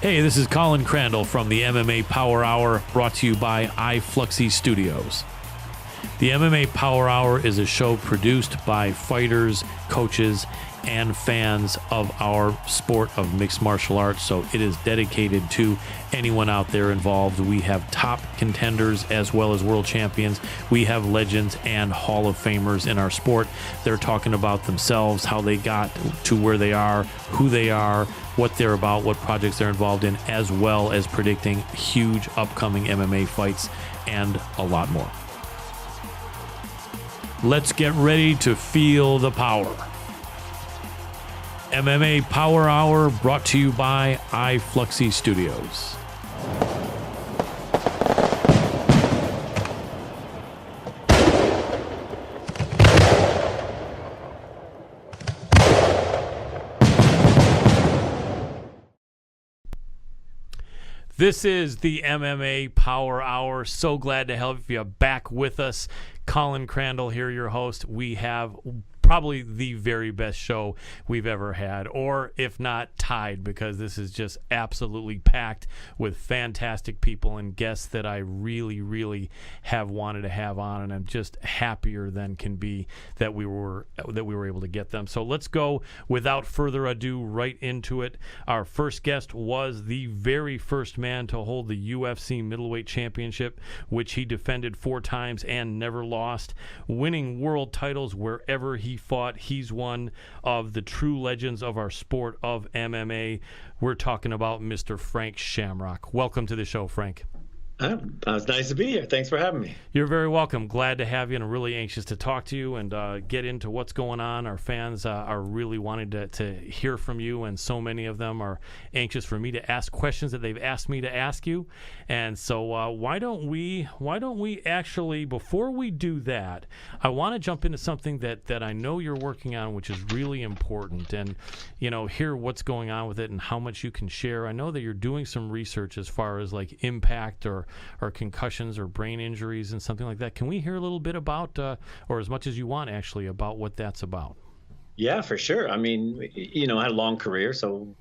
Hey, this is Colin Crandall from the MMA Power Hour, brought to you by iFluxy Studios. The MMA Power Hour is a show produced by fighters, coaches, and fans of our sport of mixed martial arts, so it is dedicated to anyone out there involved. We have top contenders as well as world champions. We have legends and Hall of Famers in our sport. They're talking about themselves, how they got to where they are, who they are, what they're about, what projects they're involved in, as well as predicting huge upcoming MMA fights and a lot more. Let's get ready to feel the power. MMA Power Hour brought to you by iFluxy Studios. This is the MMA Power Hour. So glad to have you back with us. Colin Crandall here, your host. We have probably the very best show we've ever had, or if not tied, because this is just absolutely packed with fantastic people and guests that I really have wanted to have on, and I'm just happier than can be that we were able to get them. So let's go without further ado right into it. Our first guest was the very first man to hold the UFC Middleweight Championship, which he defended 4 times and never lost, winning world titles wherever he fought. He's one of the true legends of our sport of MMA. We're talking about Mr. Frank Shamrock. Welcome to the show, Frank. It's nice to be here. Thanks for having me. You're very welcome. Glad to have you, and really anxious to talk to you and get into what's going on. Our fans are really wanting to hear from you, and so many of them are anxious for me to ask questions that they've asked me to ask you. And so why don't we actually, before we do that, I want to jump into something that I know you're working on, which is really important, and hear what's going on with it and how much you can share. I know that you're doing some research as far as like impact or concussions or brain injuries and something like that. Can we hear a little bit about, or as much as you want actually, about what that's about? Yeah, for sure. I mean, I had a long career, so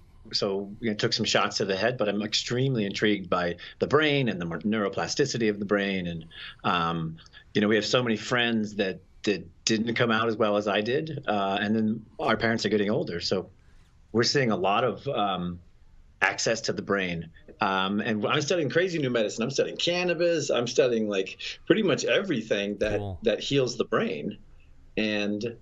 took some shots to the head, but I'm extremely intrigued by the brain and the neuroplasticity of the brain. And, we have so many friends that didn't come out as well as I did. And then our parents are getting older. So we're seeing a lot of access to the brain. And I'm studying crazy new medicine. I'm studying cannabis. I'm studying like pretty much everything that heals the brain. And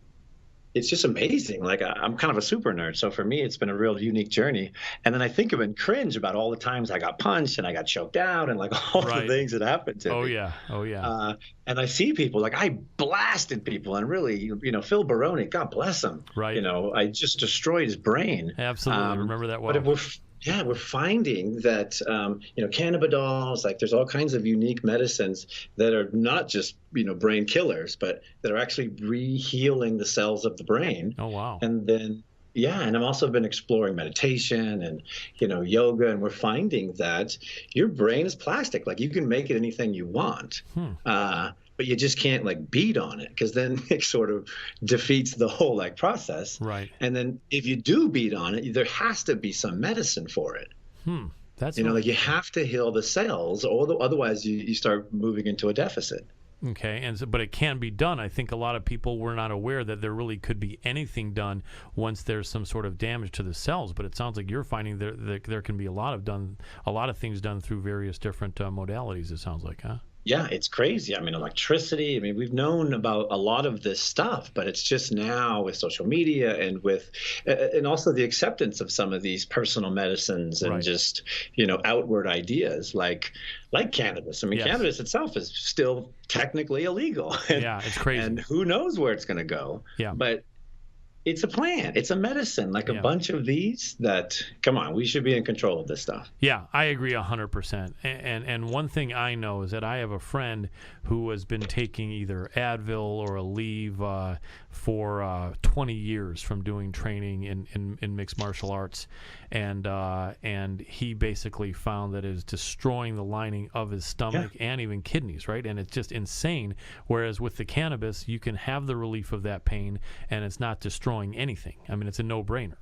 it's just amazing. Like I'm kind of a super nerd. So for me, it's been a real unique journey. And then I think of and cringe about all the times I got punched and I got choked out and like all the things that happened to me. Oh yeah. And I see people like I blasted people, and really, Phil Baroni, God bless him. Right. I just destroyed his brain. Absolutely. Remember that well. But we're finding that, cannabidiol, like there's all kinds of unique medicines that are not just, brain killers, but that are actually re-healing the cells of the brain. Oh, wow. And then, and I've also been exploring meditation and, yoga, and we're finding that your brain is plastic. Like you can make it anything you want. But you just can't like beat on it, because then it sort of defeats the whole like process. Right. And then if you do beat on it, there has to be some medicine for it. That's like you have to heal the cells, or otherwise you start moving into a deficit. Okay, but it can be done. I think a lot of people were not aware that there really could be anything done once there's some sort of damage to the cells. But it sounds like you're finding there can be a lot of things done through various different modalities. It sounds like, huh? Yeah, it's crazy. I mean, electricity. I mean, we've known about a lot of this stuff, but it's just now with social media and and also the acceptance of some of these personal medicines and just, outward ideas like cannabis. I mean, cannabis itself is still technically illegal. It's crazy. And who knows where it's going to go. Yeah. But it's a plant. It's a medicine, like a bunch of these that, come on, we should be in control of this stuff. Yeah, I agree 100%. And one thing I know is that I have a friend who has been taking either Advil or a leave for 20 years from doing training in mixed martial arts. And he basically found that it is destroying the lining of his stomach and even kidneys, right? And it's just insane. Whereas with the cannabis, you can have the relief of that pain, and it's not destroying anything. I mean, it's a no-brainer.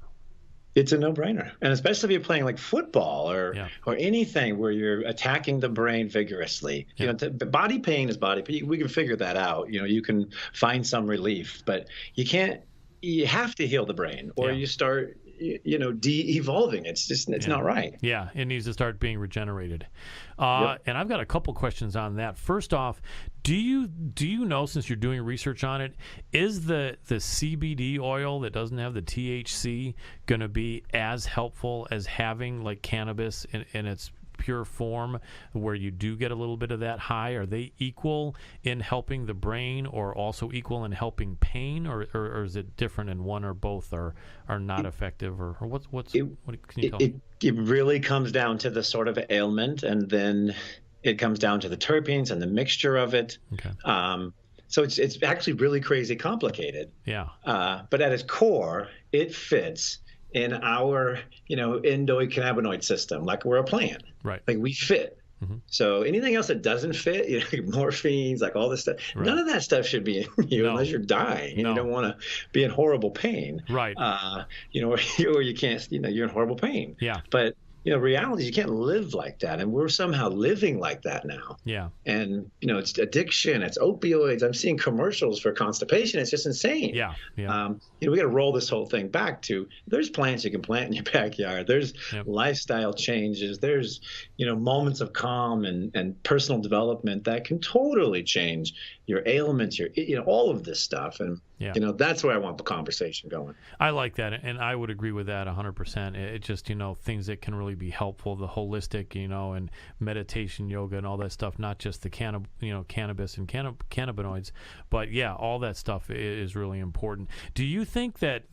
It's a no-brainer. And especially if you're playing like football or anything where you're attacking the brain vigorously. Body pain is body pain. We can figure that out. You can find some relief, but you have to heal the brain, or you start de-evolving. It's not right. Yeah, it needs to start being regenerated. And I've got a couple questions on that. First off, do you know, since you're doing research on it, is the CBD oil that doesn't have the THC going to be as helpful as having like cannabis in its pure form, where you do get a little bit of that high? Are they equal in helping the brain, or also equal in helping pain, or is it different, and one or both are not effective, or what can you tell me? It really comes down to the sort of ailment, and then it comes down to the terpenes and the mixture of it. Okay. So it's actually really crazy complicated. Yeah. But at its core, it fits in our, endocannabinoid system, like we're a plant. Right. Like we fit. Mm-hmm. So anything else that doesn't fit, morphines, like all this stuff, none of that stuff should be in you unless you're dying and you don't want to be in horrible pain. Right. Or you can't, you're in horrible pain. Yeah. But reality is you can't live like that. And we're somehow living like that now. Yeah. And, it's addiction, it's opioids. I'm seeing commercials for constipation. It's just insane. Yeah. Yeah. We got to roll this whole thing back to, there's plants you can plant in your backyard. There's lifestyle changes. There's, moments of calm and personal development that can totally change your ailments, all of this stuff. And, Yeah. that's where I want the conversation going. I like that, and I would agree with that 100%. It just, things that can really be helpful, the holistic, and meditation, yoga, and all that stuff, not just the cannabis and cannabinoids, but yeah, all that stuff is really important. Do you think that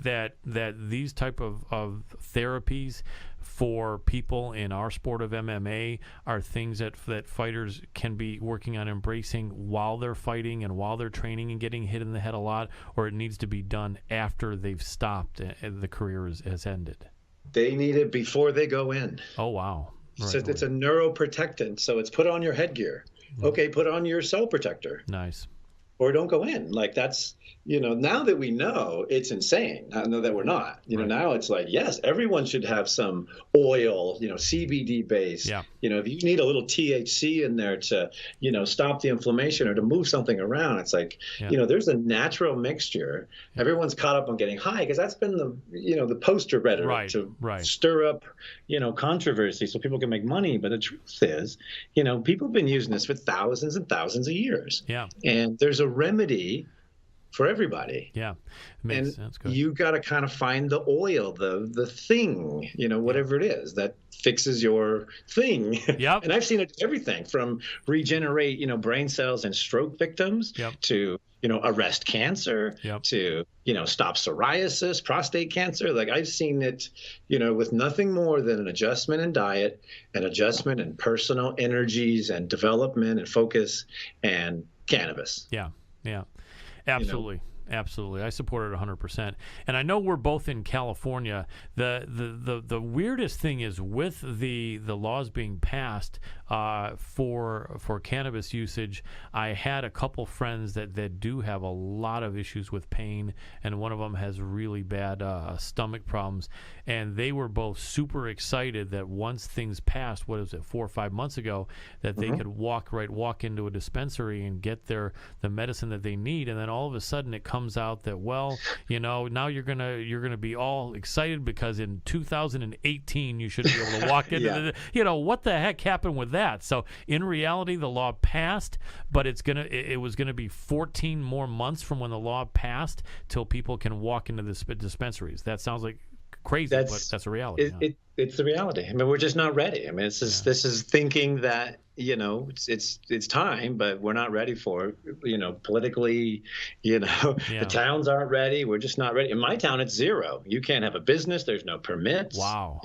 these type of therapies for people in our sport of MMA are things that fighters can be working on embracing while they're fighting and while they're training and getting hit in the head a lot, or it needs to be done after they've stopped and the career has ended? They need it before they go in. Oh, wow. Right, so it's a neuroprotectant. So it's put on your headgear. Okay, put on your cell protector. Nice. Or don't go in. Like that's, now that we know, it's insane. I know that we're not. Right. Now it's like, yes, everyone should have some oil, CBD based. Yeah. If you need a little THC in there to, stop the inflammation or to move something around, it's like, there's a natural mixture. Yeah. Everyone's caught up on getting high because that's been the poster rhetoric to stir up, controversy so people can make money. But the truth is, people have been using this for thousands and thousands of years. Yeah. And there's a remedy for everybody. Yeah. Makes sense. Good. You got to kind of find the oil, the thing, whatever it is that fixes your thing. Yep. And I've seen it everything from regenerate, brain cells in stroke victims to, arrest cancer to, stop psoriasis, prostate cancer. Like I've seen it, with nothing more than an adjustment in diet, an adjustment in personal energies and development and focus and cannabis. Yeah. Yeah. Absolutely. Absolutely. I support it 100%. And I know we're both in California. The weirdest thing is with the laws being passed for cannabis usage, I had a couple friends that do have a lot of issues with pain, and one of them has really bad stomach problems. And they were both super excited that once things passed, 4 or 5 months ago, that they could walk into a dispensary and get the medicine that they need. And then all of a sudden it comes out that, now you're gonna be all excited because in 2018 you should be able to walk into what the heck happened with that? So in reality, the law passed, but it was gonna be 14 more months from when the law passed till people can walk into the dispensaries. That sounds like crazy, but that's a reality. It's the reality. I mean, we're just not ready. I mean, this is thinking that it's time, but we're not ready for it. Politically, the towns aren't ready. We're just not ready. In my town, it's zero. You can't have a business. There's no permits. Wow.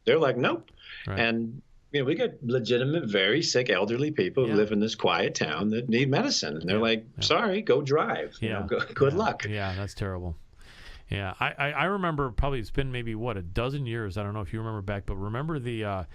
They're like, nope. Right. And we got legitimate, very sick elderly people who live in this quiet town that need medicine, and they're like, sorry, go drive. Good luck. Yeah, that's terrible. Yeah, I remember, probably it's been maybe a dozen years. I don't know if you remember back, but remember the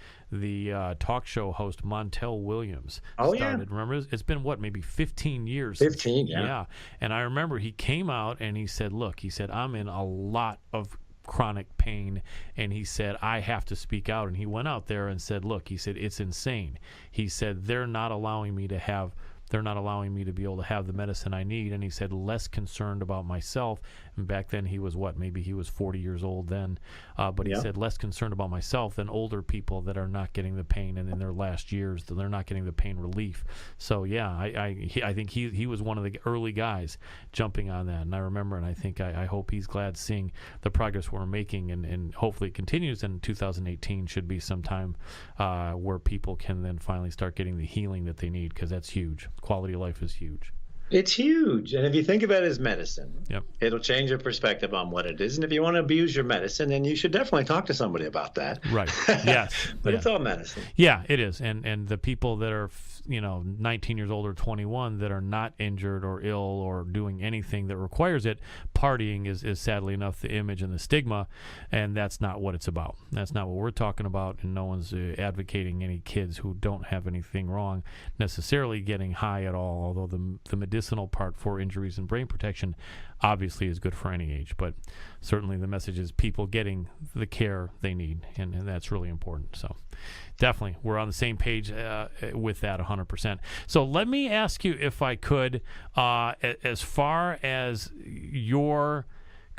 talk show host Montel Williams started. Remember, it's been maybe 15 years. 15, yeah. And I remember he came out and he said, I'm in a lot of chronic pain, and he said, I have to speak out. And he went out there and said, he said, it's insane. He said, they're not allowing me to be able to have the medicine I need. And he said, less concerned about myself. And back then he was maybe he was 40 years old then. But he said, less concerned about myself than older people that are not getting the pain, and in their last years they're not getting the pain relief. So I think he was one of the early guys jumping on that. And I remember, and I think I hope he's glad seeing the progress we're making, and hopefully it continues. And 2018 should be some time where people can then finally start getting the healing that they need, because that's huge. Quality of life is huge. It's huge. And if you think about it as medicine, it'll change your perspective on what it is. And if you want to abuse your medicine, then you should definitely talk to somebody about that. Right. Yes. But it's all medicine. Yeah, it is. And the people that are 19 years old or 21 that are not injured or ill or doing anything that requires it, partying is sadly enough the image and the stigma, and that's not what it's about. That's not what we're talking about, and no one's advocating any kids who don't have anything wrong necessarily getting high at all, although the medicinal part for injuries and brain protection obviously is good for any age. But certainly the message is people getting the care they need, and that's really important. So definitely we're on the same page with that 100%. So let me ask you, if I could, as far as your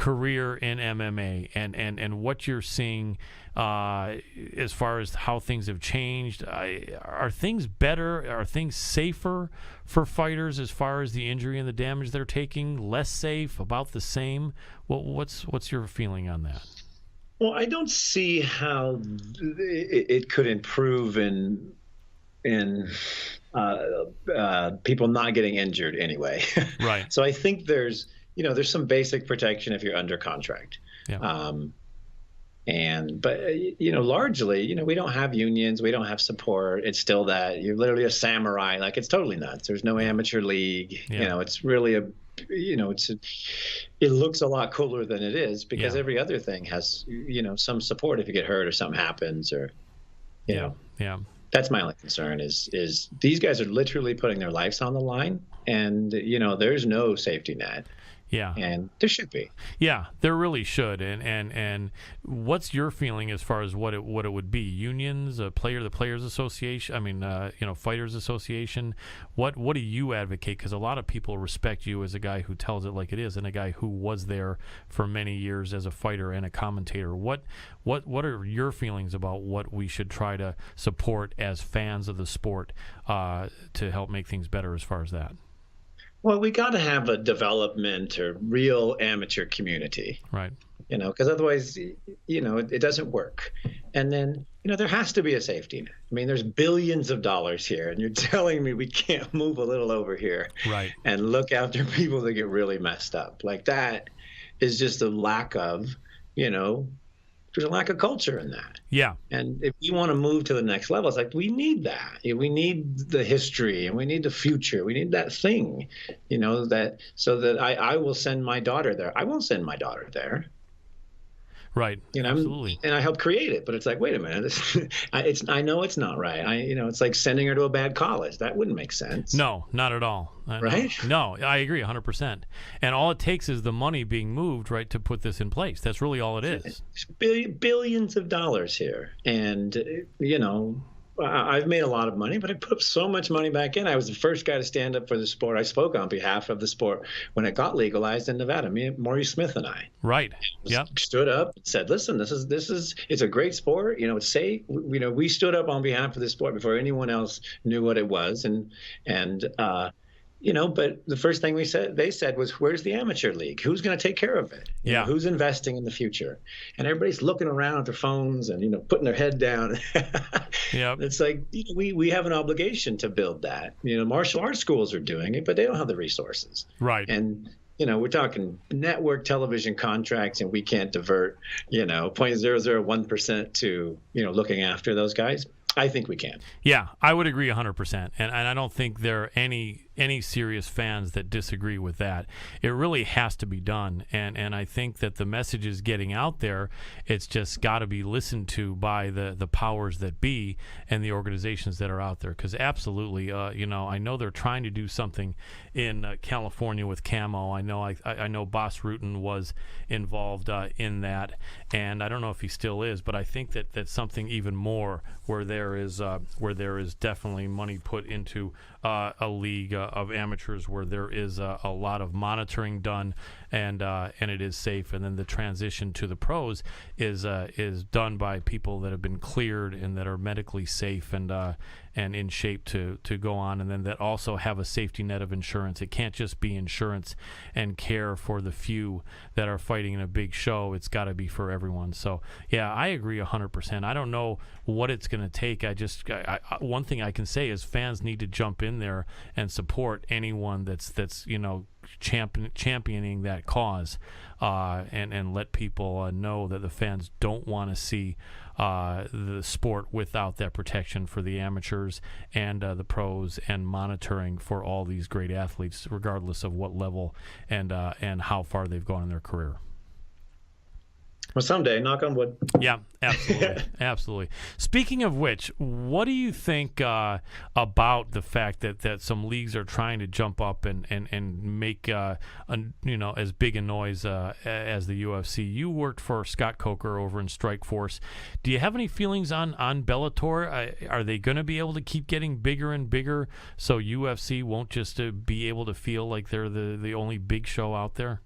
career in MMA and what you're seeing as far as how things have changed. Are things better? Are things safer for fighters as far as the injury and the damage they're taking? Less safe? About the same? What's your feeling on that? Well, I don't see how it could improve in people not getting injured anyway. Right. So I think there's some basic protection if you're under contract. Yeah. But largely, we don't have unions, we don't have support. It's still that you're literally a samurai. Like, it's totally nuts. There's no amateur league. Yeah. It's really it looks a lot cooler than it is because every other thing has, some support if you get hurt or something happens or, Yeah. That's my only concern is these guys are literally putting their lives on the line and, there's no safety net. Yeah. And there should be. Yeah, there really should. And what's your feeling as far as what it would be? Unions, the Players Association, Fighters Association. What do you advocate? Because a lot of people respect you as a guy who tells it like it is and a guy who was there for many years as a fighter and a commentator. What are your feelings about what we should try to support as fans of the sport to help make things better as far as that? Well, we got to have a development or real amateur community, right? Because otherwise, it doesn't work. And then, there has to be a safety net. I mean, there's billions of dollars here, and you're telling me we can't move a little over here, right? And look after people that get really messed up. Like, that is just a lack of, there's a lack of culture in that. Yeah. And if we want to move to the next level, it's like we need that. We need the history and we need the future. We need that thing, that so that I will send my daughter there. I won't send my daughter there. Right. Absolutely. And I helped create it, but it's like, wait a minute. I know it's not right. It's like sending her to a bad college. That wouldn't make sense. No, not at all. Right? No, I agree 100%. And all it takes is the money being moved, right, to put this in place. That's really all it is. Billions of dollars here. And, I've made a lot of money, but I put so much money back in. I was the first guy to stand up for the sport. I spoke on behalf of the sport when it got legalized in Nevada. Maurice Smith and I. Right. Stood up and said, "Listen, it's a great sport. It's safe." We stood up on behalf of the sport before anyone else knew what it was, but the first thing they said was, "Where's the amateur league? Who's going to take care of it? Who's investing in the future?" And everybody's looking around at their phones and putting their head down. Yeah, it's like we have an obligation to build that. Martial arts schools are doing it, but they don't have the resources. Right. And we're talking network television contracts, and we can't divert 0.001% to looking after those guys. I think we can. Yeah, I would agree 100%. And I don't think there are any serious fans that disagree with that. It really has to be done. And I think that the message is getting out there. It's just got to be listened to by the powers that be and the organizations that are out there. Because absolutely, I know they're trying to do something in California with Camo. I know Boss Rutan was involved in that. And I don't know if he still is, but I think that that's something even more where there is definitely money put into a league of amateurs where there is a lot of monitoring done and it is safe, and then the transition to the pros is done by people that have been cleared and that are medically safe and in shape to go on, and then that also have a safety net of insurance. It can't just be insurance and care for the few that are fighting in a big show. It's got to be for everyone. So yeah, I agree 100%. I don't know what it's going to take. One thing I can say is fans need to jump in there and support anyone that's championing that cause, and let people know that the fans don't want to see the sport without that protection for the amateurs and the pros and monitoring for all these great athletes, regardless of what level and how far they've gone in their career. Well, someday, knock on wood. Yeah, absolutely. Absolutely. Speaking of which, what do you think about the fact that some leagues are trying to jump up and make as big a noise as the UFC? You worked for Scott Coker over in Strikeforce. Do you have any feelings on Bellator? Are they going to be able to keep getting bigger and bigger so UFC won't just be able to feel like they're the only big show out there?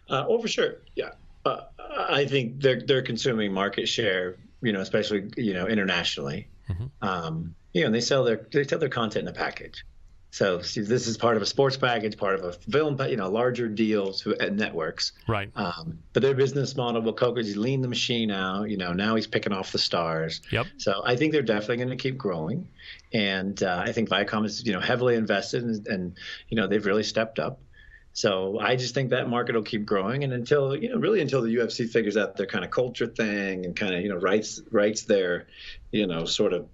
For sure. Yeah. I think they're consuming market share, especially, internationally. And they sell their content in a package. So see, this is part of a sports package, part of a film, larger deals at networks. Right. But their business model, well, Coker's leaned the machine out. Now he's picking off the stars. Yep. So I think they're definitely going to keep growing. And I think Viacom is, heavily invested and they've really stepped up. So I just think that market will keep growing, and until the UFC figures out their kind of culture thing and kind of writes their sort of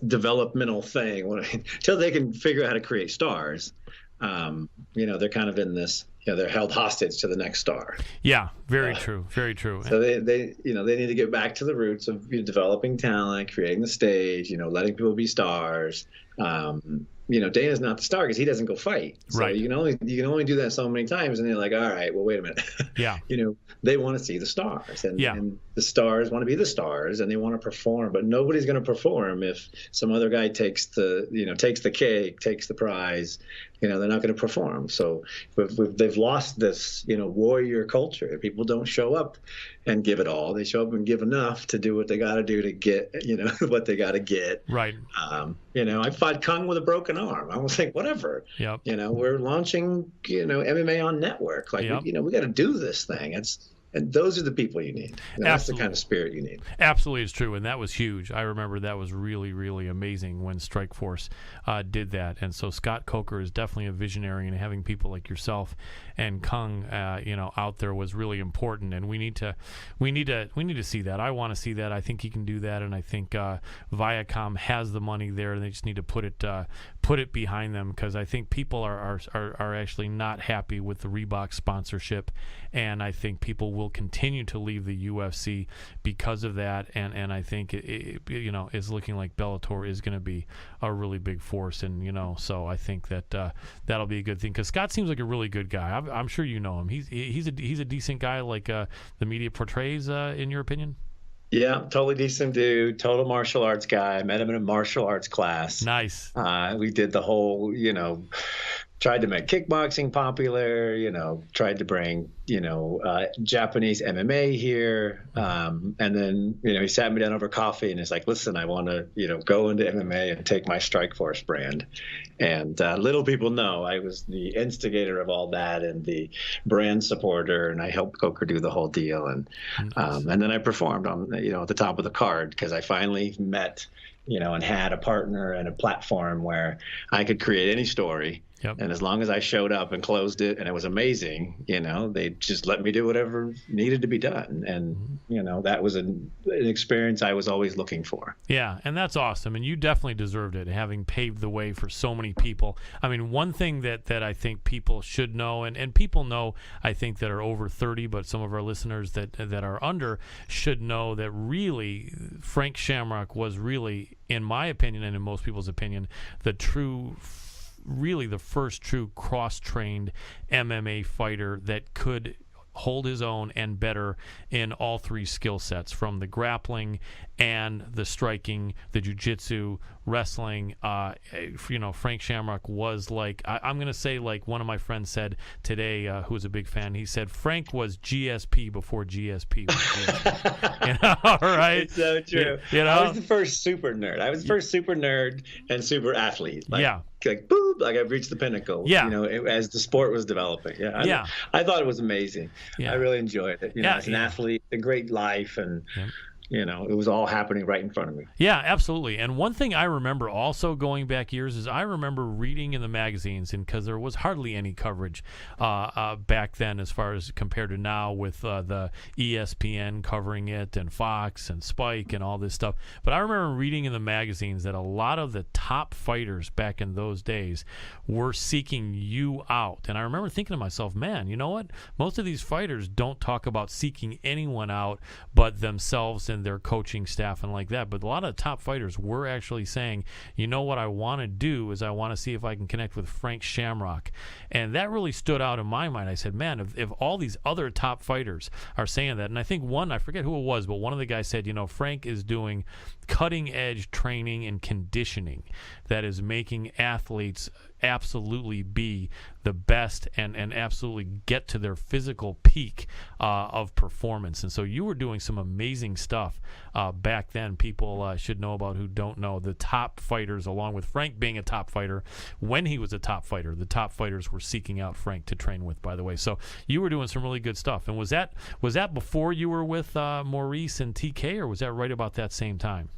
developmental thing, until they can figure out how to create stars, they're kind of in this. They're held hostage to the next star. Yeah, very true, very true. So they need to get back to the roots of developing talent, creating the stage, letting people be stars. Dana's not the star because he doesn't go fight. So right. You can only do that so many times, and they're like, all right, well, wait a minute. Yeah. They want to see the stars, and the stars want to be the stars, and they want to perform. But nobody's going to perform if some other guy takes the cake, takes the prize. They're not going to perform. So they've lost this, warrior culture. People don't show up and give it all. They show up and give enough to do what they got to do to get, what they got to get. Right. I fought Cung with a broken arm. I was like, whatever. Yep. We're launching, MMA on network. Like, yep. we got to do this thing. And those are the people you need. That's the kind of spirit you need. Absolutely, it's true, and that was huge. I remember that was really, really amazing when Strikeforce did that. And so Scott Coker is definitely a visionary, and having people like yourself and Cung, out there was really important. And we need to see that. I want to see that. I think he can do that, and I think Viacom has the money there, and they just need to put it behind them, because I think people are actually not happy with the Reebok sponsorship, and I think people will continue to leave the UFC because of that, and I think it is looking like Bellator is going to be a really big force, and so I think that that'll be a good thing, because Scott seems like a really good guy. I'm sure you know him. He's a decent guy, like the media portrays, in your opinion. Yeah, totally decent dude, total martial arts guy. I met him in a martial arts class. Nice. We did the whole, tried to make kickboxing popular, tried to bring, Japanese MMA here. And then, he sat me down over coffee and he's like, listen, I want to, go into MMA and take my Strikeforce brand. And little people know I was the instigator of all that and the brand supporter, and I helped Coker do the whole deal. And and then I performed on, at the top of the card, because I finally met, and had a partner and a platform where I could create any story. Yep. And as long as I showed up and closed it, and it was amazing, they just let me do whatever needed to be done. And, that was an experience I was always looking for. Yeah, and that's awesome. And you definitely deserved it, having paved the way for so many people. I mean, one thing that I think people should know, and people know, I think, that are over 30, but some of our listeners that are under should know that really Frank Shamrock was really, in my opinion and in most people's opinion, really the first true cross-trained MMA fighter that could hold his own and better in all three skill sets, from the grappling and the striking, the jiu-jitsu, wrestling. Frank Shamrock was like, I'm going to say, like one of my friends said today, who was a big fan, he said Frank was GSP before GSP was GSP. Right? It's so true. I was the first super nerd. I was the first super nerd and super athlete. Like boom, like I've reached the pinnacle. Yeah. As the sport was developing. Yeah. I thought it was amazing. Yeah. I really enjoyed it. As an athlete, a great life, and it was all happening right in front of me. Yeah, absolutely. And one thing I remember also going back years is I remember reading in the magazines, and because there was hardly any coverage back then as far as compared to now with the ESPN covering it and Fox and Spike and all this stuff. But I remember reading in the magazines that a lot of the top fighters back in those days were seeking you out. And I remember thinking to myself, man, you know what? Most of these fighters don't talk about seeking anyone out but themselves and their coaching staff and like that. But a lot of the top fighters were actually saying, you know what I want to do is I want to see if I can connect with Frank Shamrock. And that really stood out in my mind. I said, man, if all these other top fighters are saying that, and I think I forget who it was, but one of the guys said, Frank is doing cutting edge training and conditioning that is making athletes absolutely be the best and absolutely get to their physical peak of performance. And so you were doing some amazing stuff back then. People should know about who don't know. The top fighters, along with Frank being a top fighter, when he was a top fighter, the top fighters were seeking out Frank to train with, by the way. So you were doing some really good stuff. And was that before you were with Maurice and TK, or was that right about that same time?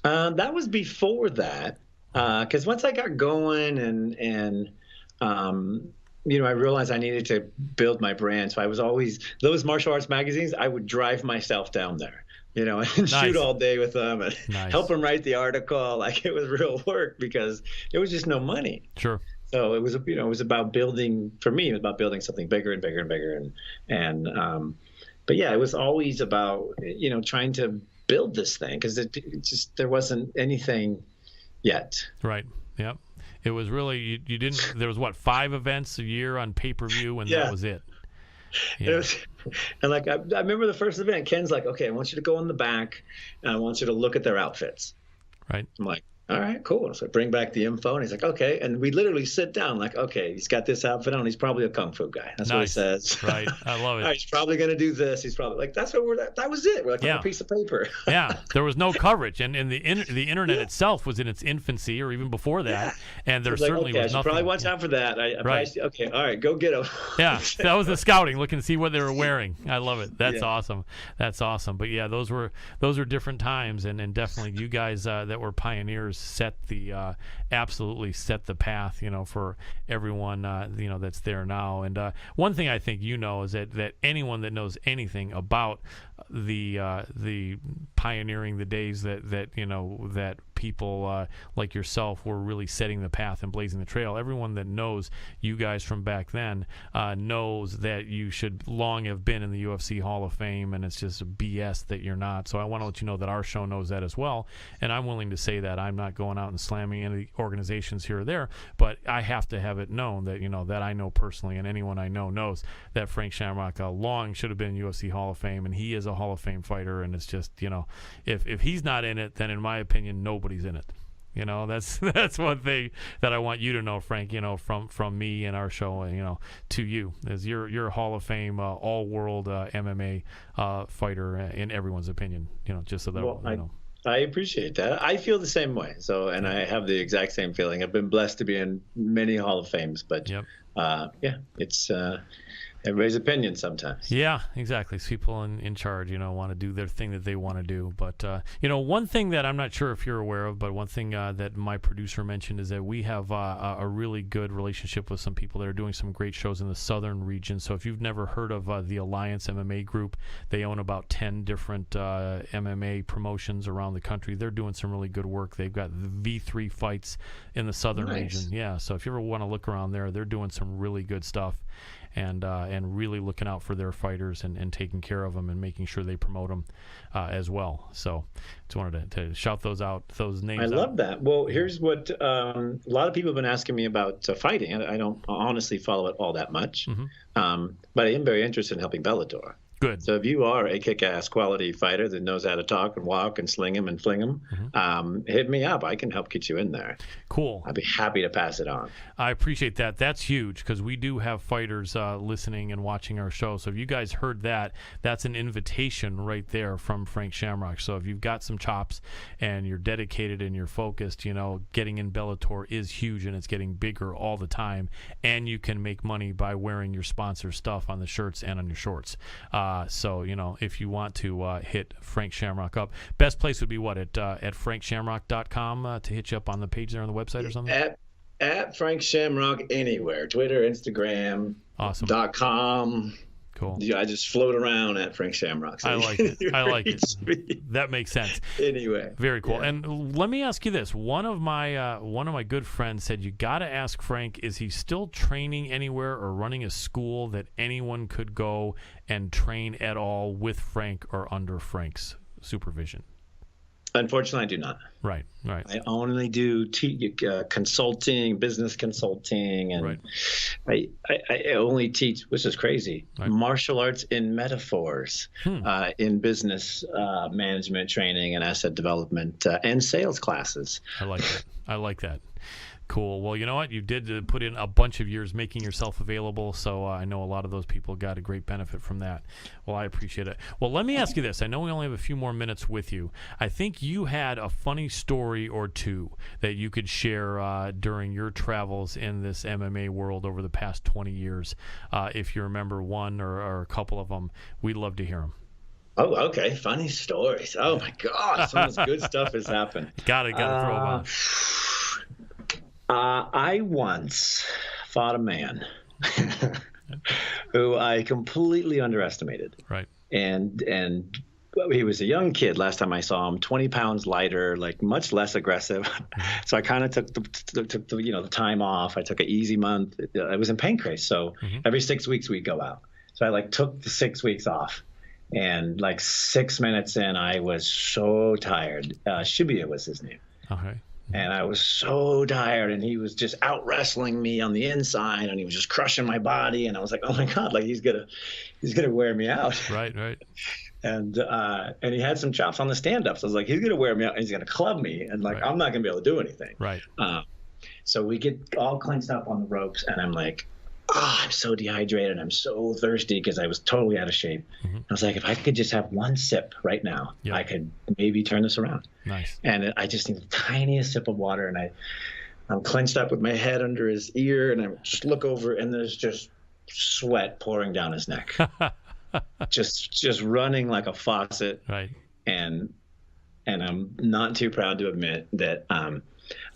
That was before that, because once I got going and I realized I needed to build my brand. So I was always, those martial arts magazines, I would drive myself down there, and shoot all day with them and help them write the article. Like, it was real work because there was just no money. Sure. So it was, it was about building, for me, it was about building something bigger and bigger and bigger. But yeah, it was always about, trying to build this thing, because there wasn't anything yet. Right. Yep. It was really, you didn't, there was 5 events a year on pay-per-view, and that was it. Yeah. And I remember the first event, Ken's like, okay, I want you to go in the back and I want you to look at their outfits. Right. I'm like, all right, cool. So I bring back the info, and he's like, okay. And we literally sit down like, okay, he's got this outfit on. He's probably a kung fu guy. That's what he says. Right. I love it. He's probably going to do this. He's probably like, that's what that was it. We're like on a piece of paper. Yeah. There was no coverage. And the internet itself was in its infancy, or even before that. Yeah. And there certainly was nothing. I should probably watch out for that. Okay. All right. Go get him. Yeah. That was the scouting, looking to see what they were wearing. I love it. That's awesome. That's awesome. But yeah, those were different times. And definitely you guys that were pioneers absolutely set the path, for everyone, that's there now. And one thing I think is that anyone that knows anything about the pioneering the days that people like yourself were really setting the path and blazing the trail. Everyone that knows you guys from back then knows that you should long have been in the UFC Hall of Fame, and it's just BS that you're not. So I want to let you know that our show knows that as well, and I'm willing to say that. I'm not going out and slamming any organizations here or there, but I have to have it known that that I know personally, and anyone I know knows that Frank Shamrock long should have been in UFC Hall of Fame, and he is a Hall of Fame fighter. And it's just if he's not in it, then in my opinion nobody's in it. That's one thing that I want you to know, Frank, from me and our show, to you, is you're a Hall of Fame all world MMA fighter in everyone's opinion, just so that I appreciate that. I feel the same way. So, and I have the exact same feeling. I've been blessed to be in many Hall of Fames, but it's everybody's opinion sometimes. Yeah, exactly. It's people in charge, want to do their thing that they want to do. But, one thing that I'm not sure if you're aware of, but one thing that my producer mentioned is that we have a really good relationship with some people that are doing some great shows in the southern region. So if you've never heard of the Alliance MMA Group, they own about 10 different MMA promotions around the country. They're doing some really good work. They've got the V3 fights in the southern region. Yeah, so if you ever want to look around there, they're doing some really good stuff. And really looking out for their fighters and taking care of them and making sure they promote them as well. So just wanted to shout those names. I love that. Well, here's what a lot of people have been asking me about fighting. I don't honestly follow it all that much, but I am very interested in helping Bellator. Good. So if you are a kick-ass quality fighter that knows how to talk and walk and sling him and fling him, hit me up. I can help get you in there. Cool. I'd be happy to pass it on. I appreciate that. That's huge because we do have fighters listening and watching our show. So if you guys heard that, that's an invitation right there from Frank Shamrock. So if you've got some chops and you're dedicated and you're focused, getting in Bellator is huge and it's getting bigger all the time. And you can make money by wearing your sponsor stuff on the shirts and on your shorts. So, if you want to hit Frank Shamrock up, best place would be what, at frankshamrock.com to hit you up on the page there on the website or something? At Frank Shamrock anywhere, Twitter, Instagram, awesome. .com. Cool. Yeah, I just float around at Frank Shamrock. So I like it. I like it. That makes sense. Anyway. Very cool. Yeah. And let me ask you this. One of my good friends said you got to ask Frank, is he still training anywhere or running a school that anyone could go and train at all with Frank or under Frank's supervision? Unfortunately, I do not. Right. I only do consulting, business consulting, and I only teach, which is crazy, martial arts in metaphors, in business management training and asset development and sales classes. I like that. Cool. Well, you know what? You did put in a bunch of years making yourself available, so I know a lot of those people got a great benefit from that. Well, I appreciate it. Well, let me ask you this. I know we only have a few more minutes with you. I think you had a funny story or two that you could share during your travels in this MMA world over the past 20 years. If you remember one or a couple of them, we'd love to hear them. Oh, okay. Funny stories. Oh, my God. Some of this good stuff has happened. Gotta throw them on. I once fought a man who I completely underestimated. Right. And he was a young kid last time I saw him, 20 pounds lighter, like much less aggressive. So I kind of took the time off. I took an easy month. I was in Pancrase, so every 6 weeks we'd go out. So I took the 6 weeks off. And 6 minutes in, I was so tired. Shibuya was his name. Okay. And I was so tired, and he was just out wrestling me on the inside, and he was just crushing my body. And I was like, oh my God, he's gonna wear me out. Right. And he had some chops on the stand-ups. I was like, he's gonna wear me out, and he's gonna club me, and I'm not gonna be able to do anything. Right. So we get all clenched up on the ropes, and I'm like, I'm so dehydrated. I'm so thirsty because I was totally out of shape. I was like, if I could just have one sip right now, I could maybe turn this around. Nice. And I just need the tiniest sip of water. And I'm clenched up with my head under his ear. And I just look over, and there's just sweat pouring down his neck. just running like a faucet. Right. And I'm not too proud to admit that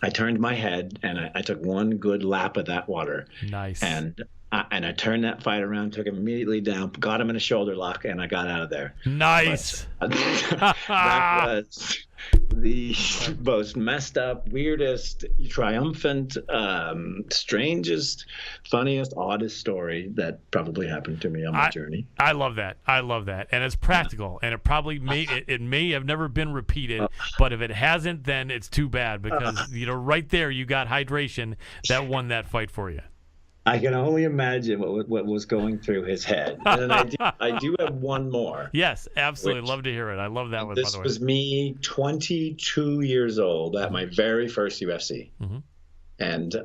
I turned my head, and I took one good lap of that water. Nice. And I turned that fight around, took him immediately down, got him in a shoulder lock, and I got out of there. Nice. But, that was the most messed up, weirdest, triumphant, strangest, funniest, oddest story that probably happened to me on my journey. I love that. And it's practical, and it probably may have never been repeated, but if it hasn't, then it's too bad, because right there you got hydration that won that fight for you. I can only imagine what was going through his head. And then I do have one more. Yes, absolutely. Love to hear it. I love that one, by the way. This was me, 22 years old, at my very first UFC. And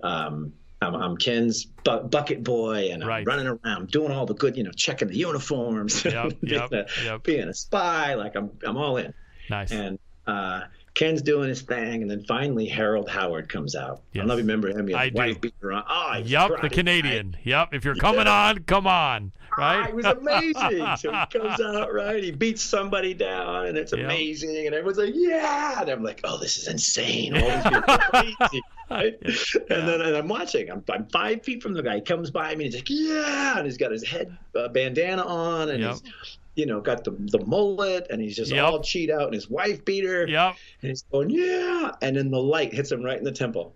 I'm Ken's bucket boy, and I'm running around doing all the good, checking the uniforms, being a spy. I'm all in. Nice. And Ken's doing his thing, and then finally Harold Howard comes out. Yes. I don't know if you remember him. He had wife beater on. Oh, the Canadian. Right? Yep, if you're coming on, come on. Right? It was amazing. So he comes out, right? He beats somebody down, and it's amazing. And everyone's like, yeah. And I'm like, oh, this is insane. All these people are crazy. Right? And then I'm watching. I'm 5 feet from the guy. He comes by me, and he's like, yeah. And he's got his head bandana on, and he's got the mullet, and he's just all cheat out, and his wife beater. Yep. And he's going, yeah. And then the light hits him right in the temple.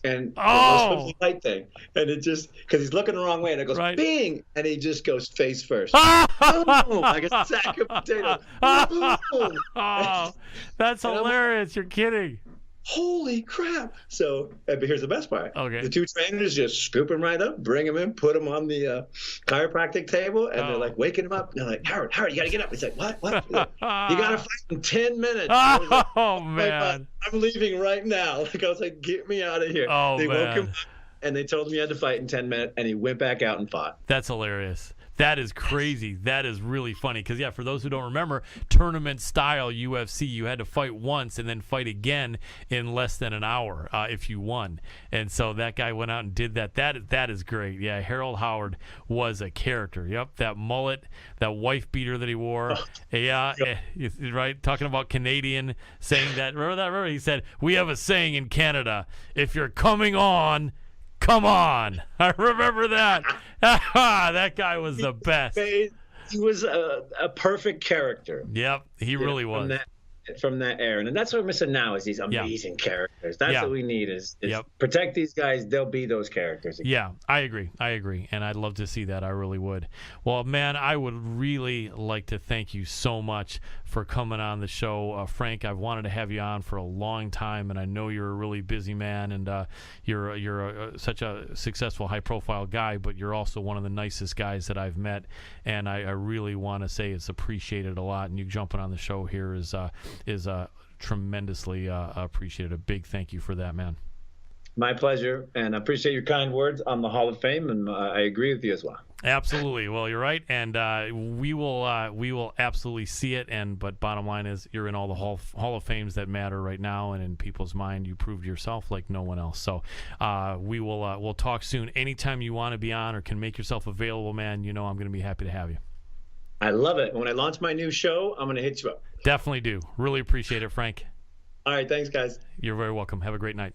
And the light thing. And it just, because he's looking the wrong way, and it goes, bing. And he just goes face first. Boom, like a sack of potatoes. Boom. Oh, that's hilarious. You're kidding. Holy crap. So, but here's the best part. Okay. The two trainers just scoop him right up, bring him in, put him on the chiropractic table, and they're like waking him up. They're like, Howard, you got to get up. He's like, what? You got to fight in 10 minutes. Man. I'm leaving right now. I was like, get me out of here. They woke him up, and they told him he had to fight in 10 minutes, and he went back out and fought. That's hilarious. That is crazy. That is really funny because, for those who don't remember, tournament-style UFC, you had to fight once and then fight again in less than an hour if you won. And so that guy went out and did that. That is great. Yeah, Harold Howard was a character. Yep, that mullet, that wife beater that he wore. Right, talking about Canadian, saying that. Remember he said, we have a saying in Canada, if you're coming on, come on. I remember that. That guy was the best. He was a perfect character. Yep, he really was. From that era. And that's what we're missing now is these amazing characters. That's what we need is protect these guys. They'll be those characters again. Yeah, I agree. And I'd love to see that. I really would. Well, man, I would really like to thank you so much for coming on the show. Frank, I've wanted to have you on for a long time, and I know you're a really busy man, and you're such a successful, high-profile guy, but you're also one of the nicest guys that I've met, and I really want to say it's appreciated a lot, and you jumping on the show here is tremendously appreciated. A big thank you for that, man. My pleasure, and I appreciate your kind words on the Hall of Fame, and I agree with you as well. Absolutely. Well, you're right, and we will absolutely see it. But bottom line is, you're in all the Hall of Fames that matter right now, and in people's mind, you proved yourself like no one else. So we'll talk soon. Anytime you want to be on or can make yourself available, man, I'm going to be happy to have you. I love it. When I launch my new show, I'm going to hit you up. Definitely do. Really appreciate it, Frank. All right. Thanks, guys. You're very welcome. Have a great night.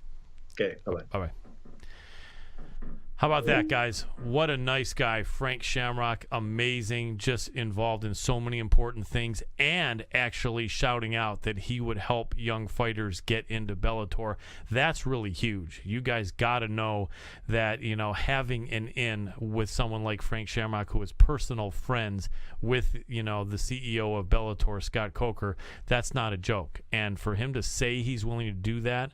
Okay. Bye-bye. Bye-bye. How about that, guys? What a nice guy, Frank Shamrock. Amazing, just involved in so many important things, and actually shouting out that he would help young fighters get into Bellator. That's really huge. You guys got to know that, having an in with someone like Frank Shamrock, who is personal friends with, the CEO of Bellator, Scott Coker, that's not a joke. And for him to say he's willing to do that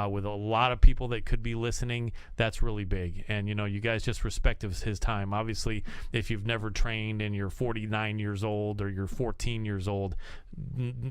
with a lot of people that could be listening, that's really big. And, you guys just respect his time. Obviously, if you've never trained and you're 49 years old or you're 14 years old,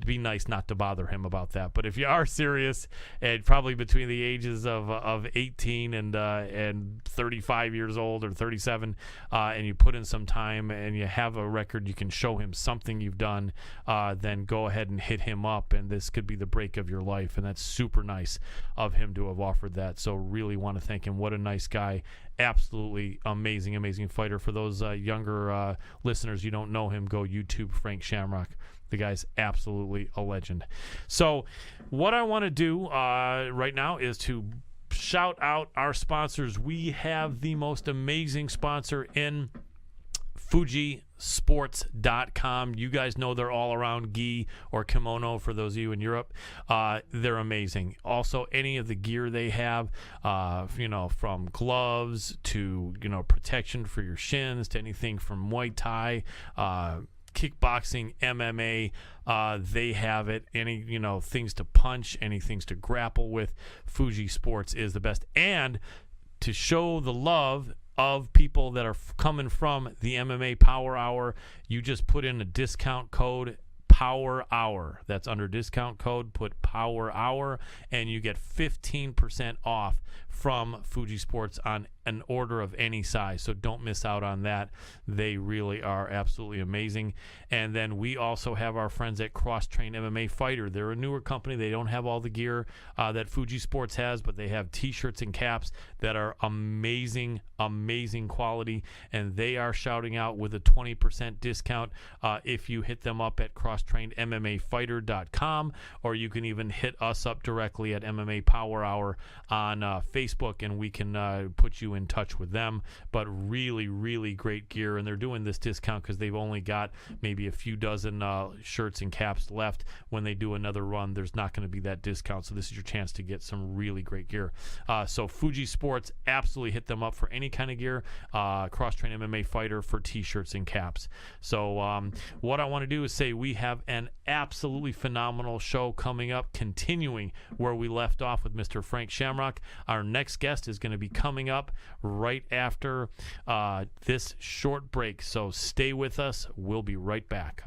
be nice not to bother him about that. But if you are serious, and probably between the ages of 18 and 35 years old or 37, and you put in some time and you have a record, you can show him something you've done, then go ahead and hit him up, and this could be the break of your life. And that's super nice of him to have offered that. So really want to thank him. What a nice guy. Absolutely amazing fighter. For those younger listeners, you don't know him, go YouTube Frank Shamrock. The guy's absolutely a legend. So what I want to do right now is to shout out our sponsors. We have the most amazing sponsor in Fujisports.com. You guys know they're all around gi or kimono for those of you in Europe. They're amazing. Also, any of the gear they have, from gloves to, protection for your shins to anything from Muay Thai, kickboxing, MMA, they have it. Any, things to punch, any things to grapple with, Fuji Sports is the best. And to show the love of people that are coming from the MMA Power Hour, you just put in a discount code Power Hour. That's under discount code, put Power Hour, and you get 15% off from Fuji Sports on an order of any size. So don't miss out on that. They really are absolutely amazing. And then we also have our friends at Cross Train MMA Fighter. They're a newer company. They don't have all the gear that Fuji Sports has, but they have t-shirts and caps that are amazing quality, and they are shouting out with a 20% discount if you hit them up at crosstrainedmmafighter.com, or you can even hit us up directly at MMA Power Hour on Facebook, and we can put you in touch with them. But really great gear, and they're doing this discount because they've only got maybe a few dozen shirts and caps left. When they do another run, there's not going to be that discount, so this is your chance to get some really great gear. So Fuji Sports, absolutely hit them up for any kind of gear. Cross-train MMA Fighter for t-shirts and caps. So what I want to do is say we have an absolutely phenomenal show coming up, continuing where we left off with Mr. Frank Shamrock. Our next guest is going to be coming up right after this short break. So stay with us. We'll be right back.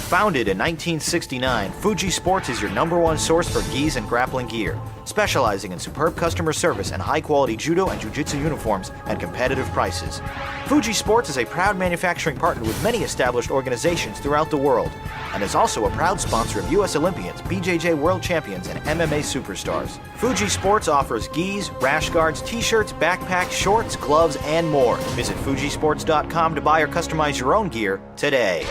Founded in 1969, Fuji Sports is your #1 source for gis and grappling gear, specializing in superb customer service and high-quality judo and jiu-jitsu uniforms at competitive prices. Fuji Sports is a proud manufacturing partner with many established organizations throughout the world, and is also a proud sponsor of U.S. Olympians, BJJ World Champions, and MMA superstars. Fuji Sports offers gis, rash guards, t-shirts, backpacks, shorts, gloves, and more. Visit fujisports.com to buy or customize your own gear today.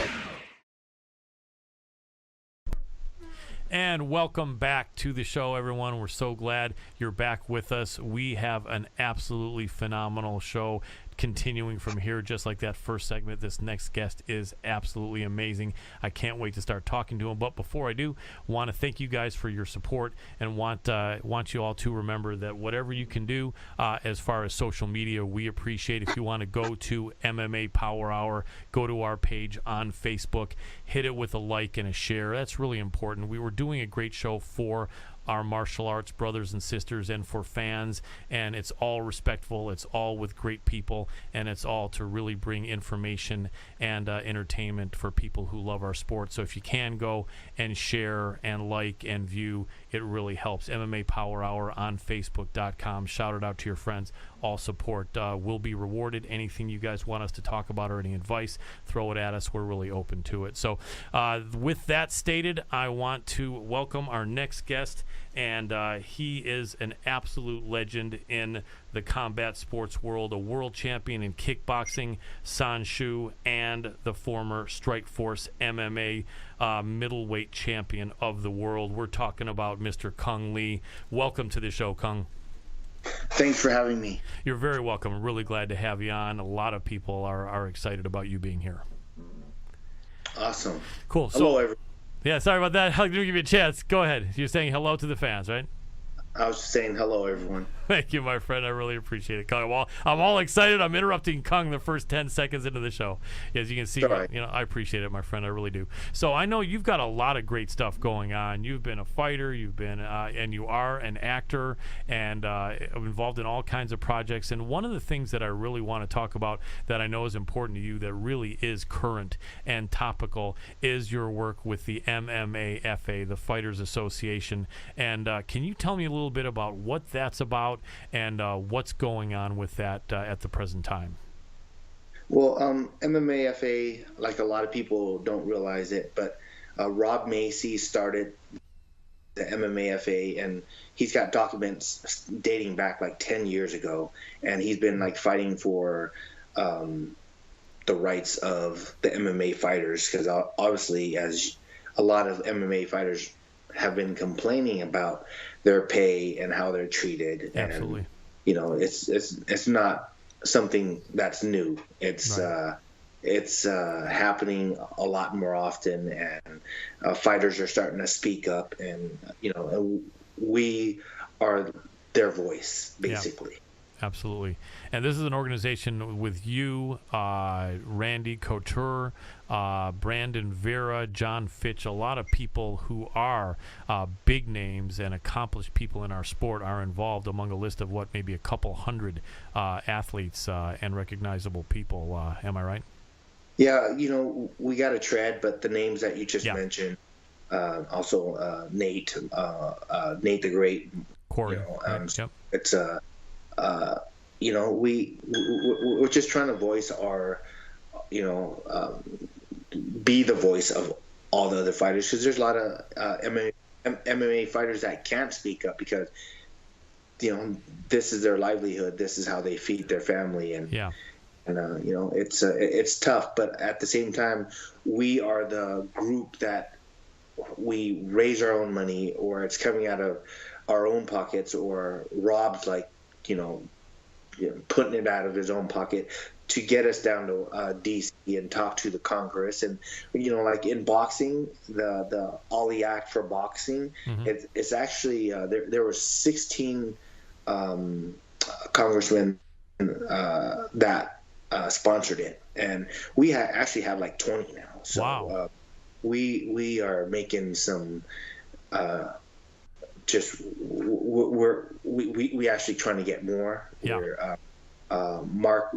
And welcome back to the show, everyone. We're so glad you're back with us. We have an absolutely phenomenal show continuing from here, just like that first segment. This next guest is absolutely amazing. I can't wait to start talking to him. But before I do, want to thank you guys for your support, and want you all to remember that whatever you can do as far as social media, we appreciate. If you want to go to MMA Power Hour, go to our page on Facebook, hit it with a like and a share. That's really important. We were doing a great show for our martial arts brothers and sisters and for fans, and it's all respectful, it's all with great people, and it's all to really bring information and entertainment for people who love our sport. So if you can go and share and like and view, it really helps. MMA Power Hour on Facebook.com. Shout it out to your friends. All support will be rewarded. Anything you guys want us to talk about or any advice, throw it at us. We're really open to it. So with that stated, I want to welcome our next guest, and he is an absolute legend in the combat sports world, a world champion in kickboxing, Sanshu, and the former Strikeforce MMA middleweight champion of the world. We're talking about Mr. Cung Le. Welcome to the show, Cung. Thanks for having me. You're very welcome. I'm really glad to have you on. A lot of people are excited about you being here. Awesome. Cool. Hello, everyone. Yeah, sorry about that. I'll give you a chance. Go ahead. You're saying hello to the fans, right? I was just saying hello, everyone. Thank you, my friend. I really appreciate it, Cung. Well, I'm all excited. I'm interrupting Cung the first 10 seconds into the show. As you can see, Right. I appreciate it, my friend. I really do. So I know you've got a lot of great stuff going on. You've been a fighter. You've been, and you are an actor, and involved in all kinds of projects. And one of the things that I really want to talk about that I know is important to you, that really is current and topical, is your work with the MMAFA, the Fighters Association. And can you tell me a little bit about what that's about and what's going on with that at the present time? Well, MMAFA, like a lot of people don't realize it, but Rob Macy started the MMAFA, and he's got documents dating back like 10 years ago, and he's been like fighting for the rights of the MMA fighters, because obviously, as a lot of MMA fighters have been complaining about their pay and how they're treated. Absolutely. And, it's not something that's new. It's right. It's happening a lot more often, and fighters are starting to speak up, and we are their voice, basically. Yeah. Absolutely. And this is an organization with you, Randy Couture, Brandon Vera, John Fitch. A lot of people who are big names and accomplished people in our sport are involved, among a list of maybe a couple hundred athletes and recognizable people. Am I right? Yeah, we got to tread, but the names that you just mentioned, also Nate the Great, Corey. Yep. It's we're just trying to voice our, be the voice of all the other fighters, because there's a lot of MMA fighters that can't speak up because, this is their livelihood. This is how they feed their family, and it's tough. But at the same time, we are the group that we raise our own money, or it's coming out of our own pockets, or Rob's putting it out of his own pocket to get us down to DC and talk to the Congress. And like in boxing, the Ollie Act for boxing, it's actually there were 16 congressmen that sponsored it, and we actually have like 20 now. So wow. We are making some we actually trying to get more. Yeah. Mark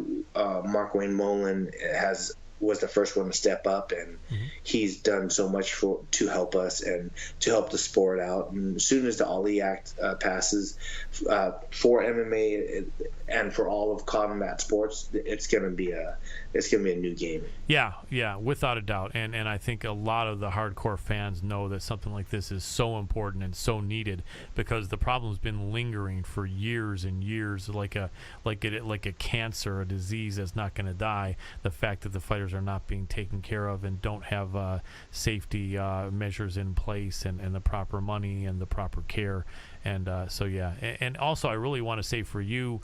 Wayne Mullen has was the first one to step up, and he's done so much to help us and to help the sport out. And as soon as the Ali Act passes for MMA and for all of combat sports, it's gonna be a new game. Yeah, without a doubt. And I think a lot of the hardcore fans know that something like this is so important and so needed, because the problem's been lingering for years and years, like a cancer, a disease that's not going to die. The fact that the fighters are not being taken care of and don't have safety measures in place and the proper money and the proper care. And and also I really want to say, for you,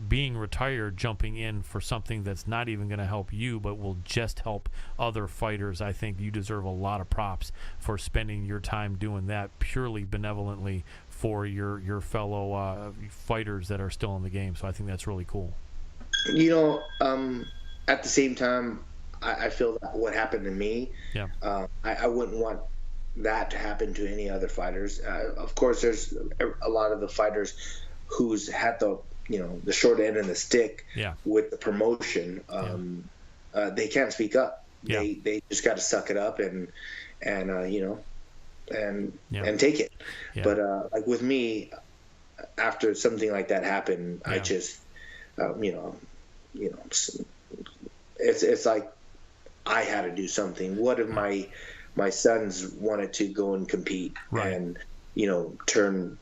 being retired, jumping in for something that's not even going to help you but will just help other fighters, I think you deserve a lot of props for spending your time doing that purely benevolently for your fellow fighters that are still in the game. So I think that's really cool. At the same time, I feel that what happened to me, I wouldn't want that to happen to any other fighters. Of course, there's a lot of the fighters who's had the short end of the stick with the promotion. They can't speak up. They just got to suck it up and take it. But like with me, after something like that happened, I just it's like I had to do something. What if my sons wanted to go and compete and turn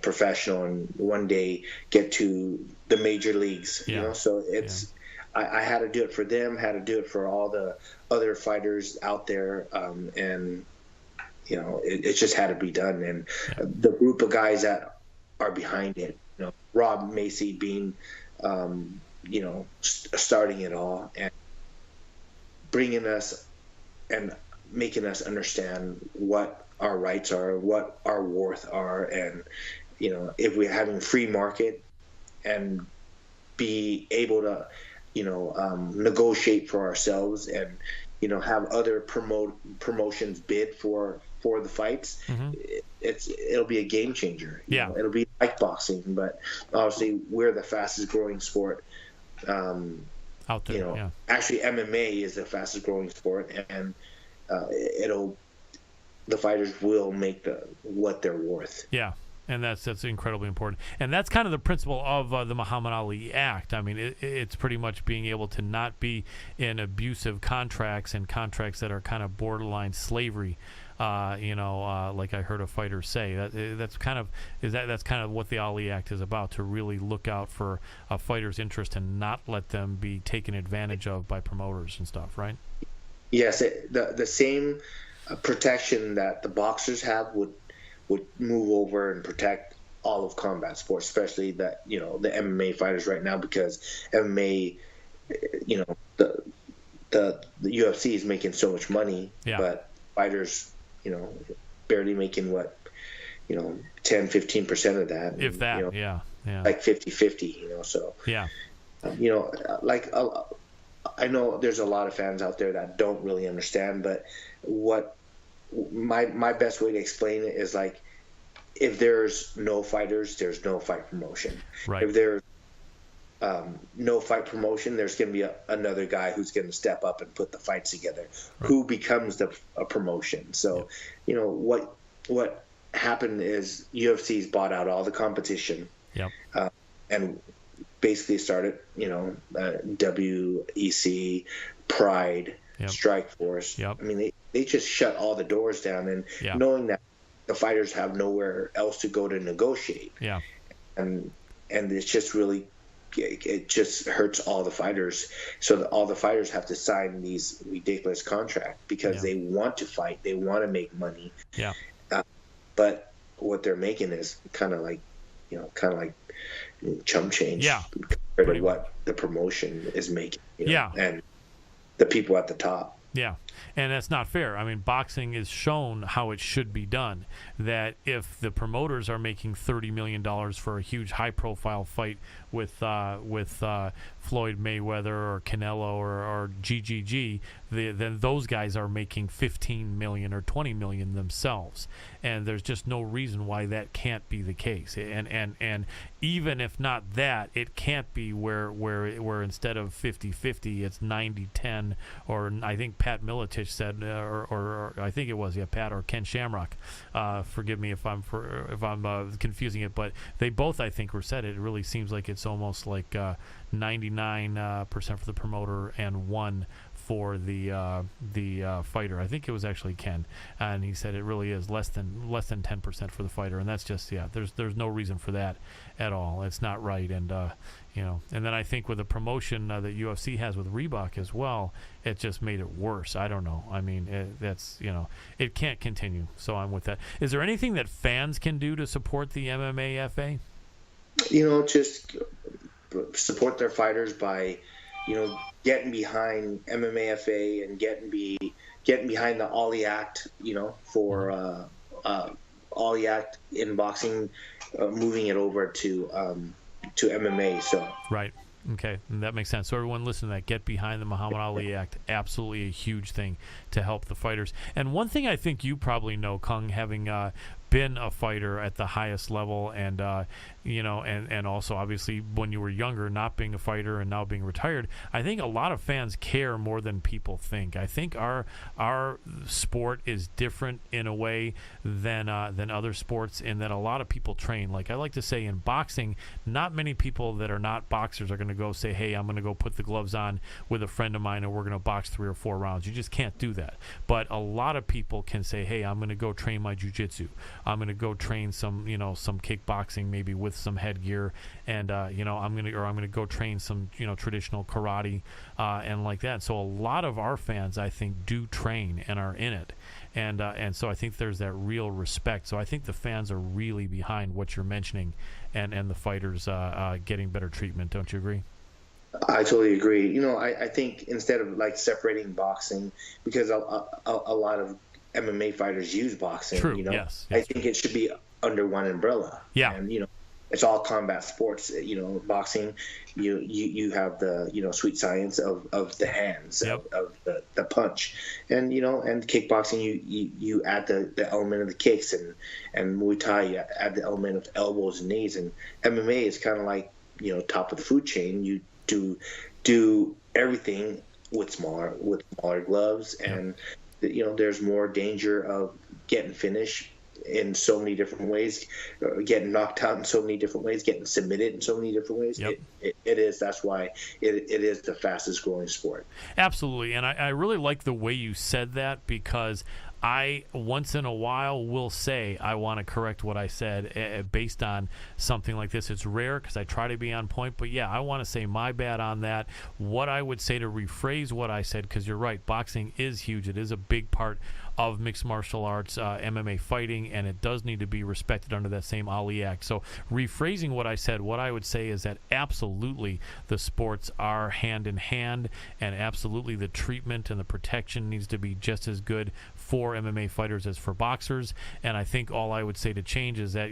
professional and one day get to the major leagues? So it's I had to do it for them, had to do it for all the other fighters out there, and it just had to be done. And the group of guys that are behind it, Rob Macy being starting it all and bringing us and making us understand what our rights are, what our worth are, and if we're having free market and be able to negotiate for ourselves and have other promotions bid for the fights, it'll be a game changer. It'll be like boxing, but obviously we're the fastest growing sport out there. Actually MMA is the fastest growing sport, and the fighters will make what they're worth. And that's incredibly important. And that's kind of the principle of the Muhammad Ali Act. I mean, it's pretty much being able to not be in abusive contracts and contracts that are kind of borderline slavery. Like I heard a fighter say, that's kind of what the Ali Act is about, to really look out for a fighter's interest and not let them be taken advantage of by promoters and stuff, right? Yes, the same protection that the boxers have would move over and protect all of combat sports, especially the MMA fighters right now, because MMA, the UFC is making so much money, but fighters, barely making 10-15% of that. If that, like 50-50, so. I know there's a lot of fans out there that don't really understand, but what my best way to explain it is, like, if there's no fighters, there's no fight promotion. Right. If there's no fight promotion, there's going to be another guy who's going to step up and put the fights together, who becomes a promotion. So, what happened is UFC's bought out all the competition, and basically started, WEC, Pride, Strikeforce. I mean, they just shut all the doors down, and knowing that the fighters have nowhere else to go to negotiate. And it's just really, it just hurts all the fighters. So all the fighters have to sign these ridiculous contracts because they want to fight, they want to make money. But what they're making is kind of like chump change compared to what the promotion is making. And the people at the top. And that's not fair. I mean, boxing is shown how it should be done. That if the promoters are making $30 million for a huge high-profile fight with Floyd Mayweather or Canelo or GGG, then those guys are making $15 million or $20 million themselves. And there's just no reason why that can't be the case. And even if not that, it can't be where instead of 50-50, it's 90-10, or I think Pat Miletich said, or I think it was Pat or Ken Shamrock. Forgive me if I'm confusing it, but they both, I think, were said it really seems like it's almost like 99% for the promoter and 1% for the fighter. I think it was actually Ken, and he said it really is less than 10% for the fighter, and that's just there's no reason for that at all. It's not right, and and then I think with the promotion that UFC has with Reebok as well, it just made it worse. I don't know. I mean, it can't continue. So I'm with that. Is there anything that fans can do to support the MMAFA? Just support their fighters by getting behind MMAFA and getting behind the Ollie Act, for Ollie Act in boxing, moving it over to MMA. So right. Okay, and that makes sense. So everyone listen to that. Get behind the Muhammad Ali Act. Absolutely a huge thing to help the fighters. And one thing I think you probably know, Cung, having been a fighter at the highest level, and and also obviously when you were younger, not being a fighter and now being retired, I think a lot of fans care more than people think. I think our sport is different in a way than other sports, in that a lot of people train. Like I like to say, in boxing, not many people that are not boxers are going to go say, hey, I'm going to go put the gloves on with a friend of mine and we're going to box 3 or 4 rounds. You just can't do that. But a lot of people can say, hey, I'm going to go train my jiu-jitsu. I'm going to go train some kickboxing, maybe with some headgear, and I'm going to go train some traditional karate and like that. So a lot of our fans, I think, do train and are in it, and so I think there's that real respect. So I think the fans are really behind what you're mentioning, and the fighters getting better treatment. Don't you agree? I totally agree. I think instead of like separating boxing, because a lot of MMA fighters use boxing. True. Yes. I think it should be under one umbrella. Yeah. And it's all combat sports. Boxing, you have the sweet science of the hands, yep, of the punch, and and kickboxing you add the element of the kicks, and Muay Thai you add the element of elbows and knees, and MMA is kind of like top of the food chain. You do everything with smaller gloves, and there's more danger of getting finished in so many different ways, getting knocked out in so many different ways, getting submitted in so many different ways. Yep. That's why it is the fastest growing sport. Absolutely. And I really like the way you said that, because I once in a while will say I want to correct what I said based on something like this. It's rare because I try to be on point, but yeah, I want to say my bad on that. What I would say to rephrase what I said, because you're right, boxing is huge. It is a big part of mixed martial arts, MMA fighting, and it does need to be respected under that same Ali Act. So rephrasing what I said, what I would say is that absolutely the sports are hand in hand, and absolutely the treatment and the protection needs to be just as good for MMA fighters as for boxers. And I think all I would say to change is that,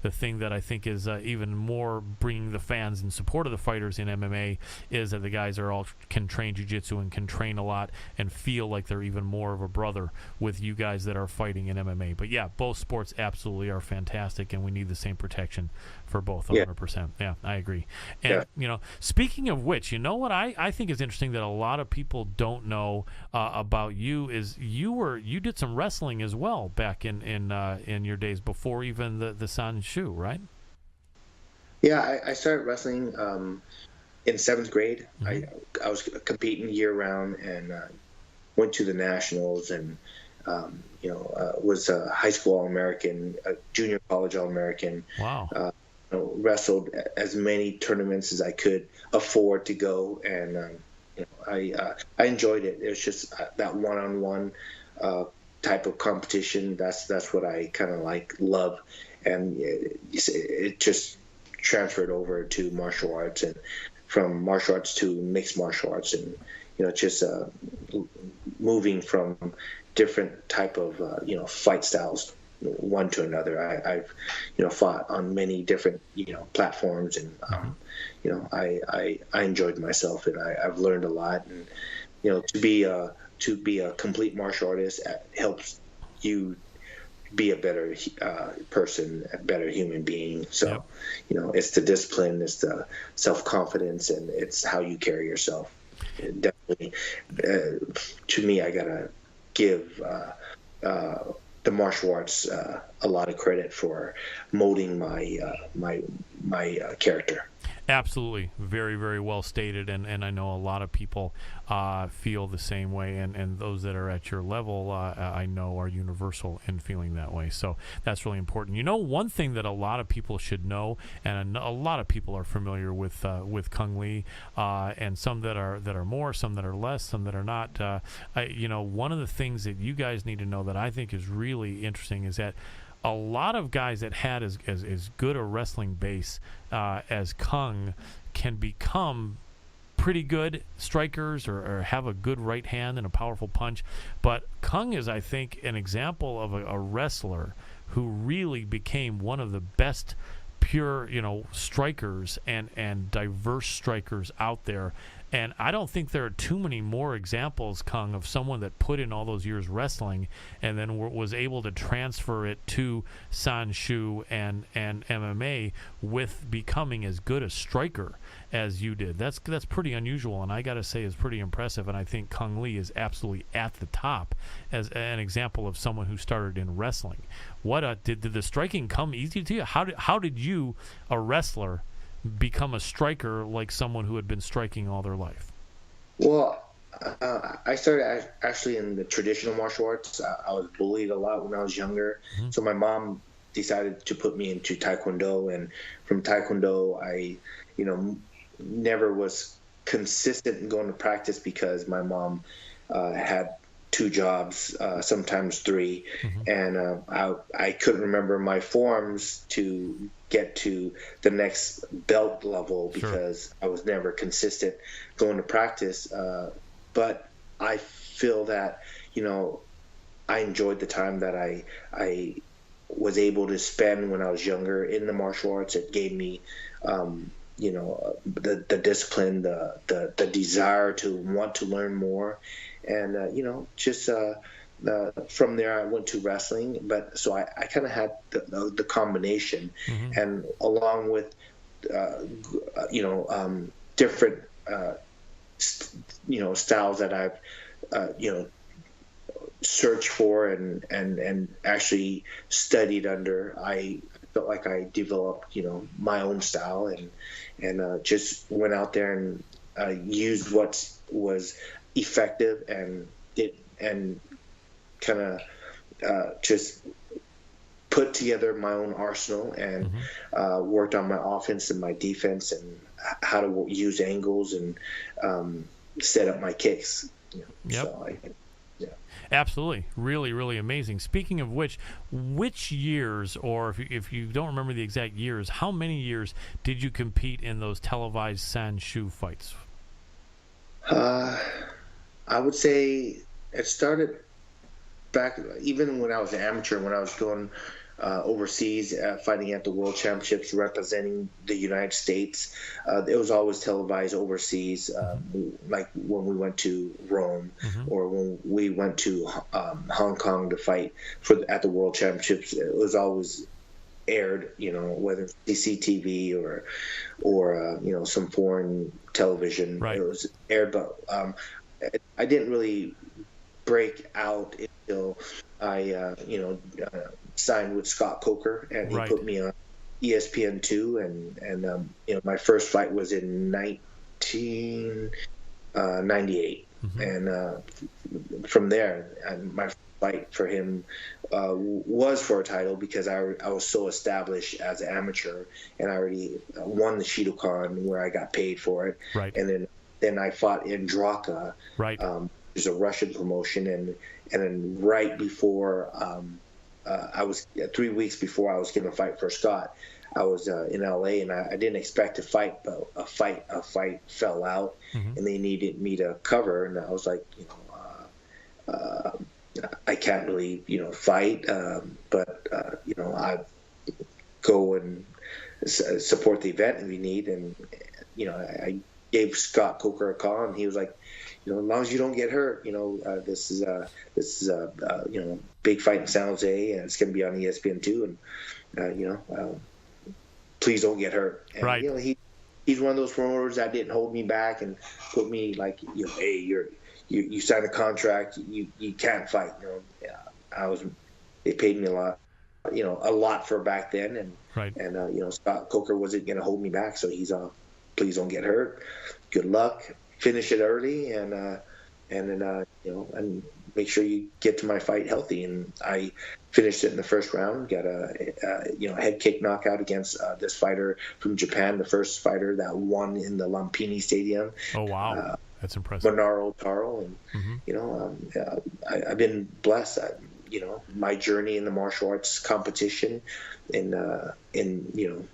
the thing that I think is even more bringing the fans in support of the fighters in MMA is that the guys can train jiu-jitsu and can train a lot and feel like they're even more of a brother with you guys that are fighting in MMA. But yeah, both sports absolutely are fantastic, and we need the same protection for both 100%. Yeah, I agree. And, speaking of which, what I think is interesting that a lot of people don't know about you is you did some wrestling as well back in your days before even the Sanshu, right? Yeah, I started wrestling in 7th grade. Mm-hmm. I was competing year round and went to the nationals and was a high school All-American, a junior college All-American. Wow. Wrestled as many tournaments as I could afford to go, and I enjoyed it. It was just that one-on-one type of competition. That's what I kind of love, and it just transferred over to martial arts, and from martial arts to mixed martial arts, and just moving from different type of fight styles one to another. I've fought on many different platforms, and I enjoyed myself, and I've learned a lot. And to be a complete martial artist helps you be a better person, a better human being. So it's the discipline, it's the self-confidence, and it's how you carry yourself. Definitely, to me, I gotta give the martial arts a lot of credit for molding my character. Absolutely. Very, very well stated. And I know a lot of people feel the same way. And those that are at your level, I know, are universal in feeling that way. So that's really important. One thing that a lot of people should know, and a lot of people are familiar with Cung Le, and some that are more, some that are less, some that are not. One of the things that you guys need to know that I think is really interesting is that a lot of guys that had as good a wrestling base as Cung can become pretty good strikers or have a good right hand and a powerful punch. But Cung is, I think, an example of a wrestler who really became one of the best pure, strikers and diverse strikers out there. And I don't think there are too many more examples, Cung, of someone that put in all those years wrestling and then was able to transfer it to Sanshu and MMA with becoming as good a striker as you did. That's pretty unusual, and I got to say is pretty impressive. And I think Cung Le is absolutely at the top as an example of someone who started in wrestling. What did the striking come easy to you? How did you, a wrestler, become a striker like someone who had been striking all their life? Well, I started actually in the traditional martial arts. I was bullied a lot when I was younger. Mm-hmm. So my mom decided to put me into Taekwondo. And from Taekwondo, I, never was consistent in going to practice because my mom had 2 jobs, sometimes 3. Mm-hmm. And I couldn't remember my forms to get to the next belt level because I was never consistent going to practice. But I feel that, I enjoyed the time that I was able to spend when I was younger in the martial arts. It gave me, the discipline, the desire to want to learn more. And, from there I went to wrestling, but so I kind of had the combination. Mm-hmm. And along with different styles that I've searched for and actually studied under, I felt like I developed my own style and just went out there and used what was effective and kind of just put together my own arsenal and mm-hmm. Worked on my offense and my defense and how to use angles and set up my kicks. Yep. So absolutely. Really, really amazing. Speaking of which years, or if you don't remember the exact years, how many years did you compete in those televised Sanshu fights? I would say it started back even when I was an amateur, when I was going overseas, fighting at the World Championships, representing the United States. It was always televised overseas, like when we went to Rome mm-hmm. or when we went to Hong Kong to fight at the World Championships. It was always aired, whether it's CCTV or some foreign television. Right. It was aired, but I didn't really break out until I, signed with Scott Coker, and he put me on ESPN2, and my first fight was in 1998, mm-hmm. and from there, my fight for him was for a title because I was so established as an amateur, and I already won the Shidokan where I got paid for it, and then I fought in Draka, there's a Russian promotion, and then right before I was 3 weeks before I was going to fight for Scott, I was in LA, and I didn't expect to fight, but a fight fell out, and they needed me to cover, and I was like, I can't really, fight, but I go and support the event if you need, and I gave Scott Coker a call, and he was like, as long as you don't get hurt, this is a big fight in San Jose, and it's going to be on ESPN2, and please don't get hurt. And, Right. He's one of those promoters that didn't hold me back and put me like, hey, you signed a contract, you can't fight. They paid me a lot for back then, and Right. and Scott Coker wasn't going to hold me back, so he's please don't get hurt. Good luck. Finish it early, and then and make sure you get to my fight healthy. And I finished it in the first round. Got a head kick knockout against this fighter from Japan, the first fighter that won in the Lumpini Stadium. Oh wow, that's impressive. Monaro Taro, and I've been blessed. My journey in the martial arts competition, has been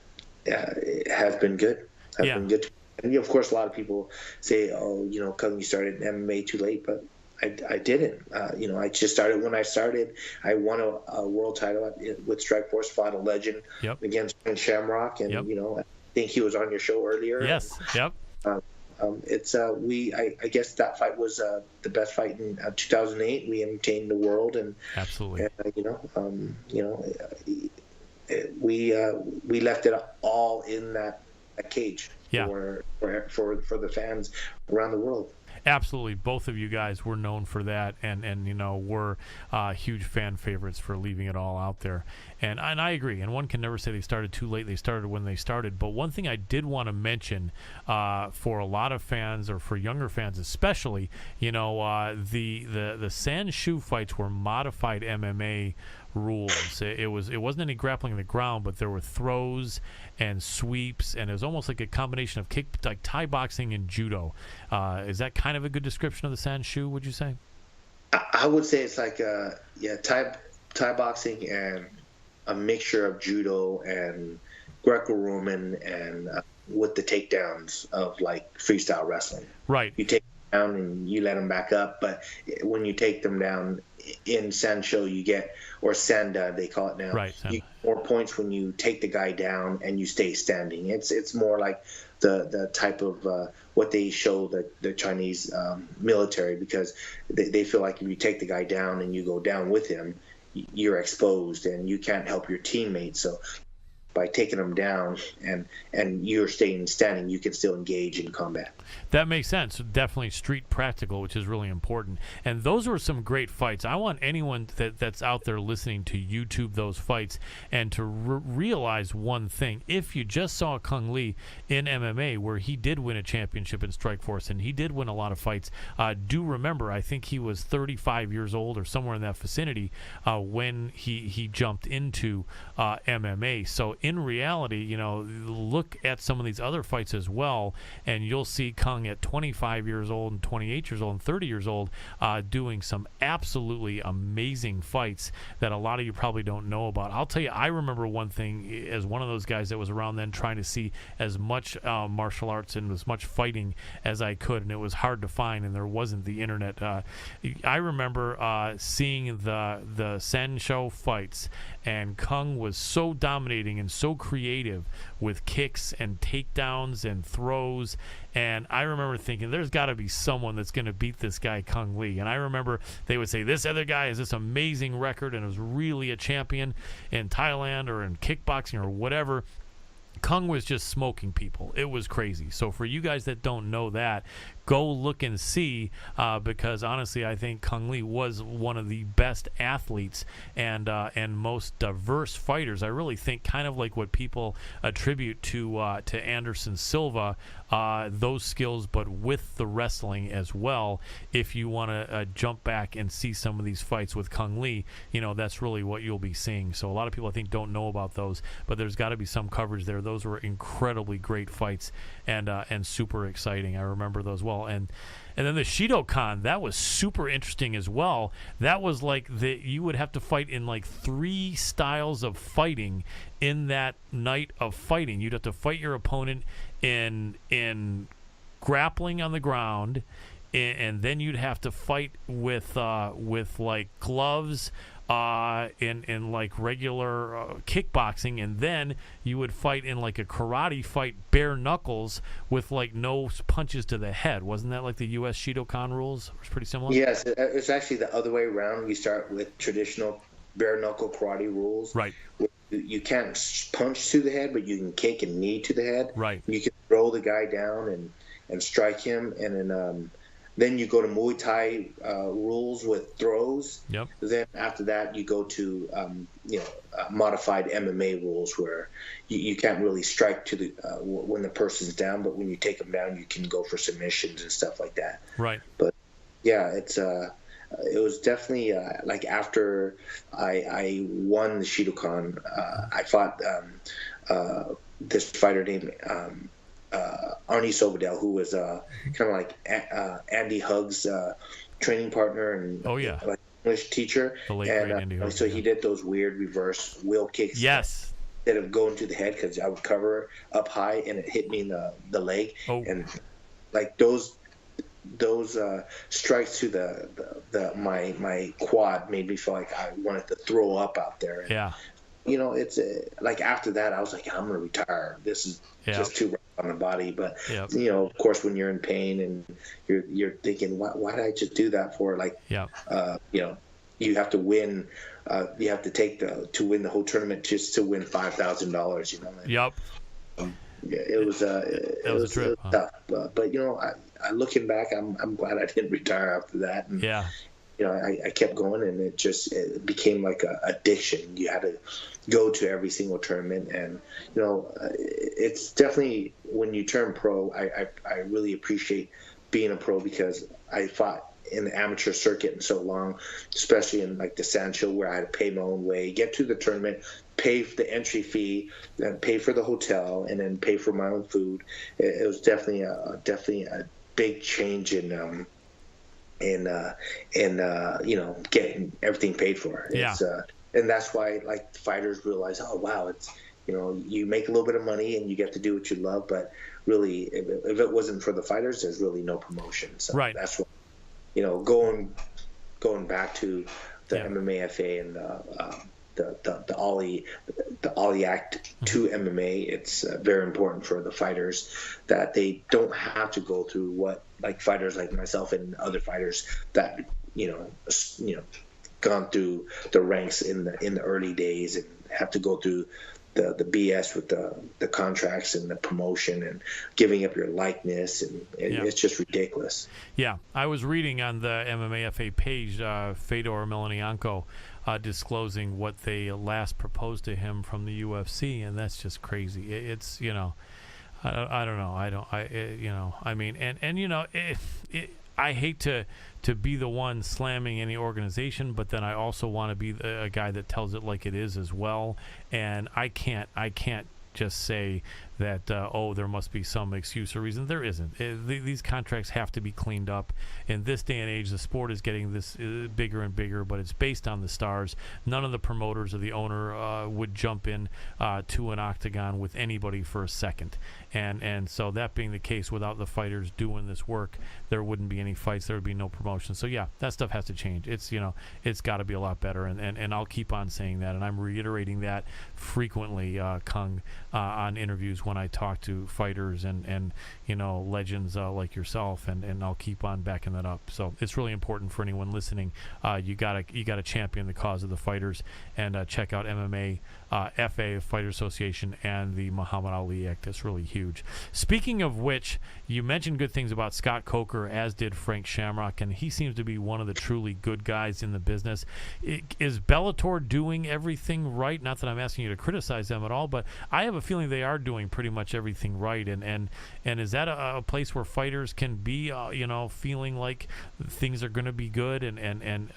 good. Been good. And of course, a lot of people say, "Oh, Cung, you started in MMA too late," but I didn't. I just started when I started. I won a world title with Strikeforce, fought a legend against Frank Shamrock, and I think he was on your show earlier. Yes. Yep. I guess that fight was the best fight in 2008. We entertained the world, and absolutely. And, we left it all in that cage. Yeah. For the fans around the world. Absolutely. Both of you guys were known for that, and were huge fan favorites for leaving it all out there. And I agree. And one can never say they started too late. They started when they started. But one thing I did want to mention for a lot of fans, or for younger fans especially, the Sanshou fights were modified MMA rules. It wasn't any grappling on the ground, but there were throws and sweeps, and it was almost like a combination of like Thai boxing and judo. Is that kind of a good description of the Sanshou, would you say? I would say it's like Thai boxing and a mixture of judo and Greco-Roman, and with the takedowns of like freestyle wrestling. Right. You take them down and you let them back up, but when you take them down in Sanshou, you get, or Sanda they call it now, right, you get more points when you take the guy down and you stay standing. It's more like the type of what they show the Chinese military, because they feel like if you take the guy down and you go down with him, you're exposed and you can't help your teammates. So by taking them down and you're staying standing, you can still engage in combat. That makes sense. Definitely street practical, which is really important. And those were some great fights. I want anyone that's out there listening to YouTube those fights and to realize one thing. If you just saw Cung Le in MMA, where he did win a championship in Strikeforce and he did win a lot of fights, do remember, I think he was 35 years old or somewhere in that vicinity when he jumped into MMA. So in reality, look at some of these other fights as well, and you'll see Cung at 25 years old and 28 years old and 30 years old doing some absolutely amazing fights that a lot of you probably don't know about. I'll tell you, I remember one thing as one of those guys that was around then trying to see as much martial arts and as much fighting as I could, and it was hard to find, and there wasn't the internet. I remember seeing the Sanshou fights, and Cung was so dominating and so creative with kicks and takedowns and throws. And I remember thinking, there's got to be someone that's going to beat this guy, Cung Le. And I remember they would say, this other guy has this amazing record and was really a champion in Thailand or in kickboxing or whatever. Cung was just smoking people. It was crazy. So for you guys that don't know that, go look and see, because honestly, I think Cung Le was one of the best athletes and most diverse fighters. I really think kind of like what people attribute to Anderson Silva, those skills, but with the wrestling as well. If you want to jump back and see some of these fights with Cung Le, that's really what you'll be seeing. So a lot of people I think don't know about those, but there's got to be some coverage there. Those were incredibly great fights and super exciting. I remember those well. well. And then the Shidokan, that was super interesting as well. That was like you would have to fight in like 3 styles of fighting in that night of fighting. You'd have to fight your opponent in grappling on the ground, and then you'd have to fight with like gloves in like regular kickboxing, and then you would fight in like a karate fight, bare knuckles, with like no punches to the head. Wasn't that like the U.S. Shidokan rules? It was pretty similar. Yes, it's actually the other way around. We start with traditional bare knuckle karate rules. Right. You can't punch to the head, but you can kick and knee to the head. Right. You can throw the guy down and strike him, and then you go to Muay Thai rules with throws. Yep. Then after that, you go to modified MMA rules where you can't really strike to the when the person's down, but when you take them down, you can go for submissions and stuff like that. Right. But yeah, it was definitely like after I won the Shidokan, I fought this fighter named Arnie Sobadel, who was kind of like Andy Hugg's training partner and like English teacher. The late great Andy Hugg, so he did those weird reverse wheel kicks. Yes. Instead of going to the head, because I would cover up high and it hit me in the leg. Oh. And like those strikes to my quad made me feel like I wanted to throw up out there. And, yeah. It's like after that, I was like, I'm going to retire. This is just too rough on the body. But, of course, when you're in pain and you're thinking, why did I just do that for? Like, you have to win. You have to take to win the whole tournament just to win $5,000, Yep. It was a trip, tough. But I looking back, I'm glad I didn't retire after that. And, I kept going, and it became like a addiction. You had to go to every single tournament, and it's definitely when you turn pro. I really appreciate being a pro because I fought in the amateur circuit and so long, especially in like the Sancho, where I had to pay my own way, get to the tournament, pay for the entry fee, then pay for the hotel, and then pay for my own food. It was definitely a big change in getting everything paid for. It's, and that's why like fighters realize, oh wow, it's you make a little bit of money and you get to do what you love, but really if it wasn't for the fighters, there's really no promotion. So right. That's what going back to the MMAFA and the Ollie Act to MMA, it's very important for the fighters that they don't have to go through what like fighters like myself and other fighters that gone through the ranks in the early days and have to go through the BS with the contracts and the promotion and giving up your likeness, and it's just ridiculous. Yeah, I was reading on the MMAFA page, Fedor Emelianenko disclosing what they last proposed to him from the UFC, and that's just crazy. It's I don't know. I hate to be the one slamming any organization, but then I also want to be a guy that tells it like it is as well. And I can't just say that there must be some excuse or reason. There isn't. These contracts have to be cleaned up. In this day and age, the sport is getting this bigger and bigger, but it's based on the stars. None of the promoters or the owner would jump in to an octagon with anybody for a second. And so that being the case, without the fighters doing this work, there wouldn't be any fights. There would be no promotion. So yeah, that stuff has to change. It's it's got to be a lot better. And I'll keep on saying that, and I'm reiterating that frequently, Cung, on interviews when I talk to fighters and legends like yourself, and I'll keep on backing that up. So it's really important for anyone listening. You gotta champion the cause of the fighters, and check out MMA FA Fighter Association and the Muhammad Ali Act. That's really huge. Speaking of which, you mentioned good things about Scott Coker, as did Frank Shamrock, and he seems to be one of the truly good guys in the business. Is Bellator doing everything right? Not that I'm asking you to criticize them at all, but I have a feeling they are doing pretty much everything right. And is that a place where fighters can be, feeling like things are going to be good, and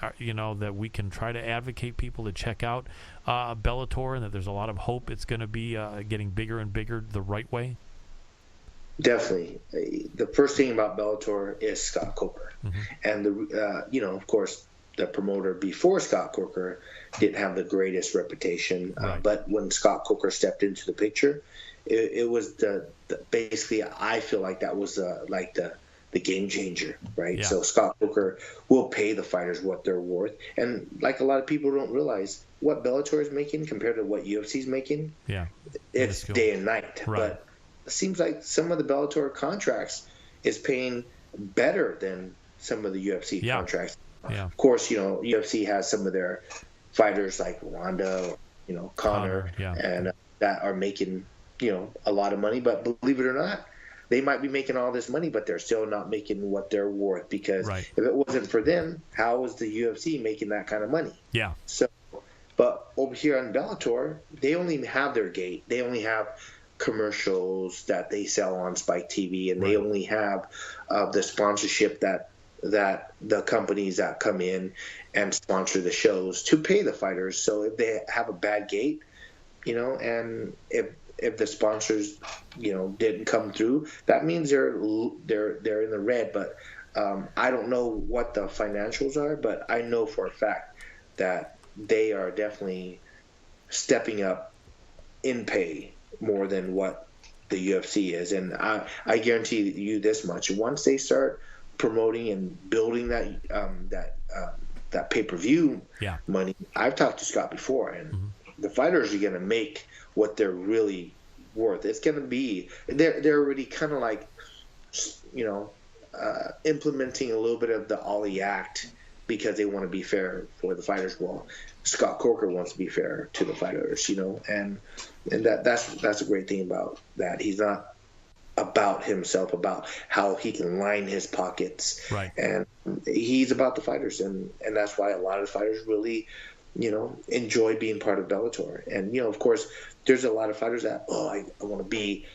that we can try to advocate people to check out Bellator, and that there's a lot of hope it's going to be getting bigger and bigger the right way? Definitely. The first thing about Bellator is Scott Coker. And, of course, the promoter before Scott Coker didn't have the greatest reputation. But when Scott Coker stepped into the picture, it was basically, I feel like that was the game changer, right? Yeah. So Scott Coker will pay the fighters what they're worth. And like a lot of people don't realize what Bellator is making compared to what UFC is making. Yeah. It's day and night. Right. But it seems like some of the Bellator contracts is paying better than some of the UFC contracts. Yeah. Of course, UFC has some of their fighters like Ronda, Conor, and that are making, a lot of money. But believe it or not, they might be making all this money, but they're still not making what they're worth, because if it wasn't for them, how was the UFC making that kind of money? Yeah. So, but over here on Bellator, they only have their gate. They only have commercials that they sell on Spike TV, and they only have the sponsorship that the companies that come in and sponsor the shows to pay the fighters. So if they have a bad gate, and if the sponsors, didn't come through, that means they're in the red. But I don't know what the financials are, but I know for a fact that they are definitely stepping up in pay more than what the UFC is. And I guarantee you this much: once they start promoting and building that pay-per-view money, I've talked to Scott before, and the fighters are going to make what they're really worth. It's going to be, they're already kind of like, implementing a little bit of the Ollie Act, because they want to be fair for the fighters. Well, Scott Coker wants to be fair to the fighters, and that's a great thing about that. He's not about himself, about how he can line his pockets, and he's about the fighters, and that's why a lot of the fighters really, enjoy being part of Bellator. And of course, there's a lot of fighters that I want to be,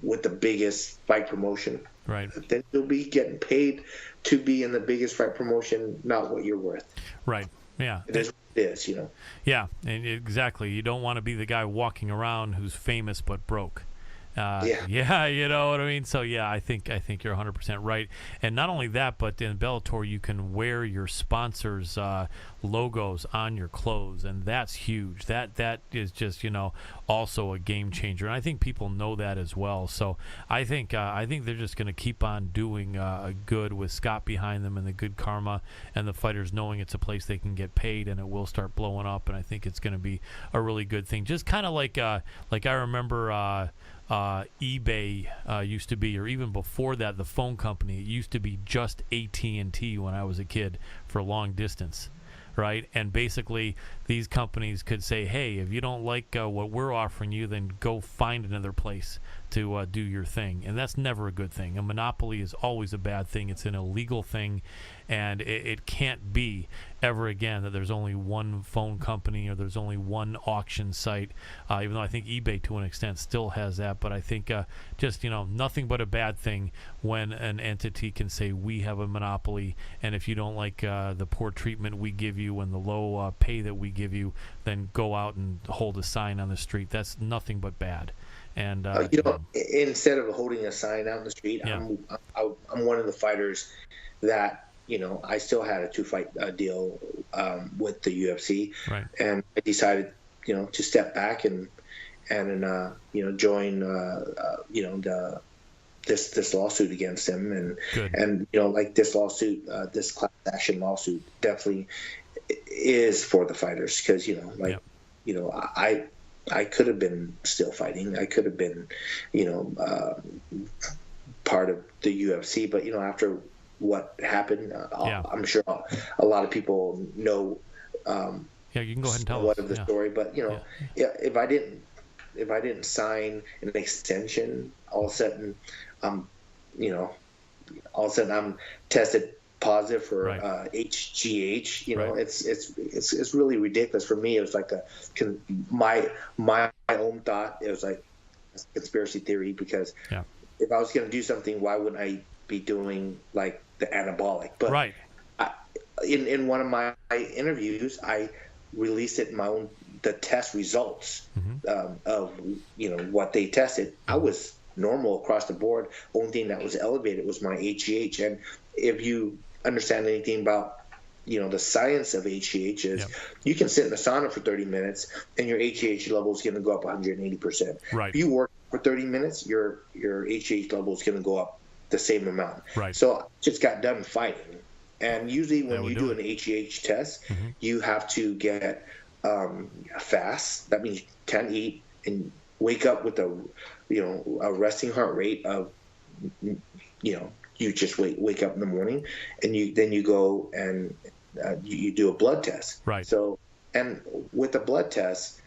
with the biggest fight promotion. Right. Then you'll be getting paid to be in the biggest fight promotion, not what you're worth. Right. Yeah. It is what it is, Yeah, and exactly. You don't want to be the guy walking around who's famous but broke. Yeah, you know what I mean? So, yeah, I think you're 100% right. And not only that, but in Bellator, you can wear your sponsors' logos on your clothes, and that's huge. That is just, also a game changer. And I think people know that as well. So I think they're just going to keep on doing good with Scott behind them, and the good karma, and the fighters knowing it's a place they can get paid, and it will start blowing up. And I think it's going to be a really good thing. Just kind of like I remember eBay used to be, or even before that, the phone company. It used to be just AT&T when I was a kid for long distance, right? And basically, these companies could say, hey, if you don't like what we're offering you, then go find another place to do your thing. And that's never a good thing. A monopoly is always a bad thing. It's an illegal thing, and it can't be ever again that there's only one phone company or there's only one auction site, even though I think eBay to an extent still has that. But I think just, nothing but a bad thing when an entity can say we have a monopoly, and if you don't like the poor treatment we give you and the low pay that we give you, then go out and hold a sign on the street. That's nothing but bad. And instead of holding a sign out in the street, I'm one of the fighters that I still had a 2-fight deal with the UFC, right? And I decided to step back and join this lawsuit against him, and like this lawsuit, this class action lawsuit definitely is for the fighters, because I could have been still fighting. I could have been, part of the UFC. But, after what happened, I'm sure a lot of people know. You can go ahead and tell what us. Of the story. But, if I didn't sign an extension, all of a sudden, I'm tested positive for HGH. It's really ridiculous. For me, it was like my own thought. It was like a conspiracy theory, because if I was going to do something, why wouldn't I be doing like the anabolic? But in one of my interviews, I released it in my own the test results of what they tested. I was normal across the board. Only thing that was elevated was my HGH. And if you understand anything about the science of HGH is you can sit in the sauna for 30 minutes and your HGH level is going to go up 180%. Right. If you work for 30 minutes, your HGH level is going to go up the same amount. Right. So I just got done fighting. And usually when you do an HGH test, you have to get a fast. That means you can't eat and wake up with a resting heart rate of, you just wake up in the morning, and then you go and you do a blood test. Right. So, and with the blood tests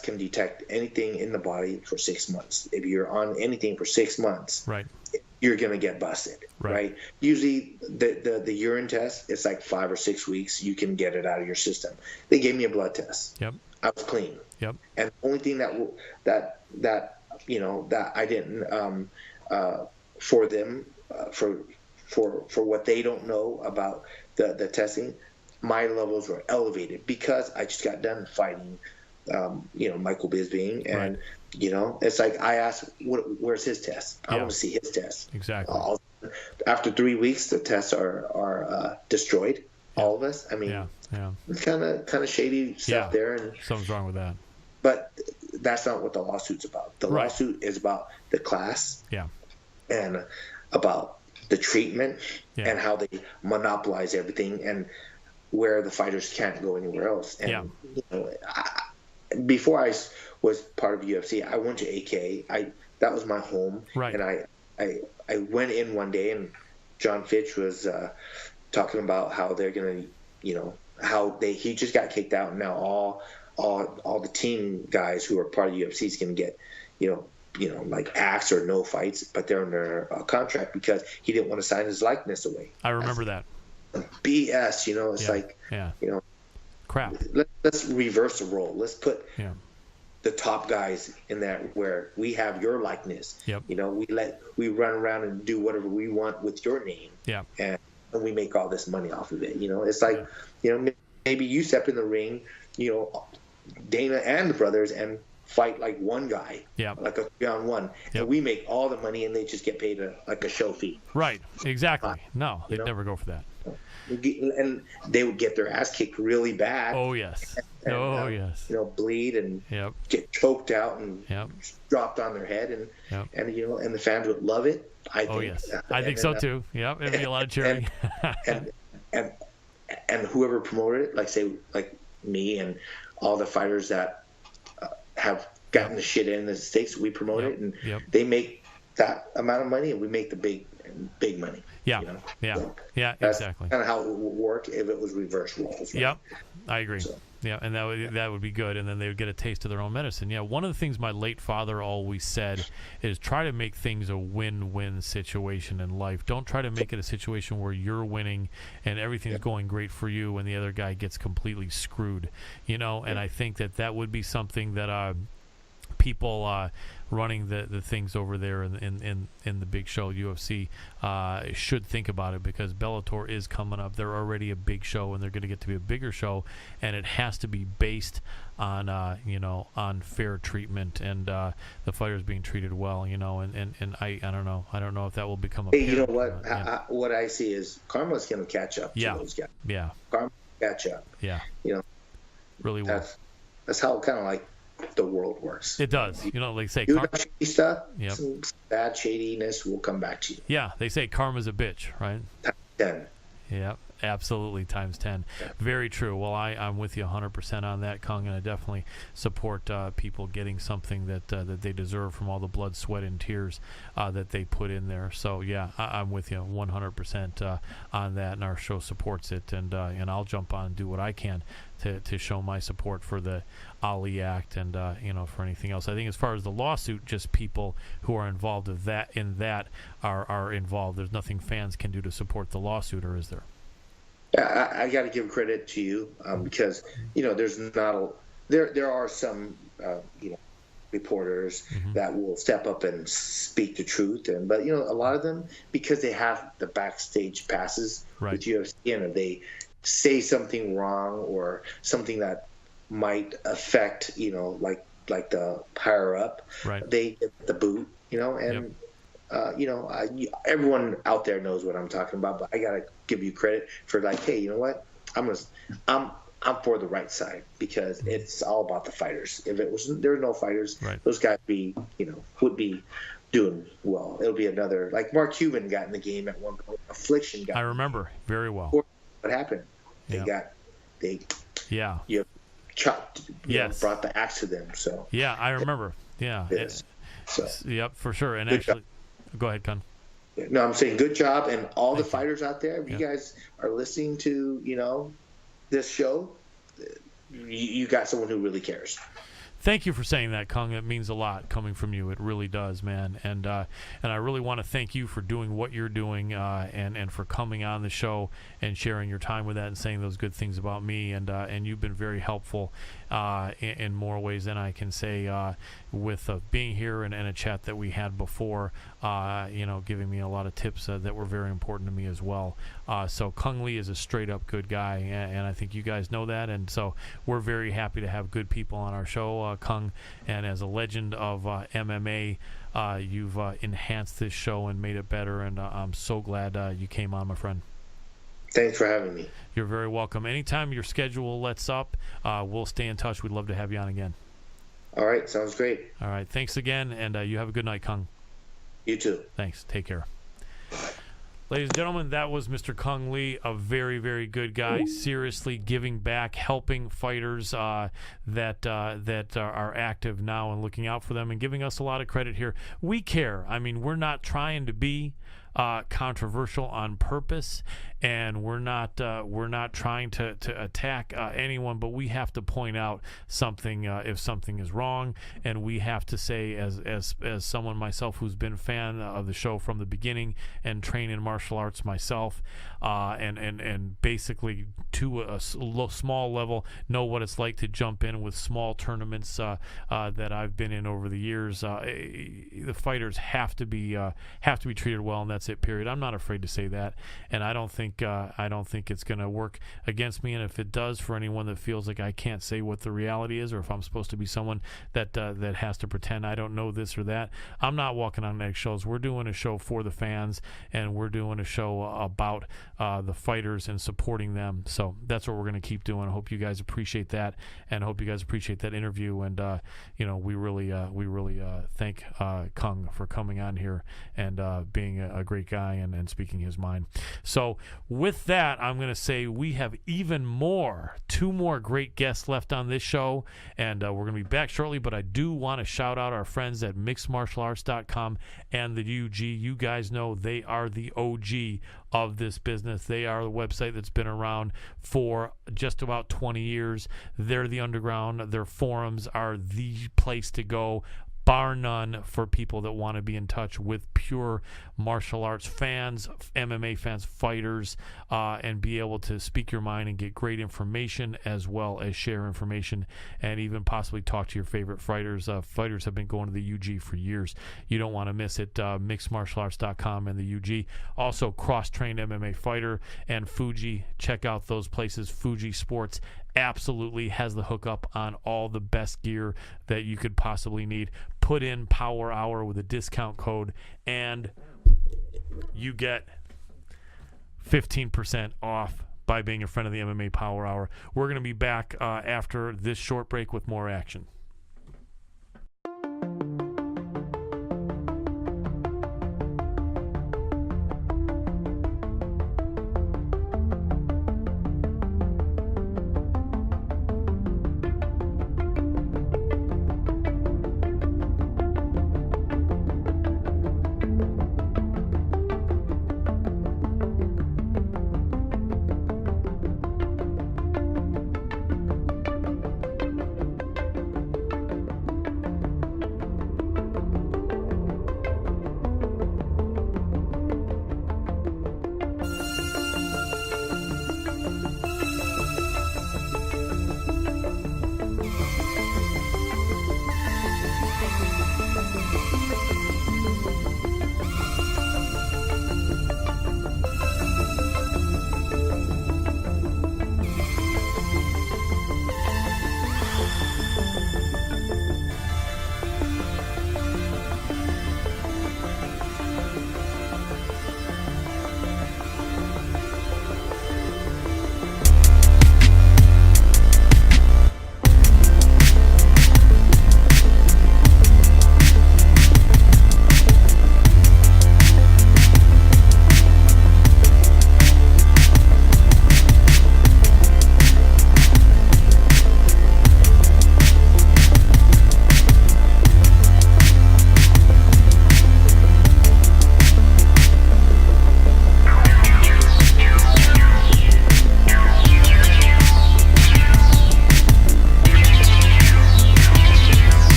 can detect anything in the body for 6 months. If you're on anything for 6 months, right, you're gonna get busted. Right. Usually the urine test, it's like 5 or 6 weeks. You can get it out of your system. They gave me a blood test. Yep. I was clean. Yep. And the only thing that I didn't for them, for what they don't know about the testing, my levels were elevated because I just got done fighting, Michael Bisping, and it's like I asked, where's his test? I want to see his test. Exactly. After 3 weeks, the tests are destroyed. All of us. I mean, it's kind of shady stuff there, and something's wrong with that. But that's not what the lawsuit's about. The lawsuit is about the class. Yeah. And about the treatment and how they monopolize everything and where the fighters can't go anywhere else. And before I was part of UFC, I went to AK. That was my home. Right. And I went in one day, and John Fitch was talking about how they're gonna, he just got kicked out, and now all the team guys who are part of UFC is gonna get, like axe or no fights, but they're under a contract because he didn't want to sign his likeness away. I remember that. BS, it's like, crap. Let's reverse the role. Let's put the top guys in that where we have your likeness. Yep. We run around and do whatever we want with your name. Yeah. And we make all this money off of it. It's like, maybe you step in the ring, Dana and the brothers, and fight like one guy, like a 3-on-1, and we make all the money, and they just get paid like a show fee. Right, exactly. No, they'd never go for that. And they would get their ass kicked really bad. Oh yes. And, yes. Bleed and get choked out and dropped on their head, and and the fans would love it. I think. Oh yes, I think so too. Yep, it'd be a lot of cheering. and whoever promoted it, like me and all the fighters that have gotten the shit in the States, we promote it, and they make that amount of money, and we make the big money. Yeah, That's exactly. kind of how it would work if it was reverse roles. Right? Yep, I agree. So. Yeah, and that would be good, and then they would get a taste of their own medicine. Yeah, one of the things my late father always said is try to make things a win-win situation in life. Don't try to make it a situation where you're winning and everything's going great for you and the other guy gets completely screwed. And I think that would be something that people running the things over there in the big show UFC should think about it, because Bellator is coming up. They're already a big show, and they're going to get to be a bigger show, and it has to be based on on fair treatment and the fighters being treated well. And I don't know if that will become a. Hey, you know what? What I see is karma's going to catch up to those guys. Yeah. Karma catch up. Yeah. Really well. That's how kind of like the world works. It does. Like say shady stuff, some bad shadiness will come back to you. Yeah, they say karma's a bitch, right? 10. Yeah, absolutely, times 10. Yeah. Very true. Well, I'm with you 100% on that, Cung, and I definitely support people getting something that they deserve from all the blood, sweat, and tears that they put in there. So, yeah, I'm with you 100% on that, and our show supports it, and I'll jump on and do what I can to show my support for the Ali Act and for anything else. I think as far as the lawsuit, just people who are involved in that are involved. There's nothing fans can do to support the lawsuit, or is there? I got to give credit to you because there's not there are some reporters that will step up and speak the truth, but a lot of them, because they have the backstage passes with UFC, and if they say something wrong or something that might affect like like the higher up, right. they get the boot, and everyone out there knows what I'm talking about, but I gotta give you credit for like, hey, you know what? I'm for the right side because it's all about the fighters. If there were no fighters, right. those guys would be doing well. It'll be another, like Mark Cuban got in the game at one point. Affliction got. I remember very well. What happened? You chopped. Yes. Brought the axe to them. So. Yeah, I remember. Yeah. Yep, for sure. And actually, go ahead, Con. No, I'm saying good job, and all the fighters out there. If you guys are listening to this show, you got someone who really cares. Thank you for saying that, Cung. It means a lot coming from you. It really does, man. And I really want to thank you for doing what you're doing and for coming on the show and sharing your time with that and saying those good things about me. And you've been very helpful in more ways than I can say with being here and a chat that we had before, giving me a lot of tips that were very important to me as well. So Cung Le is a straight-up good guy, and I think you guys know that. And so we're very happy to have good people on our show, Cung. And as a legend of MMA, you've enhanced this show and made it better, and I'm so glad you came on, my friend. Thanks for having me. You're very welcome. Anytime your schedule lets up, we'll stay in touch. We'd love to have you on again. All right. Sounds great. All right. Thanks again, and you have a good night, Cung. You too. Thanks. Take care. Ladies and gentlemen, that was Mr. Cung Le, a very, very good guy, seriously giving back, helping fighters that are active now and looking out for them and giving us a lot of credit here. We care. I mean, we're not trying to be controversial on purpose, and we're not trying to attack anyone, but we have to point out something if something is wrong, and we have to say, as someone myself who's been a fan of the show from the beginning and trained in martial arts myself, and basically to a small level know what it's like to jump in with small tournaments that I've been in over the years. The fighters have to be treated well, and that's it. Period. I'm not afraid to say that, and I don't think it's going to work against me. And if it does, for anyone that feels like I can't say what the reality is, or if I'm supposed to be someone that has to pretend I don't know this or that, I'm not walking on eggshells. We're doing a show for the fans, and we're doing a show about the fighters and supporting them. So that's what we're going to keep doing. I hope you guys appreciate that, and I hope you guys appreciate that interview. And we really thank Cung for coming on here and being a great guy and speaking his mind. So with that, I'm going to say we have two more great guests left on this show, and we're going to be back shortly, but I do want to shout out our friends at mixedmartialarts.com and the UG. You guys know they are the OG of this business. They are the website that's been around for just about 20 years. They're the underground. Their forums are the place to go, bar none, for people that want to be in touch with pure martial arts fans, MMA fans, fighters, and be able to speak your mind and get great information, as well as share information and even possibly talk to your favorite fighters. Fighters have been going to the UG for years. You don't want to miss it. Mixedmartialarts.com and the UG. Also, Cross-Trained MMA Fighter and Fuji. Check out those places. Fuji Sports absolutely has the hookup on all the best gear that you could possibly need. Put in Power Hour with a discount code, and you get 15% off by being a friend of the MMA Power Hour. We're going to be back after this short break with more action.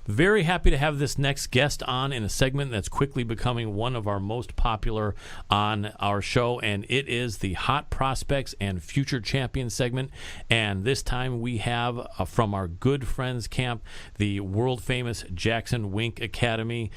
very happy to have this next guest on in a segment that's quickly becoming one of our most popular on our show, and it is the Hot Prospects and Future Champions segment. And this time we have from our good friends camp, the world-famous Jackson Wink Academy.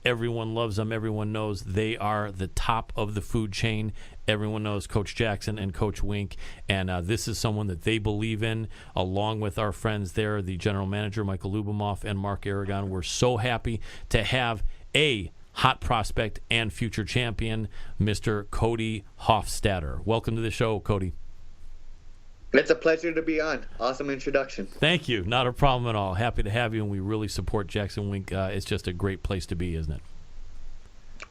Everyone loves them. Everyone knows they are the top of the food chain. Everyone knows Coach Jackson and Coach Wink, and this is someone that they believe in, along with our friends there, the general manager, Michael Lubomoff, and Mark Aragon. We're so happy to have a hot prospect and future champion, Mr. Cody Hofstadter. Welcome to the show, Cody. It's a pleasure to be on. Awesome introduction. Thank you. Not a problem at all. Happy to have you, and we really support Jackson Wink. It's just a great place to be, isn't it?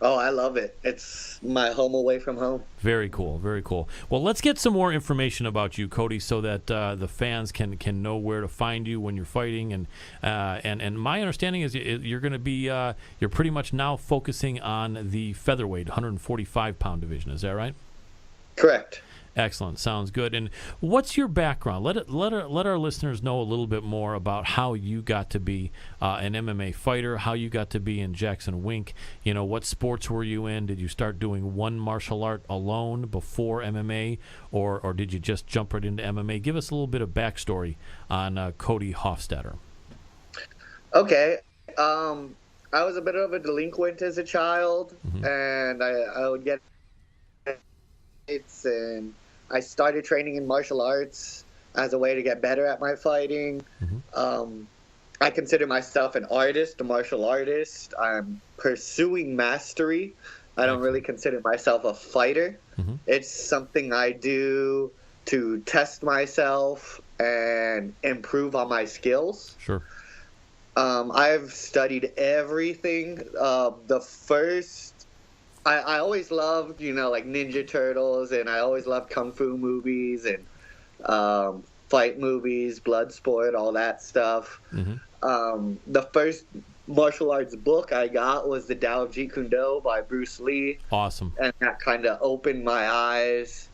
Oh, I love it. It's my home away from home. Very cool, very cool. Well, let's get some more information about you, Cody, so that the fans can know where to find you when you're fighting. And my understanding is you're going to be you're pretty much now focusing on the featherweight 145-pound division. Is that right? Correct. Excellent. Sounds good. And what's your background? Let our listeners know a little bit more about how you got to be an MMA fighter, how you got to be in Jackson Wink. You know, what sports were you in? Did you start doing one martial art alone before MMA, or did you just jump right into MMA? Give us a little bit of backstory on Cody Hofstadter. Okay. I was a bit of a delinquent as a child, and I would get hits, and I started training in martial arts as a way to get better at my fighting. I consider myself an artist, a martial artist. I'm pursuing mastery. I don't really consider myself a fighter. It's something I do to test myself and improve on my skills. Sure. I've studied everything. I always loved, like Ninja Turtles, and I always loved Kung Fu movies and fight movies, Bloodsport, all that stuff. The first martial arts book I got was The Tao of Jeet Kune Do by Bruce Lee. Awesome. And that kind of opened my eyes,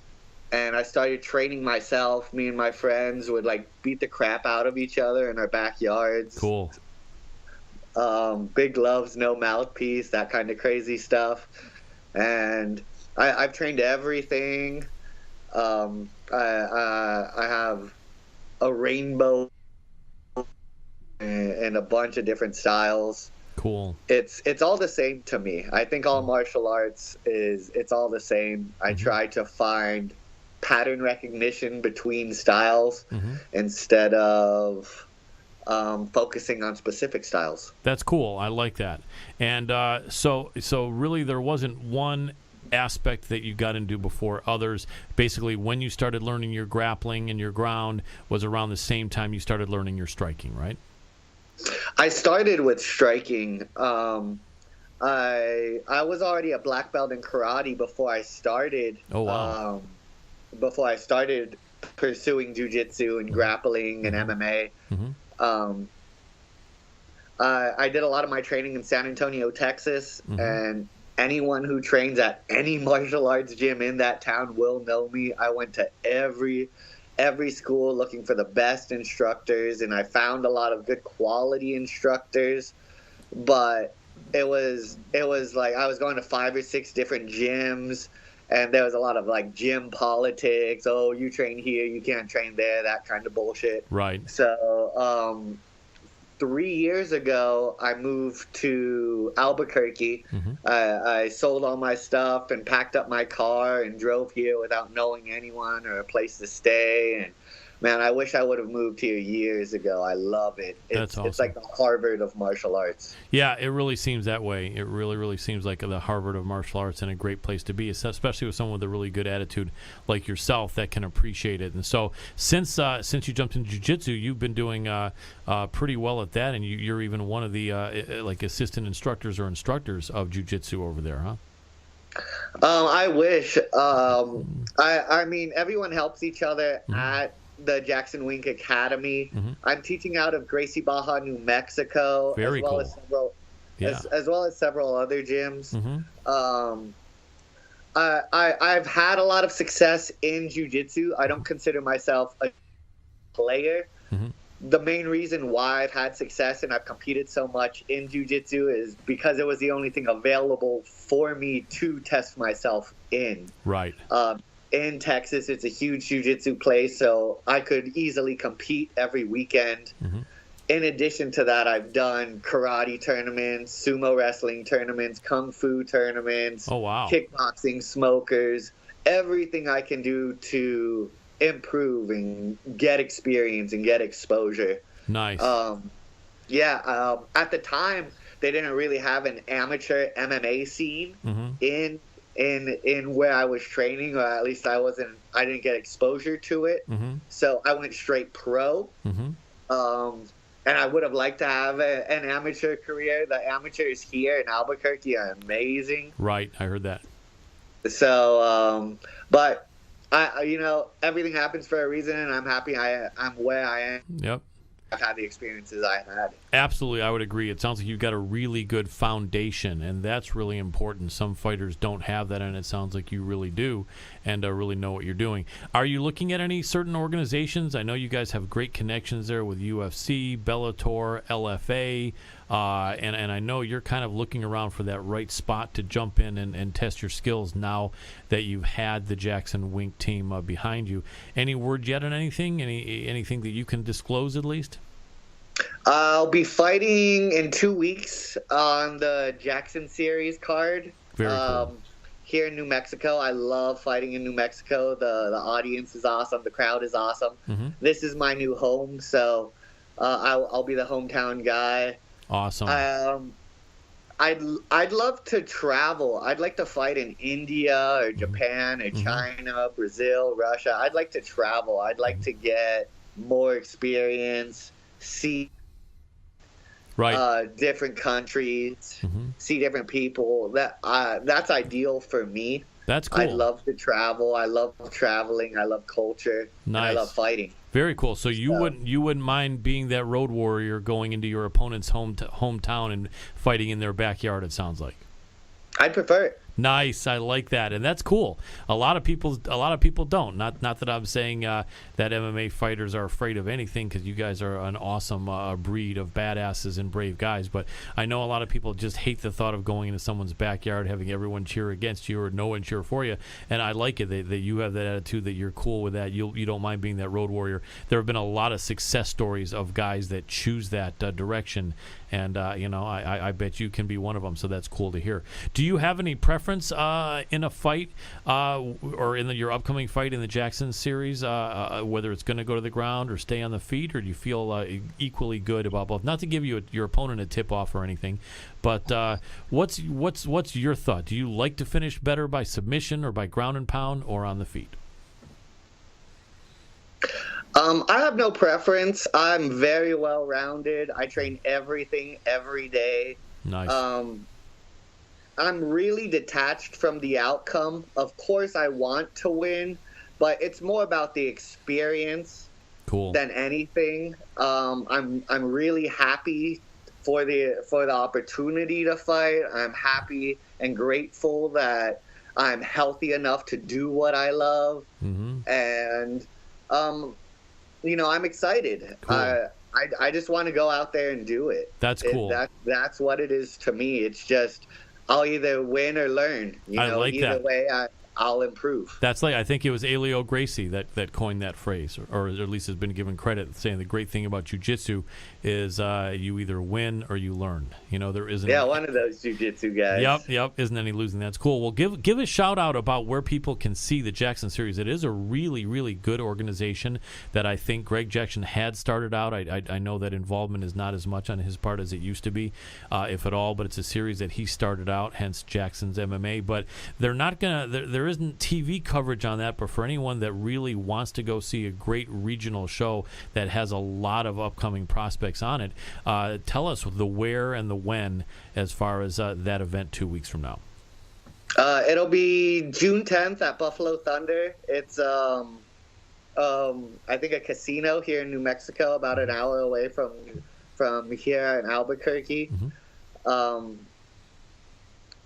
and I started training myself. Me and my friends would, beat the crap out of each other in our backyards. Cool. Big gloves, no mouthpiece, that kind of crazy stuff. And I've trained everything. I have a rainbow and a bunch of different styles. Cool. It's all the same to me. I think all martial arts it's all the same. I try to find pattern recognition between styles instead of focusing on specific styles. That's cool. I like that. And so really there wasn't one aspect that you got into before others. Basically, when you started learning your grappling and your ground was around the same time you started learning your striking, right? I started with striking. I was already a black belt in karate before I started. Oh, wow. Before I started pursuing jiu-jitsu and grappling and MMA. I did a lot of my training in San Antonio, Texas, and anyone who trains at any martial arts gym in that town will know me. I went to every school looking for the best instructors, and I found a lot of good quality instructors, but it was like I was going to 5 or 6 different gyms, and there was a lot of gym politics. Oh, you train here, you can't train there, that kind of bullshit. Right. So 3 years ago, I moved to Albuquerque. I sold all my stuff and packed up my car and drove here without knowing anyone or a place to stay. And man, I wish I would have moved here years ago. I love it. That's awesome. It's like the Harvard of martial arts. Yeah, it really seems that way. It really, really seems like the Harvard of martial arts and a great place to be, especially with someone with a really good attitude like yourself that can appreciate it. And so since you jumped into jiu-jitsu, you've been doing pretty well at that, and you're even one of the assistant instructors or instructors of jiu-jitsu over there, huh? I wish. I mean, everyone helps each other at the Jackson Wink Academy. I'm teaching out of Gracie Baja, New Mexico, Very as well cool. as several, as well as several other gyms. I've had a lot of success in jiu-jitsu. I don't consider myself a player. the main reason why I've had success and I've competed so much in jiu-jitsu is because it was the only thing available for me to test myself in. Right. In Texas, it's a huge jiu-jitsu place, so I could easily compete every weekend. Mm-hmm. In addition to that, I've done karate tournaments, sumo wrestling tournaments, kung fu tournaments, Oh, wow. kickboxing, smokers, everything I can do to improve and get experience and get exposure. Nice. At the time, they didn't really have an amateur MMA scene Mm-hmm. in where I was training, or at least I didn't get exposure to it. Mm-hmm. So I went straight pro. Mm-hmm. And I would have liked to have an amateur career. The amateurs here in Albuquerque are amazing. Right. I heard that. So, but everything happens for a reason, and I'm happy I'm where I am. Yep. I've had the experiences I've had. Absolutely, I would agree. It sounds like you've got a really good foundation, and that's really important. Some fighters don't have that, and it sounds like you really do, and really know what you're doing. Are you looking at any certain organizations? I know you guys have great connections there with UFC, Bellator, LFA, and I know you're kind of looking around for that right spot to jump in and test your skills now that you've had the Jackson Wink team behind you. Any word yet on anything? Anything that you can disclose at least? I'll be fighting in 2 weeks on the Jackson Series card. Very cool. Here in New Mexico. I love fighting in New Mexico. The audience is awesome. The crowd is awesome. Mm-hmm. This is my new home, so I'll be the hometown guy. Awesome. I'd love to travel. I'd like to fight in India or Japan or Mm-hmm. China, Brazil, Russia. I'd like to travel. I'd like to get more experience, see right. different countries, Mm-hmm. see different people. That's ideal for me. That's cool. I love to travel. I love traveling. I love culture. And I Nice. love fighting. Very cool. So you wouldn't mind being that road warrior going into your opponent's hometown and fighting in their backyard, it sounds like. I'd prefer it. Nice, I like that, and that's cool. A lot of people don't. Not that I'm saying that MMA fighters are afraid of anything, because you guys are an awesome breed of badasses and brave guys. But I know a lot of people just hate the thought of going into someone's backyard, having everyone cheer against you or no one cheer for you. And I like it that you have that attitude, that you're cool with that. You don't mind being that road warrior. There have been a lot of success stories of guys that choose that direction. And, I bet you can be one of them, so that's cool to hear. Do you have any preference in a fight or in your upcoming fight in the Jackson series, whether it's going to go to the ground or stay on the feet, or do you feel equally good about both? Not to give your opponent a tip-off or anything, but what's your thought? Do you like to finish better by submission or by ground and pound or on the feet? I have no preference. I'm very well-rounded. I train everything every day. Nice. I'm really detached from the outcome. Of course, I want to win, but it's more about the experience than anything. I'm really happy for the opportunity to fight. I'm happy and grateful that I'm healthy enough to do what I love, and I'm excited. Cool. I just want to go out there and do it. That's cool. That's what it is to me. It's just I'll either win or learn. I like either that. way, I'll improve. That's I think it was Elio Gracie that coined that phrase, or at least has been given credit, saying the great thing about jiu-jitsu is you either win or you learn. There isn't. Yeah, one of those jiu-jitsu guys. Yep. Isn't any losing. That's cool. Well, give a shout out about where people can see the Jackson series. It is a really, really good organization that I think Greg Jackson had started out. I know that involvement is not as much on his part as it used to be, if at all. But it's a series that he started out, hence Jackson's MMA. But they're not gonna. There isn't TV coverage on that. But for anyone that really wants to go see a great regional show that has a lot of upcoming prospects on it, tell us the where and the when as far as that event 2 weeks from now. It'll be June 10th at Buffalo Thunder. It's I think a casino here in New Mexico, about an hour away from here in Albuquerque.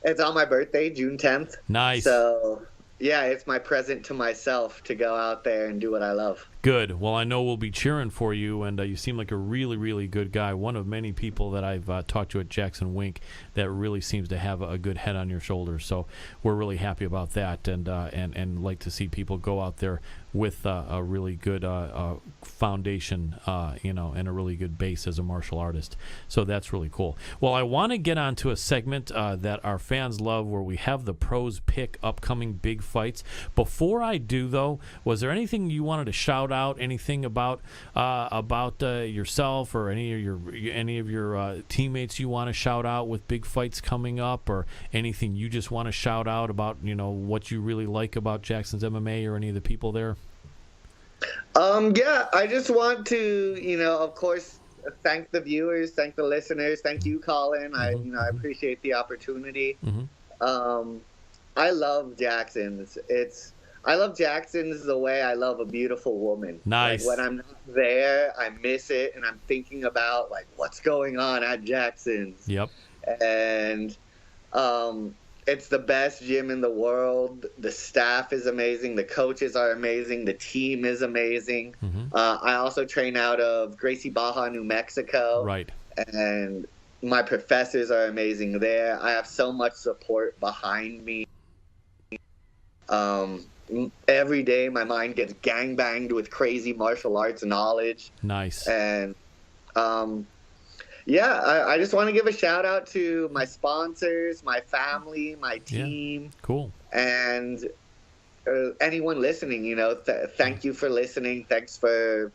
It's on my birthday, June 10th. Nice. So yeah, it's my present to myself to go out there and do what I love. Good. Well, I know we'll be cheering for you, and you seem like a really, really good guy. One of many people that I've talked to at Jackson Wink that really seems to have a good head on your shoulders. So we're really happy about that, and like to see people go out there with a really good foundation, and a really good base as a martial artist. So that's really cool. Well, I want to get on to a segment that our fans love where we have the pros pick upcoming big fights. Before I do, though, was there anything you wanted to shout out? Anything about yourself or any of your teammates you want to shout out with big fights coming up, or anything you just want to shout out about, what you really like about Jackson's MMA or any of the people there? Yeah, I just want to, of course, thank the viewers, thank the listeners, thank you, Colin. I appreciate the opportunity. I love Jackson's. I love Jackson's the way I love a beautiful woman. Nice. Like, when I'm not there, I miss it, and I'm thinking about what's going on at Jackson's. Yep. And it's the best gym in the world. The staff is amazing. The coaches are amazing. The team is amazing. I also train out of Gracie Baja, New Mexico. Right. And my professors are amazing there. I have so much support behind me. Every day my mind gets gangbanged with crazy martial arts knowledge. Nice. And I just want to give a shout out to my sponsors, my family, my team. Yeah. Cool. And anyone listening, thank you for listening. Thanks for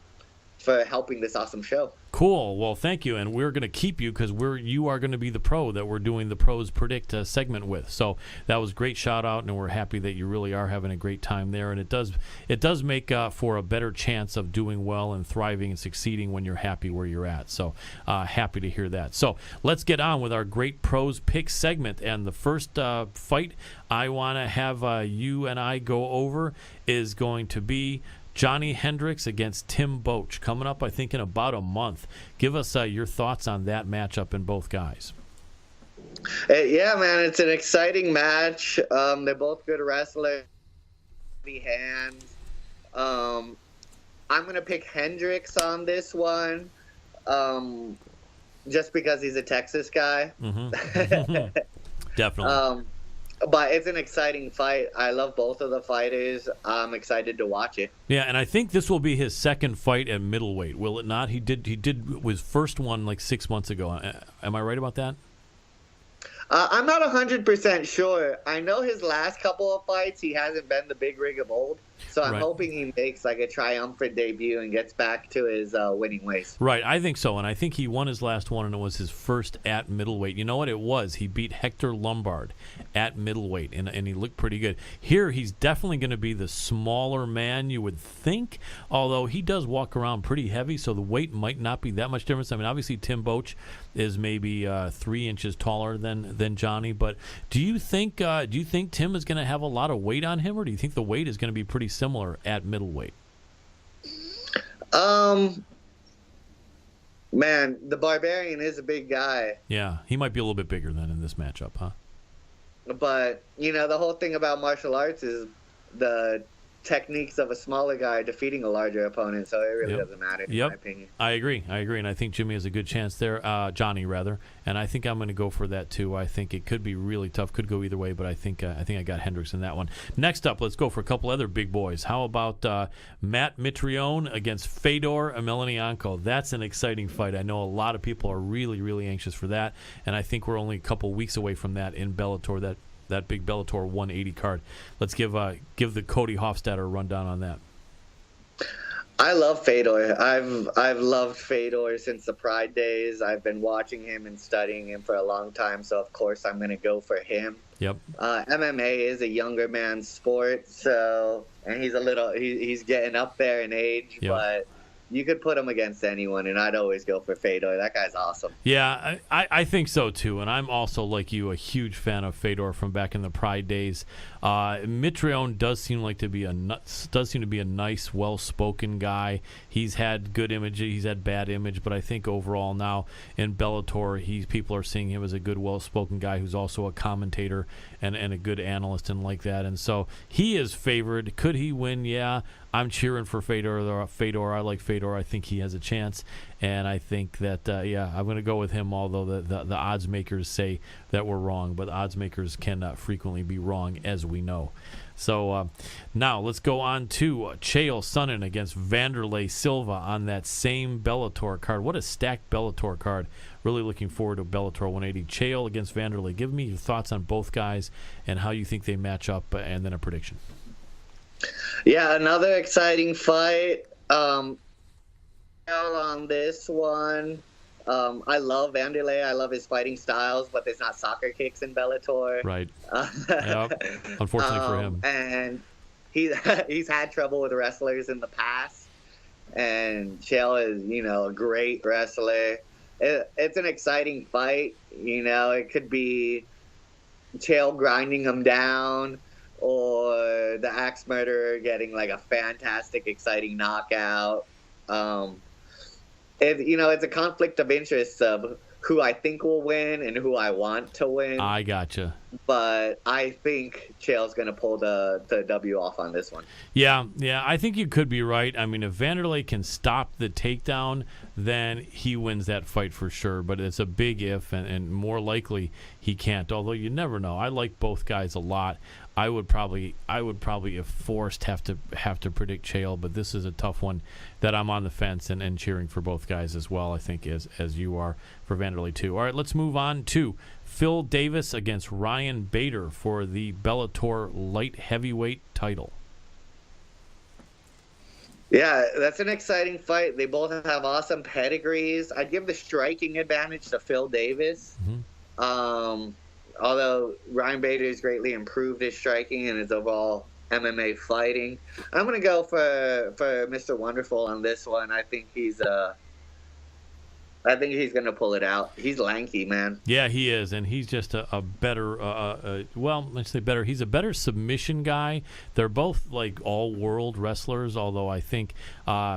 helping this awesome show. Cool. Well, thank you, and we're going to keep you because you are going to be the pro that we're doing the Pros Predict segment with. So that was a great shout out, and we're happy that you really are having a great time there. And it does make for a better chance of doing well and thriving and succeeding when you're happy where you're at. So happy to hear that. So let's get on with our great Pros Pick segment. And the first fight I want to have you and I go over is going to be Johnny Hendricks against Tim Boetsch, coming up, I think, in about a month. Give us your thoughts on that matchup in both guys. Yeah, man, it's an exciting match. They're both good wrestlers. Hands. I'm going to pick Hendricks on this one, just because he's a Texas guy. Definitely. But it's an exciting fight. I love both of the fighters. I'm excited to watch it. Yeah, and I think this will be his second fight at middleweight, will it not? He did his first one like 6 months ago. Am I right about that? I'm not 100% sure. I know his last couple of fights, he hasn't been the big rig of old. So I'm hoping he makes like a triumphant debut and gets back to his winning ways. Right, I think so. And I think he won his last one, and it was his first at middleweight. You know what it was? He beat Hector Lombard at middleweight, and he looked pretty good. Here, he's definitely going to be the smaller man, you would think, although he does walk around pretty heavy, so the weight might not be that much difference. I mean, obviously, Tim Boetsch is maybe 3 inches taller than Johnny, but do you think Tim is going to have a lot of weight on him, or do you think the weight is going to be pretty similar at middleweight? Man, the Barbarian is a big guy. Yeah, he might be a little bit bigger than in this matchup, huh? But, the whole thing about martial arts is the techniques of a smaller guy defeating a larger opponent, so it really doesn't matter in my opinion. I agree, and I think Jimmy has a good chance there, Johnny rather, and I think I'm going to go for that too. I think it could be really tough, could go either way, but I think I got Hendricks in that one. Next up, let's go for a couple other big boys. How about Matt Mitrione against Fedor Emelianenko? That's an exciting fight. I know a lot of people are really, really anxious for that, and I think we're only a couple weeks away from that in Bellator, that big Bellator 180 card. Let's give the Cody Hofstadter a rundown on that. I love Fedor. I've loved Fedor since the Pride days. I've been watching him and studying him for a long time, so of course I'm going to go for him. Yep. MMA is a younger man's sport, and he's getting up there in age, but you could put him against anyone, and I'd always go for Fedor. That guy's awesome. Yeah, I think so too, and I'm also, like you, a huge fan of Fedor from back in the Pride days. Mitrione does seem to be a nice, well-spoken guy. He's had good image, he's had bad image, but I think overall now in Bellator, people are seeing him as a good, well-spoken guy who's also a commentator and a good analyst and like that. And so he is favored. Could he win? Yeah. I'm cheering for Fedor. I like Fedor. I think he has a chance, and I think that I'm going to go with him. Although the odds makers say that we're wrong, but the odds makers can frequently be wrong, as we know. So now let's go on to Chael Sonnen against Vanderlei Silva on that same Bellator card. What a stacked Bellator card. Really looking forward to Bellator 180. Chael against Vanderlei. Give me your thoughts on both guys and how you think they match up, and then a prediction. Yeah, another exciting fight. On this one. I love Vanderlei. I love his fighting styles, but there's not soccer kicks in Bellator. Right. Yep. Unfortunately for him. And he's had trouble with wrestlers in the past. And Chael is, a great wrestler. It's an exciting fight. It could be Chael grinding him down, or the Axe Murderer getting like a fantastic, exciting knockout. It's a conflict of interest of who I think will win and who I want to win. I gotcha. But I think Chael's going to pull the W off on this one. Yeah, I think you could be right. I mean, if Vanderlei can stop the takedown, then he wins that fight for sure. But it's a big if, and more likely he can't. Although you never know. I like both guys a lot. I would probably, if forced, have to predict Chael, but this is a tough one that I'm on the fence and cheering for both guys as well. I think as you are for Vanderlei too. All right, let's move on to Phil Davis against Ryan Bader for the Bellator light heavyweight title. Yeah, that's an exciting fight. They both have awesome pedigrees. I'd give the striking advantage to Phil Davis. Mm-hmm. Although Ryan Bader has greatly improved his striking and his overall MMA fighting. I'm going to go for Mr. Wonderful on this one. I think he's going to pull it out. He's lanky, man. Yeah, he is, and he's just a better, let's say better. He's a better submission guy. They're both like all-world wrestlers, although I think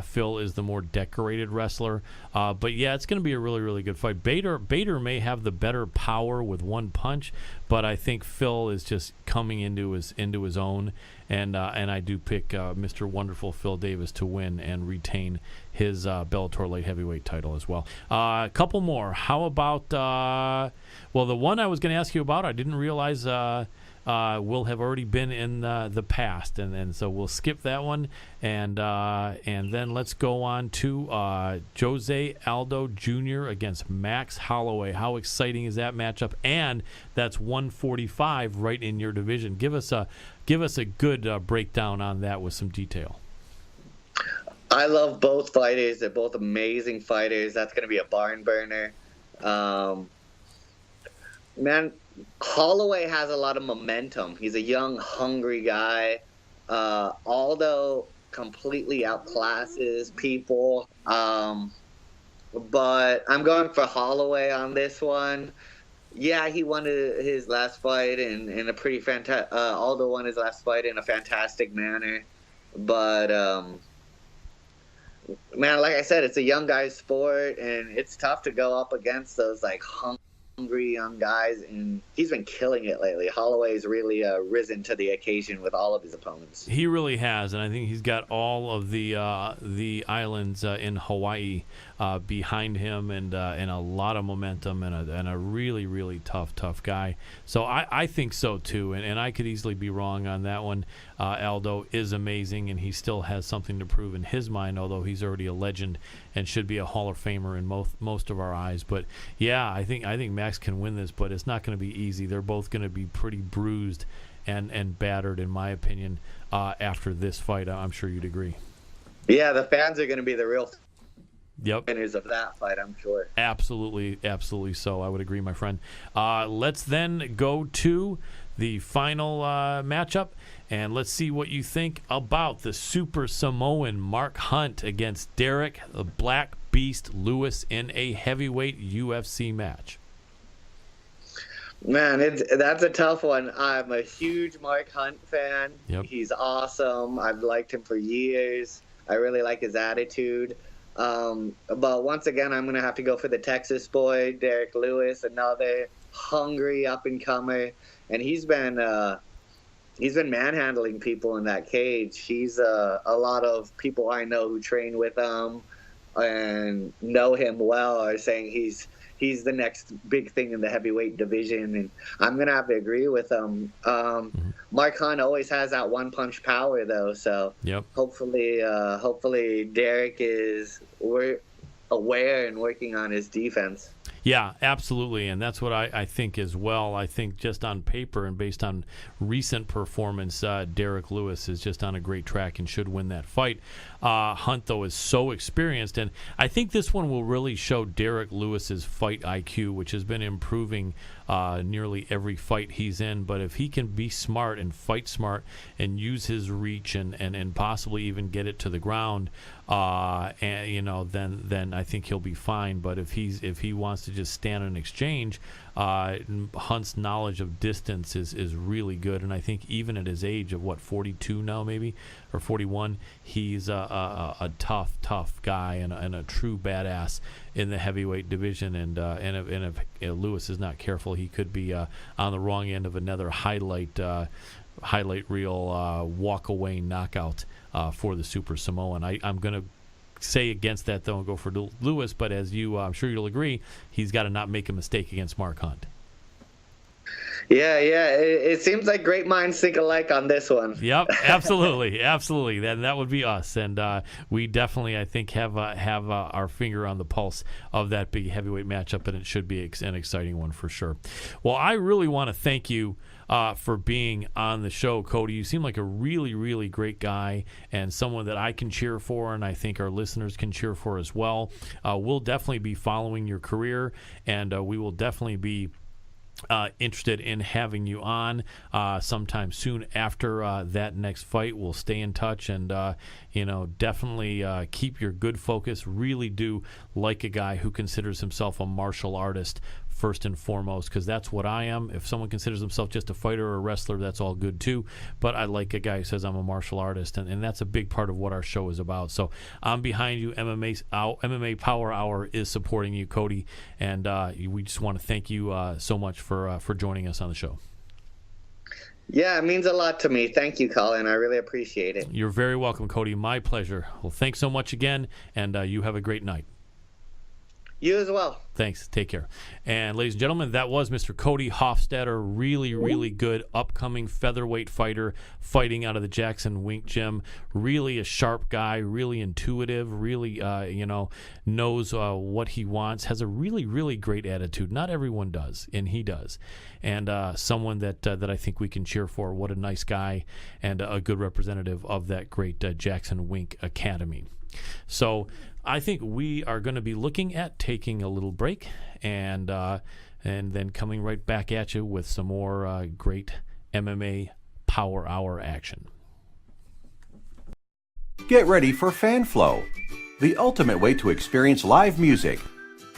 Phil is the more decorated wrestler. But yeah, it's going to be a really, really good fight. Bader may have the better power with one punch, but I think Phil is just coming into his own. And I do pick Mr. Wonderful Phil Davis to win and retain his Bellator light heavyweight title as well. A couple more. How about the one I was going to ask you about, I didn't realize will have already been in the past, and so we'll skip that one, and then let's go on to Jose Aldo Jr. against Max Holloway. How exciting is that matchup? And that's 145 right in your division. Give us a good breakdown on that with some detail. I love both fighters. They're both amazing fighters. That's going to be a barn burner. Man, Holloway has a lot of momentum. He's a young, hungry guy. Aldo completely outclasses people. But I'm going for Holloway on this one. Yeah, he won his last fight in a pretty fantastic. Aldo won his last fight in a fantastic manner. But man, like I said, it's a young guy's sport, and it's tough to go up against those like hungry young guys, and he's been killing it lately. Holloway's really risen to the occasion with all of his opponents. He really has, and I think he's got all of the islands in Hawaii behind him, and a lot of momentum, and a really, really tough guy. So I think so too, and I could easily be wrong on that one. Aldo is amazing, and he still has something to prove in his mind, although he's already a legend and should be a Hall of Famer in most of our eyes. But yeah, I think Max can win this, but it's not going to be easy. They're both going to be pretty bruised and battered, in my opinion, after this fight. I'm sure you'd agree. Yeah, the fans are going to be the real Yep. winners of that fight, I'm sure. Absolutely so. I would agree, my friend. Let's then go to the final matchup, and let's see what you think about the Super Samoan Mark Hunt against Derek the Black Beast Lewis in a heavyweight UFC match. Man, that's a tough one. I'm a huge Mark Hunt fan. Yep. He's awesome. I've liked him for years. I really like his attitude. But once again, I'm going to have to go for the Texas boy, Derek Lewis, another hungry up-and-comer. And he's been he's been manhandling people in that cage. He's a lot of people I know who train with him and know him well are saying he's the next big thing in the heavyweight division, and I'm gonna have to agree with him. Mark Hunt always has that one punch power though, so hopefully Derek is aware and working on his defense. Yeah, absolutely, and that's what I think as well. I think just on paper and based on recent performance, Derek Lewis is just on a great track and should win that fight. Hunt, though, is so experienced, and I think this one will really show Derek Lewis's fight IQ, which has been improving nearly every fight he's in. But if he can be smart and fight smart and use his reach and possibly even get it to the ground, and then I think he'll be fine. But if he wants to just stand an exchange, Hunt's knowledge of distance is really good, and I think even at his age of 42 now, maybe, or 41, he's a tough guy and a true badass in the heavyweight division. And if Lewis is not careful, he could be on the wrong end of another highlight reel walk away knockout for the Super Samoan. I'm gonna say against that though and go for Lewis, but as I'm sure you'll agree, he's got to not make a mistake against Mark Hunt. Yeah. It seems like great minds think alike on this one. Yep, absolutely. That would be us, and we definitely, I think, have our finger on the pulse of that big heavyweight matchup, and it should be an exciting one for sure. Well, I really want to thank you for being on the show, Cody. You seem like a really, really great guy and someone that I can cheer for, and I think our listeners can cheer for as well. We'll definitely be following your career, and we will definitely be interested in having you on sometime soon after that next fight. We'll stay in touch and definitely keep your good focus. Really do like a guy who considers himself a martial artist first and foremost, because that's what I am. If someone considers himself just a fighter or a wrestler, that's all good too, but I like a guy who says I'm a martial artist, and that's a big part of what our show is about. So I'm behind you. MMA Power Hour is supporting you, Cody, and we just want to thank you so much for joining us on the show. Yeah, it means a lot to me. Thank you, Colin. I really appreciate it. You're very welcome, Cody. My pleasure. Well, thanks so much again, and you have a great night. You as well. Thanks. Take care. And ladies and gentlemen, that was Mr. Cody Hofstadter. Really, really good upcoming featherweight fighter fighting out of the Jackson Wink Gym. Really a sharp guy, really intuitive, really, knows what he wants, has a really, really great attitude. Not everyone does, and he does. And someone that I think we can cheer for. What a nice guy and a good representative of that great Jackson Wink Academy. So I think we are going to be looking at taking a little break and then coming right back at you with some more great MMA Power Hour action. Get ready for FanFlow, the ultimate way to experience live music.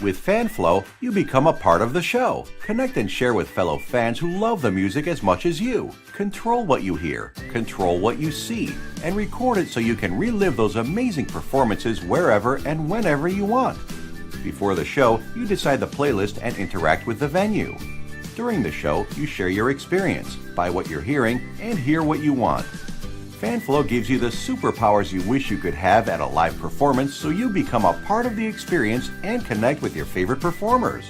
With FanFlow, you become a part of the show. Connect and share with fellow fans who love the music as much as you. Control what you hear, control what you see, and record it so you can relive those amazing performances wherever and whenever you want. Before the show, you decide the playlist and interact with the venue. During the show, you share your experience, buy what you're hearing, and hear what you want. FanFlow gives you the superpowers you wish you could have at a live performance, so you become a part of the experience and connect with your favorite performers.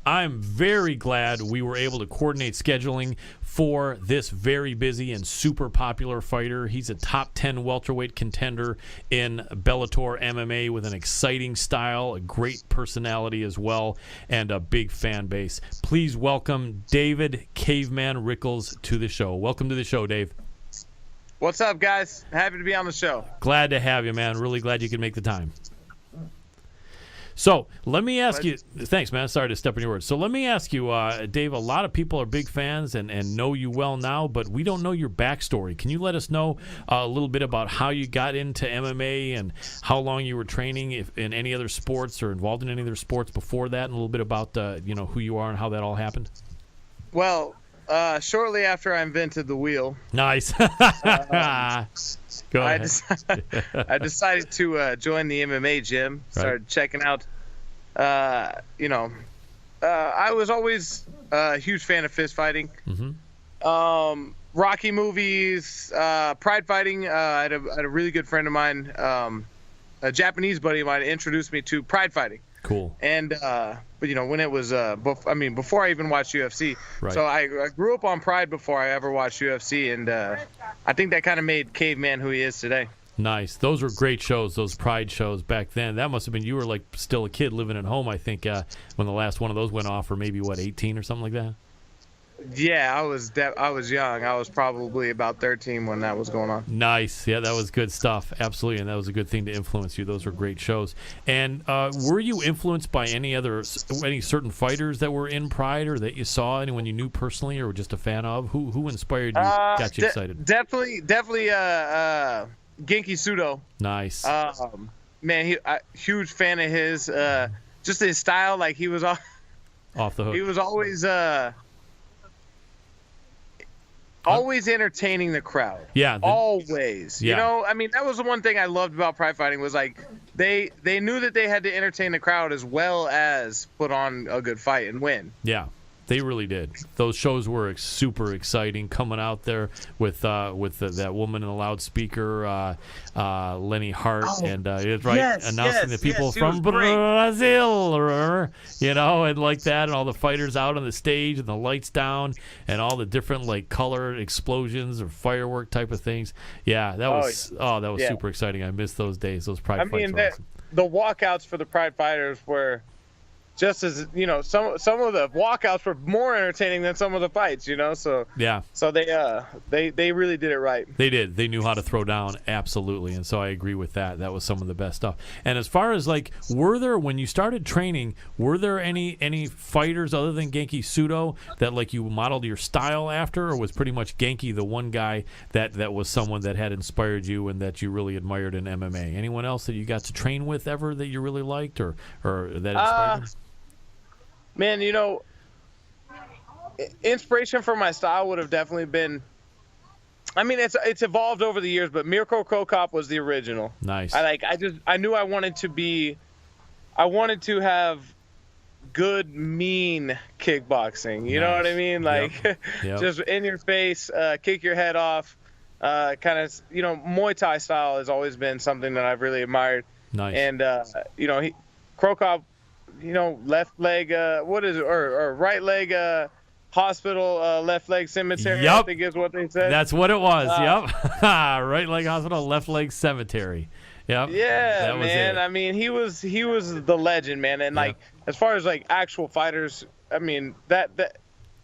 I'm very glad we were able to coordinate scheduling for this very busy and super popular fighter. He's a top 10 welterweight contender in Bellator MMA with an exciting style, a great personality as well, and a big fan base. Please welcome David Caveman Rickels to the show. Welcome to the show, Dave. What's up, guys? Happy to be on the show. Glad to have you, man. Really glad you could make the time. So let me ask you, thanks, man. Sorry to step on your words. So let me ask you, Dave, a lot of people are big fans and know you well now, but we don't know your backstory. Can you let us know a little bit about how you got into MMA and how long you were training in any other sports or involved in any other sports before that, and a little bit about who you are and how that all happened? Well, shortly after I invented the wheel. Nice. Go ahead. I decided to join the MMA gym. Started checking out. I was always a huge fan of fist fighting. Mm-hmm. Rocky movies, pride fighting. I had a really good friend of mine, a Japanese buddy of mine, introduced me to pride fighting. Cool. And when it was before I even watched UFC. Right. So I grew up on Pride before I ever watched UFC, and I think that kind of made Caveman who he is today. Nice. Those were great shows, those Pride shows back then. That must have been, you were like still a kid living at home, I think, when the last one of those went off, or maybe 18 or something like that. Yeah, I was young. I was probably about 13 when that was going on. Nice. Yeah, that was good stuff. Absolutely, and that was a good thing to influence you. Those were great shows. And were you influenced by any certain fighters that were in Pride, or that you saw, anyone you knew personally, or were just a fan of? Who inspired you, got you excited? Definitely, Genki Sudo. Nice. Man, huge fan of his. Just his style, like he was off the hook. He was always entertaining the crowd. Yeah. Always. Yeah. That was the one thing I loved about Pride Fighting was like they knew that they had to entertain the crowd as well as put on a good fight and win. Yeah. They really did. Those shows were super exciting. Coming out there with that woman in the loudspeaker, Lenny Hart, and announcing the people from Brazil, and like that, and all the fighters out on the stage, and the lights down, and all the different like color explosions or firework type of things. Yeah, that was super exciting. I miss those days. Those Pride fights were awesome. The walkouts for the Pride fighters were just as some of the walkouts were more entertaining than some of the fights, So yeah, so they really did it right. They did. They knew how to throw down, absolutely, and so I agree with that. That was some of the best stuff. And as far as when you started training, were there any fighters other than Genki Sudo that you modeled your style after, or was pretty much Genki the one guy that was someone that had inspired you and that you really admired in MMA? Anyone else that you got to train with ever that you really liked or that inspired you? Man, inspiration for my style would have definitely been. It's evolved over the years, but Mirko Cro Cop was the original. Nice. I knew I wanted to have good, mean kickboxing. You know what I mean? Yep. Just in your face, kick your head off. Kind of, Muay Thai style has always been something that I've really admired. Nice. And Cro Cop. Left leg, what is it? Or right leg, hospital, left leg cemetery. Yep. I think is what they said. That's what it was. Yep. Right leg hospital, left leg cemetery. Yep. Yeah, that was man. It. He was the legend, man. And as far as actual fighters, that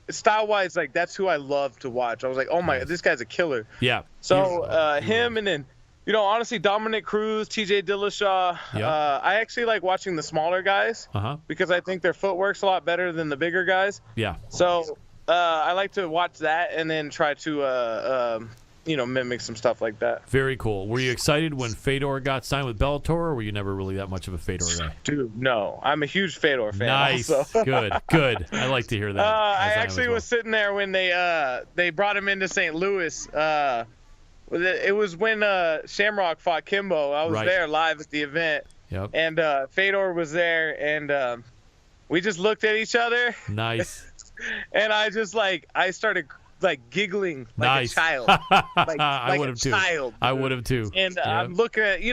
style wise, that's who I love to watch. I was like, oh my, this guy's a killer. Yeah. So him, and then. Honestly, Dominic Cruz, TJ Dillashaw. Yep. I actually like watching the smaller guys because I think their footwork's a lot better than the bigger guys. Yeah. So I like to watch that and then try to, mimic some stuff like that. Very cool. Were you excited when Fedor got signed with Bellator, or were you never really that much of a Fedor guy? Dude, no. I'm a huge Fedor fan. Nice. Also. Good. I like to hear that. I actually was sitting there when they brought him into St. Louis. It was when Shamrock fought Kimbo. I was there live at the event. Yep. And Fedor was there, and we just looked at each other. Nice. And I started giggling like nice. a child. I would have too. I would have too. And I'm looking at,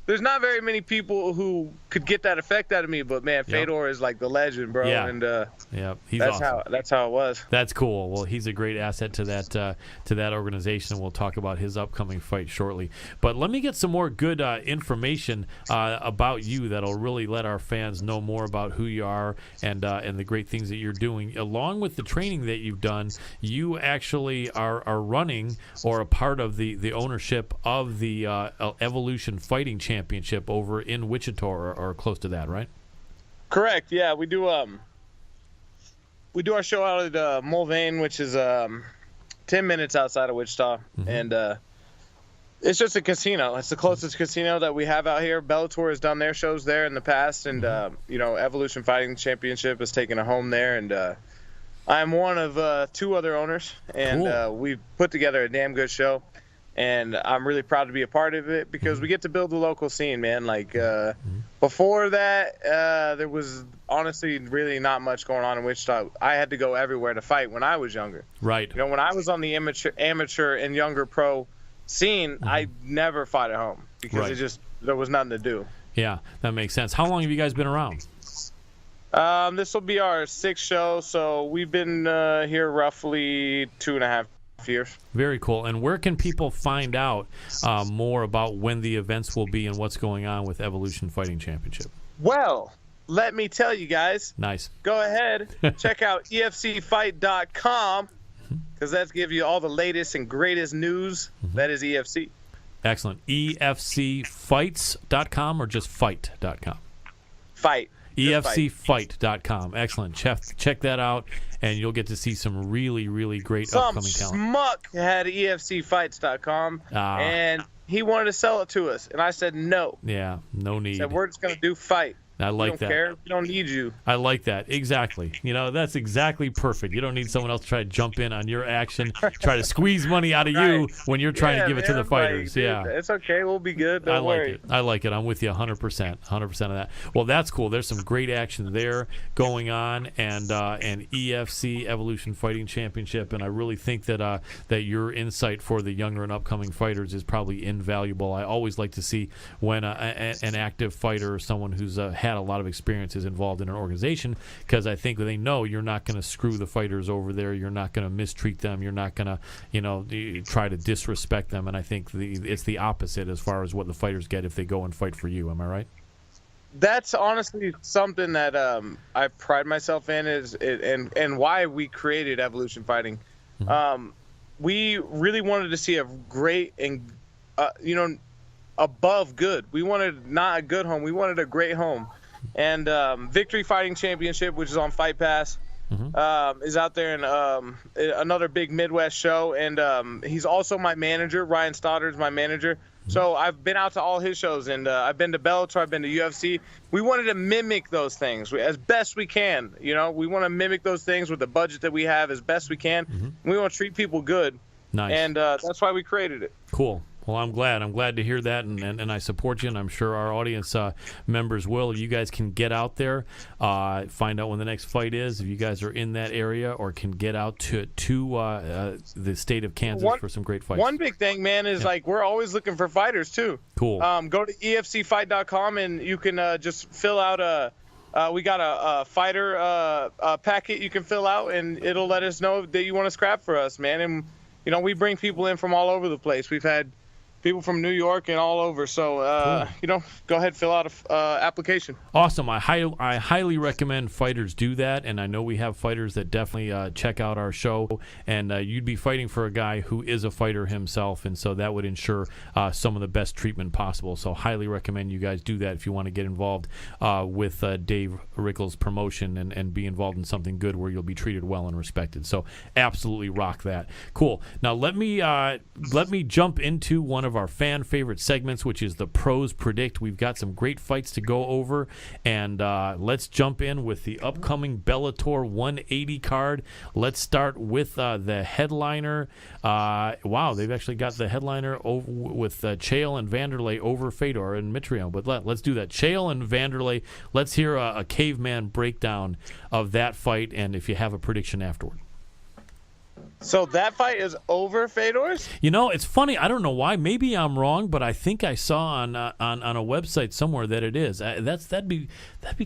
there's not very many people who could get that effect out of me, but man, Fedor is like the legend, bro. Yeah. And he's that's awesome. that's how it was. That's cool. Well, he's a great asset to that organization. We'll talk about his upcoming fight shortly. But let me get some more good information about you that'll really let our fans know more about who you are and the great things that you're doing. Along with the training that you've done, you actually are running or a part of the ownership of the Evolution Fighting Championship over in Wichita or close to that, right? Correct. Yeah, we do our show out at Mulvane, which is 10 minutes outside of Wichita, and it's just a casino. It's the closest casino that we have out here. Bellator has done their shows there in the past, and Evolution Fighting Championship has taken a home there, and I'm one of 2 other owners, and Cool. we've put together a damn good show. And I'm really proud to be a part of it because we get to build the local scene, man. Like before that, there was honestly really not much going on in Wichita. I had to go everywhere to fight when I was younger. Right. When I was on the amateur and younger pro scene, I never fought at home because there was nothing to do. Yeah, that makes sense. How long have you guys been around? This will be our 6th show, so we've been here roughly 2.5 years. Very cool. And where can people find out more about when the events will be and what's going on with Evolution Fighting Championship? Well, let me tell you guys. Nice. Go ahead, check out EFCfight.com because that's give you all the latest and greatest news. That is EFC. Excellent. EFCfights.com or just fight.com? Fight. EFCfight.com. Excellent. Check that out, and you'll get to see some really, really great upcoming talent. Some schmuck had EFCfights.com, and he wanted to sell it to us, and I said no. Yeah, no need. He said, we're just going to do fight. I like we that. don't care. We don't need you. I like that. Exactly. That's exactly perfect. You don't need someone else to try to jump in on your action, try to squeeze money out of you when you're trying to give it to the fighters. Dude, it's okay. We'll be good. Don't worry. I like it. I'm with you 100%. 100% of that. Well, that's cool. There's some great action there going on, and EFC Evolution Fighting Championship, and I really think that your insight for the younger and upcoming fighters is probably invaluable. I always like to see when an active fighter or someone who's had a lot of experience is involved in an organization, because I think they know you're not going to screw the fighters over there. You're not going to mistreat them. You're not going to, try to disrespect them. And I think it's the opposite as far as what the fighters get if they go and fight for you. Am I right? That's honestly something that I pride myself in and why we created Evolution Fighting. We really wanted to see a great and above good. We wanted not a good home. We wanted a great home. And Victory Fighting Championship, which is on Fight Pass, is out there in another big Midwest show. And he's also my manager. Ryan Stoddard's my manager. So I've been out to all his shows, and I've been to Bellator, I've been to UFC. We wanted to mimic those things as best we can. We want to mimic those things with the budget that we have as best we can. We want to treat people good. Nice. And that's why we created it. Cool. Well, I'm glad. I'm glad to hear that, and I support you, and I'm sure our audience members will. You guys can get out there, find out when the next fight is, if you guys are in that area, or can get out to the state of Kansas for some great fights. One big thing, man, is we're always looking for fighters, too. Cool. Go to EFCfight.com, and you can just fill out we got a fighter packet you can fill out, and it'll let us know that you want to scrap for us, man. And, we bring people in from all over the place. We've had people from New York and all over. So, go ahead, fill out a application. Awesome. I highly recommend fighters do that, and I know we have fighters that definitely check out our show, and you'd be fighting for a guy who is a fighter himself, and so that would ensure some of the best treatment possible. So highly recommend you guys do that if you want to get involved with Dave Rickels' promotion and be involved in something good where you'll be treated well and respected. So absolutely rock that. Cool. Now let me jump into one of our fan favorite segments, which is the Pros Predict. We've got some great fights to go over, and let's jump in with the upcoming Bellator 180 card. Let's start with the headliner. Wow, they've actually got the headliner over with Chael and Vanderlei over Fedor and Mitrione, but let's do that. Chael and Vanderlei, let's hear a caveman breakdown of that fight, and if you have a prediction afterward. So that fight is over, Fedor's? You know, it's funny. I don't know why. Maybe I'm wrong, but I think I saw on a website somewhere that it is. That'd be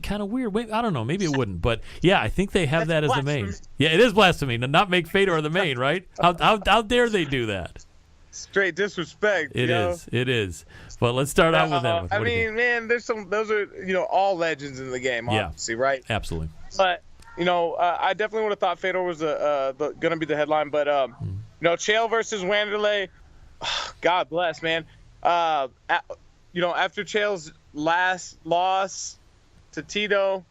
kind of weird. Wait, I don't know. Maybe it wouldn't. But yeah, I think they have that as the main. Yeah, it is blasphemy to not make Fedor the main, right? How dare they do that? Straight disrespect. It is. But let's start out with that one. I mean, man, those are all legends in the game, obviously, right? Absolutely. But I definitely would have thought Fedor was going to be the headline. But Chael versus Wanderlei, God bless, man. After Chael's last loss to Tito,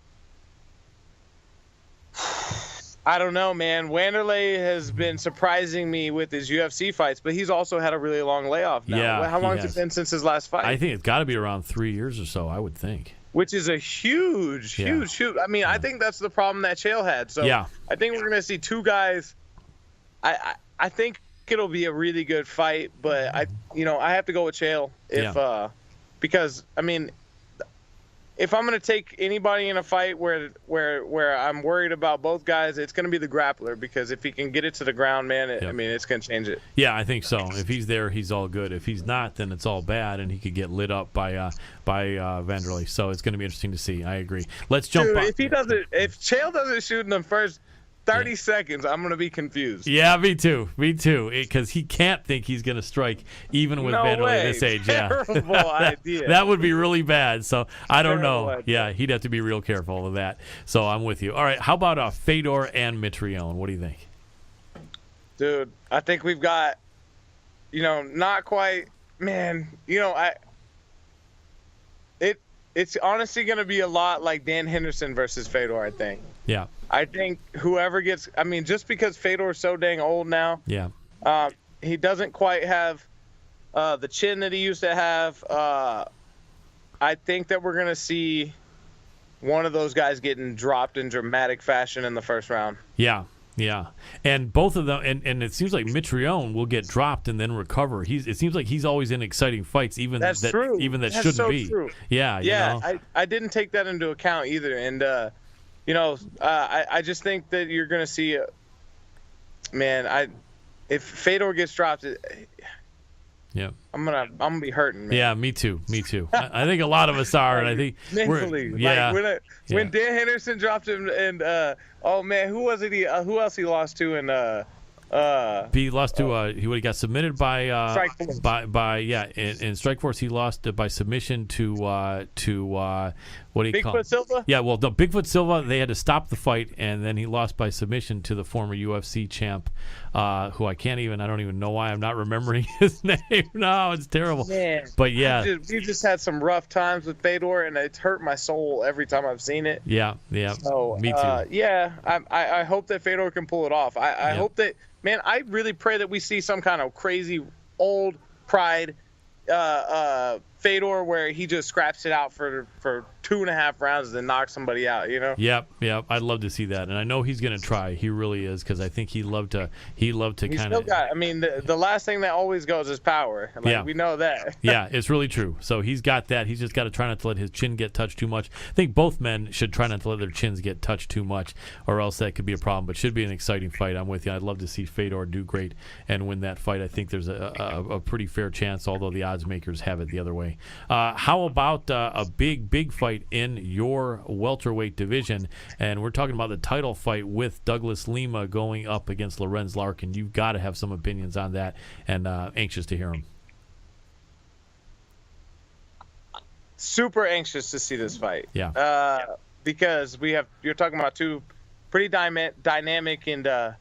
I don't know, man. Wanderlei has been surprising me with his UFC fights, but he's also had a really long layoff now. Yeah, how long has it been since his last fight? I think it's got to be around 3 years or so, I would think. Which is a huge. I mean, I think that's the problem that Chael had. So I think we're going to see two guys. I think it'll be a really good fight, but I have to go with Chael because I mean, if I'm going to take anybody in a fight where I'm worried about both guys, it's going to be the grappler, because if he can get it to the ground, man, I mean, it's going to change it. Yeah, I think so. If he's there, he's all good. If he's not, then it's all bad, and he could get lit up by Wanderlei. So it's going to be interesting to see. I agree. Let's jump. Dude, if Chael doesn't shoot in the first 30 seconds, I'm going to be confused. Yeah, me too. Because he can't think he's going to strike even with Wanderlei at this age. Terrible idea. That would be really bad. So I don't know. Idea. Yeah, he'd have to be real careful of that. So I'm with you. All right, how about Fedor and Mitrione? What do you think? Dude, I think we've got, not quite, man, it's honestly going to be a lot like Dan Henderson versus Fedor, I think. Yeah. I think whoever gets, I mean, just because Fedor is so dang old now, he doesn't quite have the chin that he used to have. I think that we're going to see one of those guys getting dropped in dramatic fashion in the first round. Yeah. And both of them, and it seems like Mitrione will get dropped and then recover. It seems like he's always in exciting fights, even that's that true. Even that that's shouldn't so be. True. Yeah. I didn't take that into account either, and I just think that you're going to see, if Fedor gets dropped, I'm gonna be hurting, man. Yeah, me too. I think a lot of us are, and I think mentally. When Dan Henderson dropped him, and who was it? Who else he lost to? And he lost to he got submitted by Strikeforce. In Strikeforce he lost by submission to what do you call Bigfoot Silva? Yeah, well, the Bigfoot Silva, they had to stop the fight, and then he lost by submission to the former UFC champ, who I don't even know why I'm not remembering his name. No, it's terrible. Man, but yeah, we just had some rough times with Fedor, and it's hurt my soul every time I've seen it. Yeah. So, me too. I hope that Fedor can pull it off. I hope that, man, I really pray that we see some kind of crazy old pride Fedor where he just scraps it out for 2.5 rounds and then knocks somebody out, Yep. I'd love to see that, and I know he's going to try. He really is, because I think he loved to kind of. I mean, the last thing that always goes is power. We know that. Yeah, it's really true. So he's got that. He's just got to try not to let his chin get touched too much. I think both men should try not to let their chins get touched too much, or else that could be a problem. But should be an exciting fight. I'm with you. I'd love to see Fedor do great and win that fight. I think there's a pretty fair chance, although the odds makers have it the other way. How about a big fight in your welterweight division? And we're talking about the title fight with Douglas Lima going up against Lorenz Larkin. You've got to have some opinions on that, and anxious to hear them. Super anxious to see this fight. Yeah. Because you're talking about two pretty dynamic and they're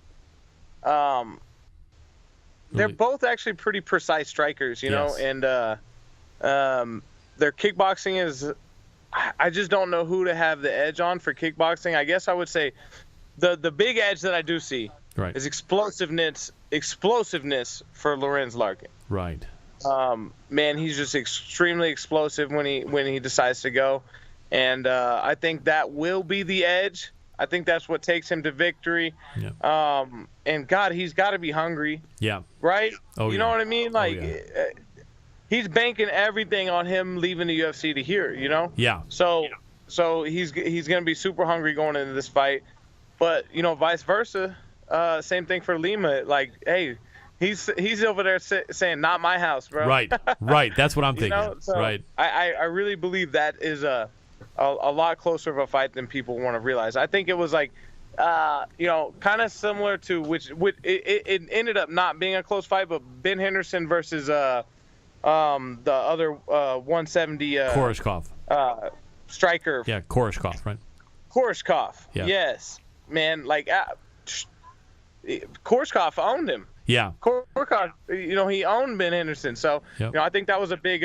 both actually pretty precise strikers, yes. And their kickboxing is, I just don't know who to have the edge on for kickboxing. I guess I would say the big edge that I do see is explosiveness for Lorenz Larkin. Right. Man, he's just extremely explosive when he decides to go, and I think that will be the edge. I think that's what takes him to victory. Yeah. And God, he's got to be hungry. Yeah. Right? Oh, you know what I mean? He's banking everything on him leaving the UFC to here, Yeah. So he's going to be super hungry going into this fight. But, vice versa, same thing for Lima. Like, hey, he's over there saying, "Not my house, bro." Right. That's what I'm thinking. So right. I really believe that is a lot closer of a fight than people want to realize. I think it was like, kind of similar to which it ended up not being a close fight, but Ben Henderson versus the other 170 Koreshkov. Striker. Yeah, Koreshkov, right? Koreshkov. Yeah. Yes, man. Like Koreshkov owned him. Yeah. Koreshkov, he owned Ben Henderson. So, Yep. I think that was a big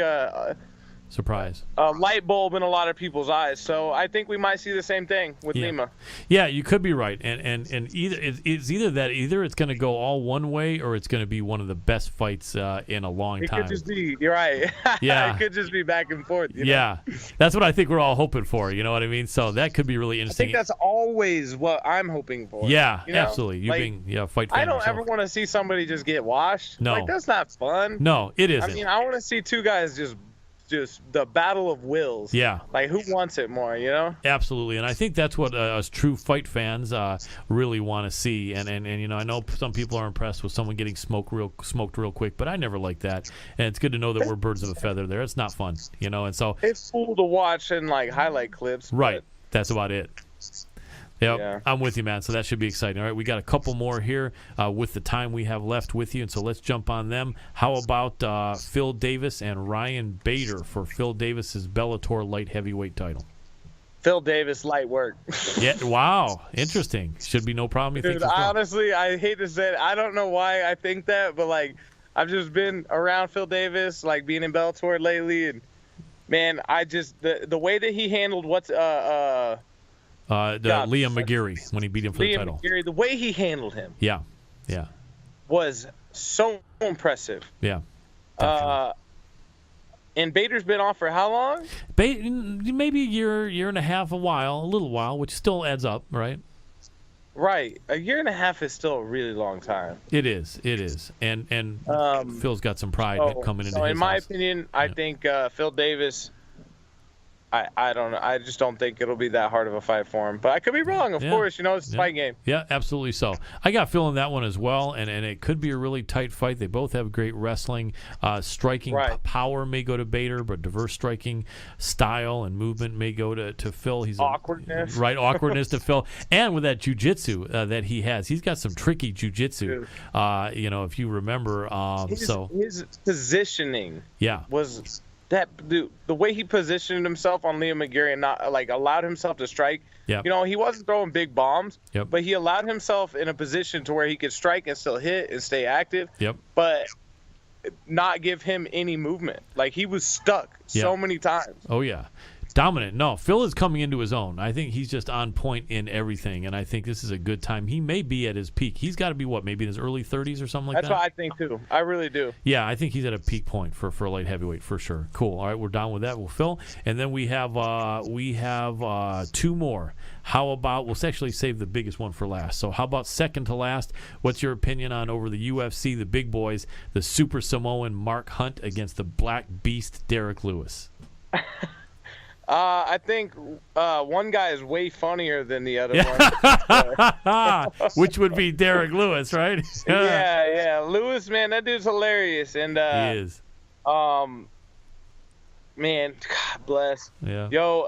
Surprise. light bulb in a lot of people's eyes. So I think we might see the same thing with Lima. Yeah, you could be right, and either it's either that it's going to go all one way or it's going to be one of the best fights in a long time. It could just be. You're right. Yeah. It could just be back and forth. Yeah, that's what I think we're all hoping for. You know what I mean? So that could be really I interesting. think that's always what I'm hoping for. Yeah, you know? absolutely. You Like, being fight fan I don't yourself. ever want to see somebody just get washed. No. Like, that's not fun. No, it I isn't. mean, I want to see two guys just the battle of wills. Yeah. Like, who wants it more, Absolutely, and I think that's what us true fight fans really want to see. And I know some people are impressed with someone getting smoked real quick, but I never like that. And it's good to know that we're birds of a feather there. It's not fun, and so It's cool to watch in, like, highlight clips. right. That's about it. Yep, Yeah. I'm with you, man. So that should be exciting. All right, we got a couple more here with the time we have left with you, and so let's jump on them. How about Phil Davis and Ryan Bader for Phil Davis's Bellator light heavyweight title? Phil Davis, light work. Yeah, wow, interesting. Should be no problem. You Dude, think? for Phil? honestly, I hate to say it. I don't know why I think that, but, like, I've just been around Phil Davis, like, being in Bellator lately, and, man, I just the way that he handled Liam McGeary when he beat him for the Liam title. McGeary, the way he handled him Yeah. was so impressive. Yeah. Definitely. And Bader's been off for how long? Maybe a year and a half, a little while, which still adds up, right? Right. A year and a half is still a really long time. It is. And Phil's got some pride coming into his in my house. opinion, I think Phil Davis, I don't know. I just don't think it'll be that hard of a fight for him. But I could be wrong, of course. It's a fight game. Yeah, absolutely so. I got Phil in that one as well, and it could be a really tight fight. They both have great wrestling. Striking power may go to Bader, but diverse striking style and movement may go to Phil. He's awkwardness. Awkwardness to Phil. And with that jiu-jitsu that he has, he's got some tricky jiu-jitsu, if you remember. His positioning was... That dude, the way he positioned himself on Liam McGeary and not allowed himself to strike. Yep. He wasn't throwing big bombs, Yep. but he allowed himself in a position to where he could strike and still hit and stay active. Yep. But not give him any movement. Like, he was stuck so many times. Oh yeah. Dominant. No, Phil is coming into his own. I think he's just on point in everything, and I think this is a good time. He may be at his peak. He's got to be maybe in his early 30s or something like that? That's what I think, too. I really do. Yeah, I think he's at a peak point for light heavyweight for sure. Cool. All right, we're down with that. We'll Phil, and then we have two more. How about we'll actually save the biggest one for last. So how about second to last? What's your opinion on over the UFC, the big boys, the Super Samoan Mark Hunt against the Black Beast Derek Lewis? I think one guy is way funnier than the other one. Which would be Derek Lewis, right? Yeah. Lewis, man, that dude's hilarious. And he is. Man, God bless. Yeah. Yo,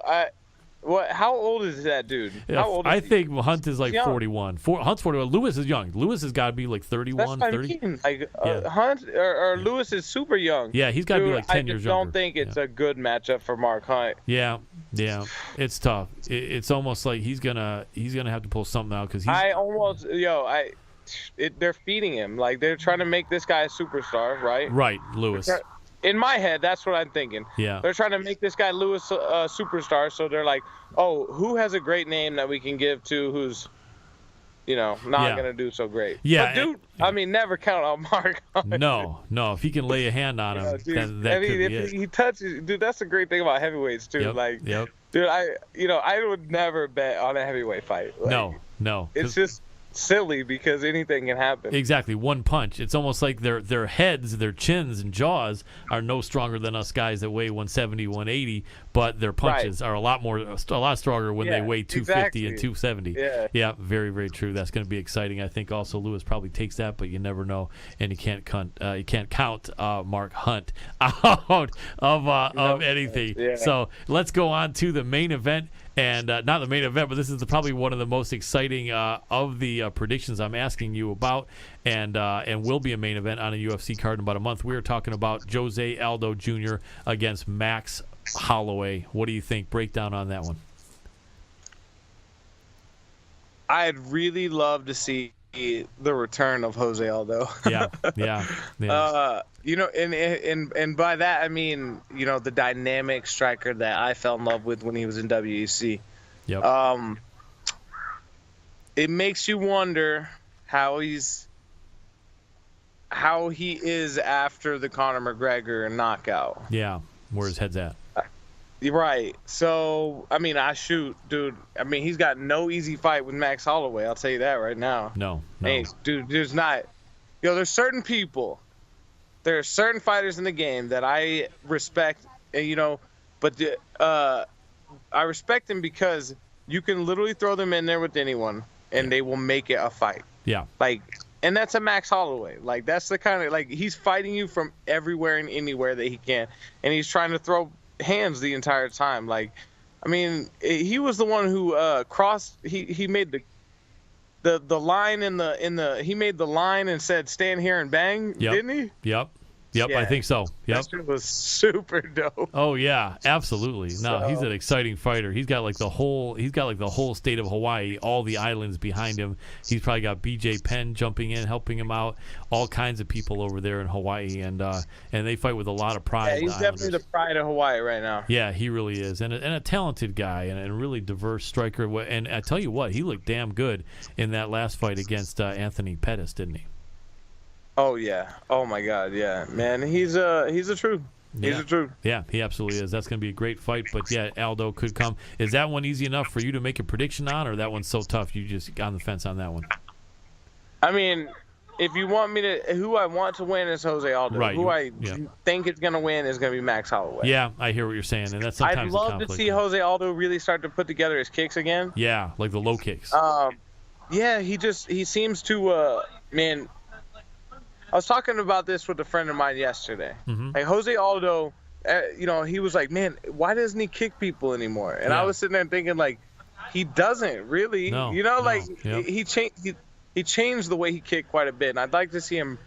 how old is that dude? How old is I he? think Hunt is like He's young. 41. Hunt's 41. Lewis is young. Lewis has got to be like 31, That's what 30. I mean. Hunt or Lewis is super young. Yeah, he's got to be like 10 years younger. I don't think it's a good matchup for Mark Hunt. Yeah, it's tough. It's almost like he's gonna have to pull something out because they're feeding him. Like, they're trying to make this guy a superstar, right? Right, Lewis. In my head, that's what I'm thinking. Yeah. They're trying to make this guy Lewis a superstar, so they're like, oh, who has a great name that we can give to who's, not going to do so great. Yeah. But dude, never count on Mark Hunt. No. If he can lay a hand on him, then that could be it. He touches, dude, that's the great thing about heavyweights, too. Yep. Dude, I would never bet on a heavyweight fight. Like, No. It's just silly because anything can happen. Exactly, one punch. It's almost like their heads, their chins and jaws are no stronger than us guys that weigh 170, 180, but their punches are a lot stronger when they weigh 250 and 270. Yeah, very, very true. That's going to be exciting. I think also Lewis probably takes that, but you never know, and you can't count Mark Hunt out of anything. Yeah. So let's go on to the main event. And not the main event, but this is probably one of the most exciting of the predictions I'm asking you about, and will be a main event on a UFC card in about a month. We are talking about Jose Aldo Jr. against Max Holloway. What do you think? Breakdown on that one. I'd really love to see the return of Jose Aldo. Yeah. And by that I mean, the dynamic striker that I fell in love with when he was in WEC. Yep. It makes you wonder how he is after the Conor McGregor knockout. Yeah, where his head's at. Right. So, dude. He's got no easy fight with Max Holloway. I'll tell you that right now. No. Hey, dude, there's not. There's certain people. There are certain fighters in the game that I respect, but I respect them because you can literally throw them in there with anyone, and they will make it a fight. Yeah. And that's a Max Holloway. That's the kind of, he's fighting you from everywhere and anywhere that he can, and he's trying to throw hands the entire time. He was the one who crossed. He made the line he made the line and said stand here and bang, didn't he? Yep, yeah. I think so. Yep. That shit was super dope. Oh yeah, absolutely. No, he's an exciting fighter. He's got the whole state of Hawaii, all the islands behind him. He's probably got BJ Penn jumping in, helping him out, all kinds of people over there in Hawaii, and they fight with a lot of pride. Yeah, he's definitely the pride of Hawaii right now. Yeah, he really is, and a talented guy, and a really diverse striker. And I tell you what, he looked damn good in that last fight against Anthony Pettis, didn't he? Oh yeah. Oh my God. Yeah, man. He's a truth. He's a truth. Yeah, he absolutely is. That's going to be a great fight. But yeah, Aldo could come. Is that one easy enough for you to make a prediction on, or that one's so tough you just on the fence on that one? If you want me to, who I want to win is Jose Aldo. Right. Who I think is going to win is going to be Max Holloway. Yeah, I hear what you're saying, and that's sometimes I'd love to see Jose Aldo really start to put together his kicks again. Yeah, like the low kicks. Yeah, he seems to man. I was talking about this with a friend of mine yesterday. Mm-hmm. Jose Aldo, he was like, man, why doesn't he kick people anymore? And I was sitting there thinking, he doesn't really. No, he changed the way he kicked quite a bit, and I'd like to see him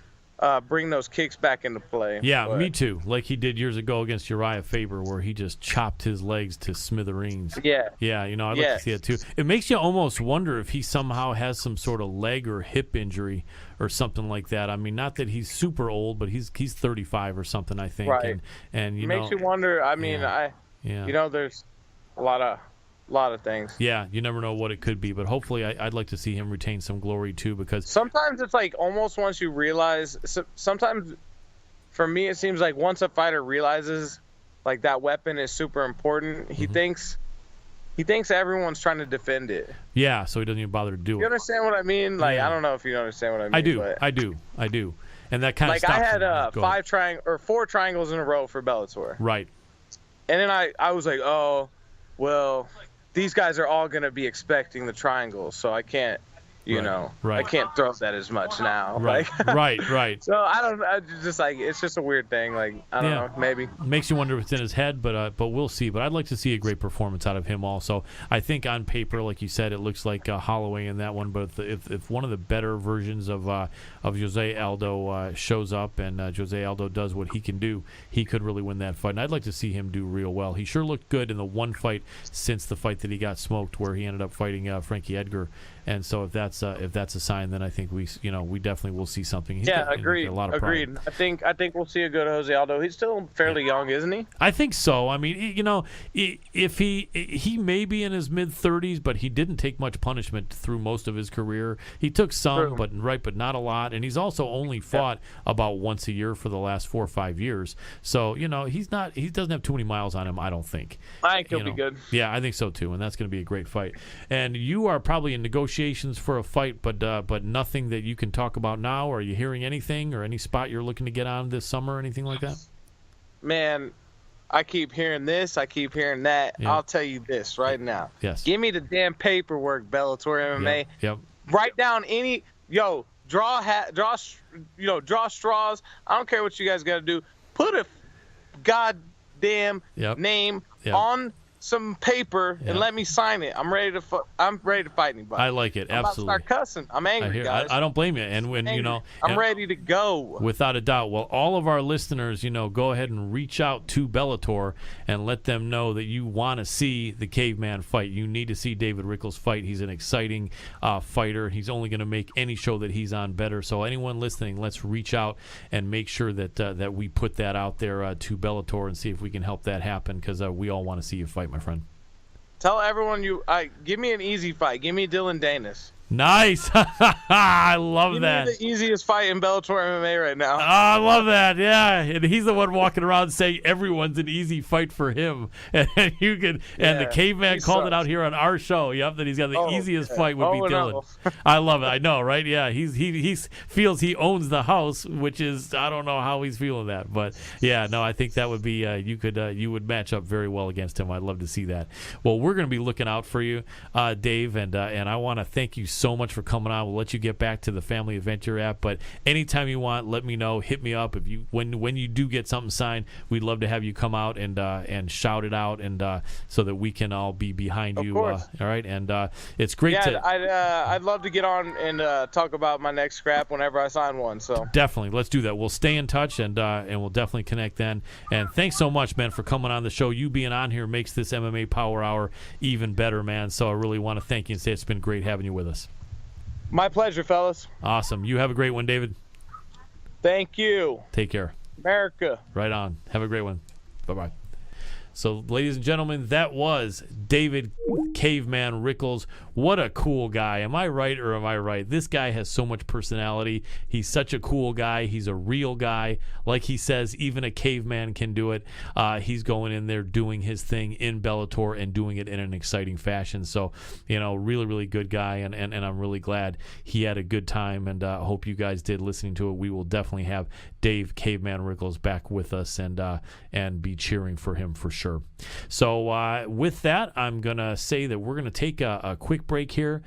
bring those kicks back into play. Yeah, me too. Like he did years ago against Uriah Faber, where he just chopped his legs to smithereens. Yeah. Yeah, I'd like to see that too. It makes you almost wonder if he somehow has some sort of leg or hip injury or something like that. Not that he's super old, but he's 35 or something, I think. Right. And it makes you wonder. There's a lot of things. Yeah, you never know what it could be, but hopefully I'd like to see him retain some glory too, because sometimes it's almost once you realize, sometimes for me it seems like once a fighter realizes that weapon is super important, he thinks everyone's trying to defend it. Yeah, so he doesn't even bother to do it. You understand what I mean? I don't know if you understand what I mean. I do. And that kind of I had 4 triangles in a row for Bellator. Right. And then I was like, oh, well, these guys are all going to be expecting the triangles, so I can't, I can't throw that as much now. Right, right. So it's just a weird thing. I don't know, maybe. Makes you wonder what's in his head, but we'll see. But I'd like to see a great performance out of him also. I think on paper, like you said, it looks like Holloway in that one. But if one of the better versions of Jose Aldo shows up and Jose Aldo does what he can do, he could really win that fight. And I'd like to see him do real well. He sure looked good in the one fight since the fight that he got smoked, where he ended up fighting Frankie Edgar. And so if that's a sign, then I think we definitely will see something. Agreed. A lot of pride. Agreed. I think we'll see a good Jose Aldo. He's still fairly young, isn't he? I think so. If he may be in his mid-30s, but he didn't take much punishment through most of his career. He took some, but not a lot. And he's also only fought about once a year for the last 4 or 5 years. So he doesn't have too many miles on him, I don't think. I think he'll be good. Yeah, I think so too. And that's going to be a great fight. And you are probably in negotiations negotiations for a fight, but nothing that you can talk about now? Are you hearing anything or any spot you're looking to get on this summer or anything like that? Man, I keep hearing this. I keep hearing that. Yeah. I'll tell you this right now. Yes. Give me the damn paperwork, Bellator MMA. Yep. Write down draw straws. I don't care what you guys got to do. Put a goddamn name on some paper and let me sign it. I'm ready to fight anybody. I like it. I'm about to Absolutely. start cussing. I'm angry, guys. I don't blame you. And when I'm ready to go. Without a doubt. Well, all of our listeners, go ahead and reach out to Bellator and let them know that you want to see the Caveman fight. You need to see David Rickels fight. He's an exciting fighter. He's only going to make any show that he's on better. So anyone listening, let's reach out and make sure that we put that out there to Bellator and see if we can help that happen, because we all want to see you fight, my friend. Tell everyone give me an easy fight. Give me Dylan Danis. Nice. I love that. Give me the easiest fight in Bellator MMA right now. Oh, I love that. Yeah, and he's the one walking around saying everyone's an easy fight for him. And you can. And the Caveman called it out here on our show. Yep, that he's got the easiest fight would be Dylan. No. I love it. I know, right? Yeah, he feels he owns the house, which is, I don't know how he's feeling that, but yeah, no, I think that would be you would match up very well against him. I'd love to see that. Well, we're going to be looking out for you, Dave, and I want to thank you so much for coming on. We'll let you get back to the family event you're at, but anytime you want, let me know. Hit me up if you when you do get something signed. We'd love to have you come out and shout it out, and so that we can all be behind you. All right, and it's great. Yeah, I'd love to get on and talk about my next scrap whenever I sign one. So definitely, let's do that. We'll stay in touch, and we'll definitely connect then. And thanks so much, man, for coming on the show. You being on here makes this MMA Power Hour even better, man. So I really want to thank you and say it's been great having you with us. My pleasure, fellas. Awesome. You have a great one, David. Thank you. Take care. America. Right on. Have a great one. Bye-bye. So, ladies and gentlemen, that was David Caveman Rickels. What a cool guy. Am I right or am I right? This guy has so much personality. He's such a cool guy. He's a real guy. Like he says, even a caveman can do it. He's going in there doing his thing in Bellator and doing it in an exciting fashion. So, really, really good guy, and I'm really glad he had a good time, and I hope you guys did listening to it. We will definitely have Dave Caveman Rickels back with us and be cheering for him for sure. So with that, I'm going to say that we're going to take a quick break here.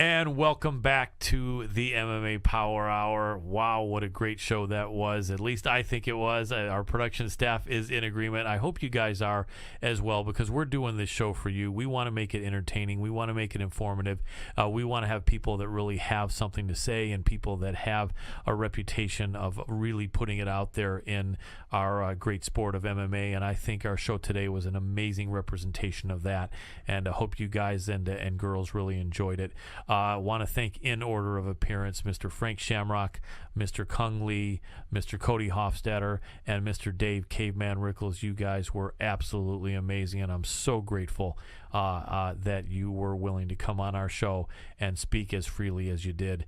And welcome back to the MMA Power Hour. Wow, what a great show that was. At least I think it was. Our production staff is in agreement. I hope you guys are as well, because we're doing this show for you. We want to make it entertaining. We want to make it informative. We want to have people that really have something to say and people that have a reputation of really putting it out there in our great sport of MMA. And I think our show today was an amazing representation of that. And I hope you guys and girls really enjoyed it. I want to thank, in order of appearance, Mr. Frank Shamrock, Mr. Cung Le, Mr. Cody Hofstadter, and Mr. Dave Caveman Rickels. You guys were absolutely amazing, and I'm so grateful that you were willing to come on our show and speak as freely as you did.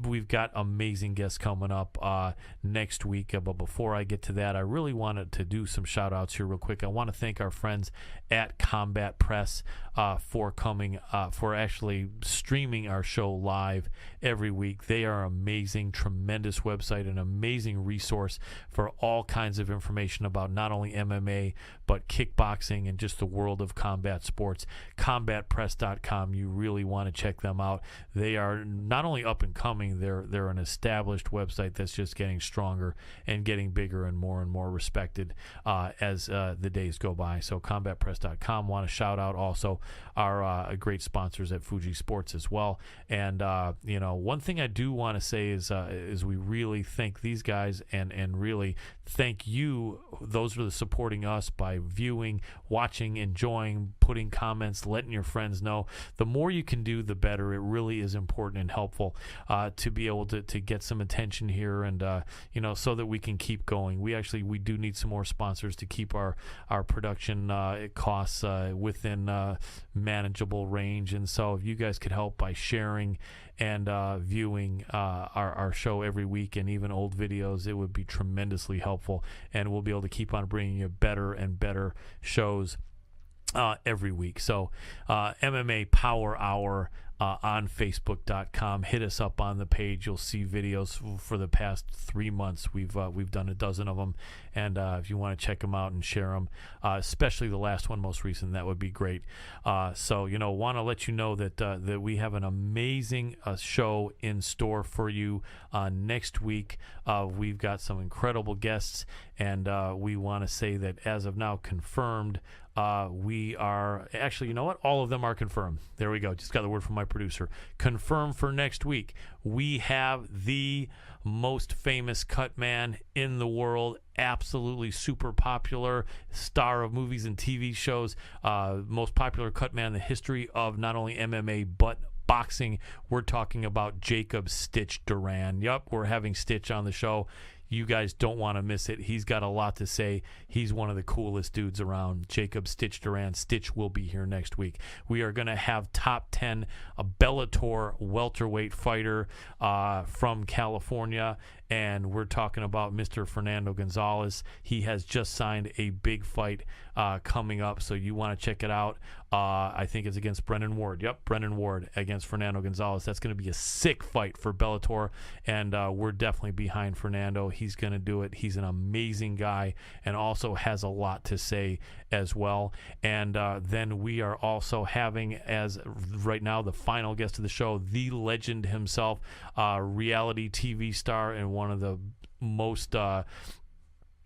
We've got amazing guests coming up next week, but before I get to that, I really wanted to do some shout outs here real quick. I want to thank our friends at Combat Press for coming, for actually streaming our show live every week. They are amazing, tremendous website, an amazing resource for all kinds of information about not only MMA but kickboxing and just the world of combat sports. CombatPress.com. You really want to check them out. They are not only up and coming, they're an established website that's just getting stronger and getting bigger and more respected as the days go by. So CombatPress.com. Want to shout out also our great sponsors at Fuji Sports as well. And one thing I do want to say is we really thank these guys and really thank you, those who are supporting us by viewing, watching, enjoying, putting comments, letting your friends know. The more you can do, the better. It really is important and helpful to be able to get some attention here and so that we can keep going. We do need some more sponsors to keep our production costs within manageable range. And so if you guys could help by sharing and viewing our show every week and even old videos, it would be tremendously helpful, and we'll be able to keep on bringing you better and better shows every week. So MMA Power Hour on Facebook.com. Hit us up on the page. You'll see videos for the past 3 months. We've done a dozen of them, and if you want to check them out and share them, especially the last one, most recent, that would be great. So want to let you know that we have an amazing show in store for you next week. We've got some incredible guests, and we want to say that as of now, confirmed. We are actually, all of them are confirmed. There we go. Just got the word from my producer. Confirmed for next week. We have the most famous cut man in the world, absolutely super popular star of movies and TV shows, most popular cut man in the history of not only MMA but boxing. We're talking about Jacob Stitch Duran. Yup, we're having Stitch on the show. You guys don't want to miss it. He's got a lot to say. He's one of the coolest dudes around. Jacob Stitch Duran. Stitch will be here next week. We are going to have top 10, a Bellator welterweight fighter from California, and we're talking about Mr. Fernando Gonzalez. He has just signed a big fight coming up, so you want to check it out. I think it's against Brendan Ward. Yep, Brendan Ward against Fernando Gonzalez. That's going to be a sick fight for Bellator, and we're definitely behind Fernando. He's going to do it. He's an amazing guy and also has a lot to say as well. And then we are also having, as right now, the final guest of the show, the legend himself, reality TV star and one of the most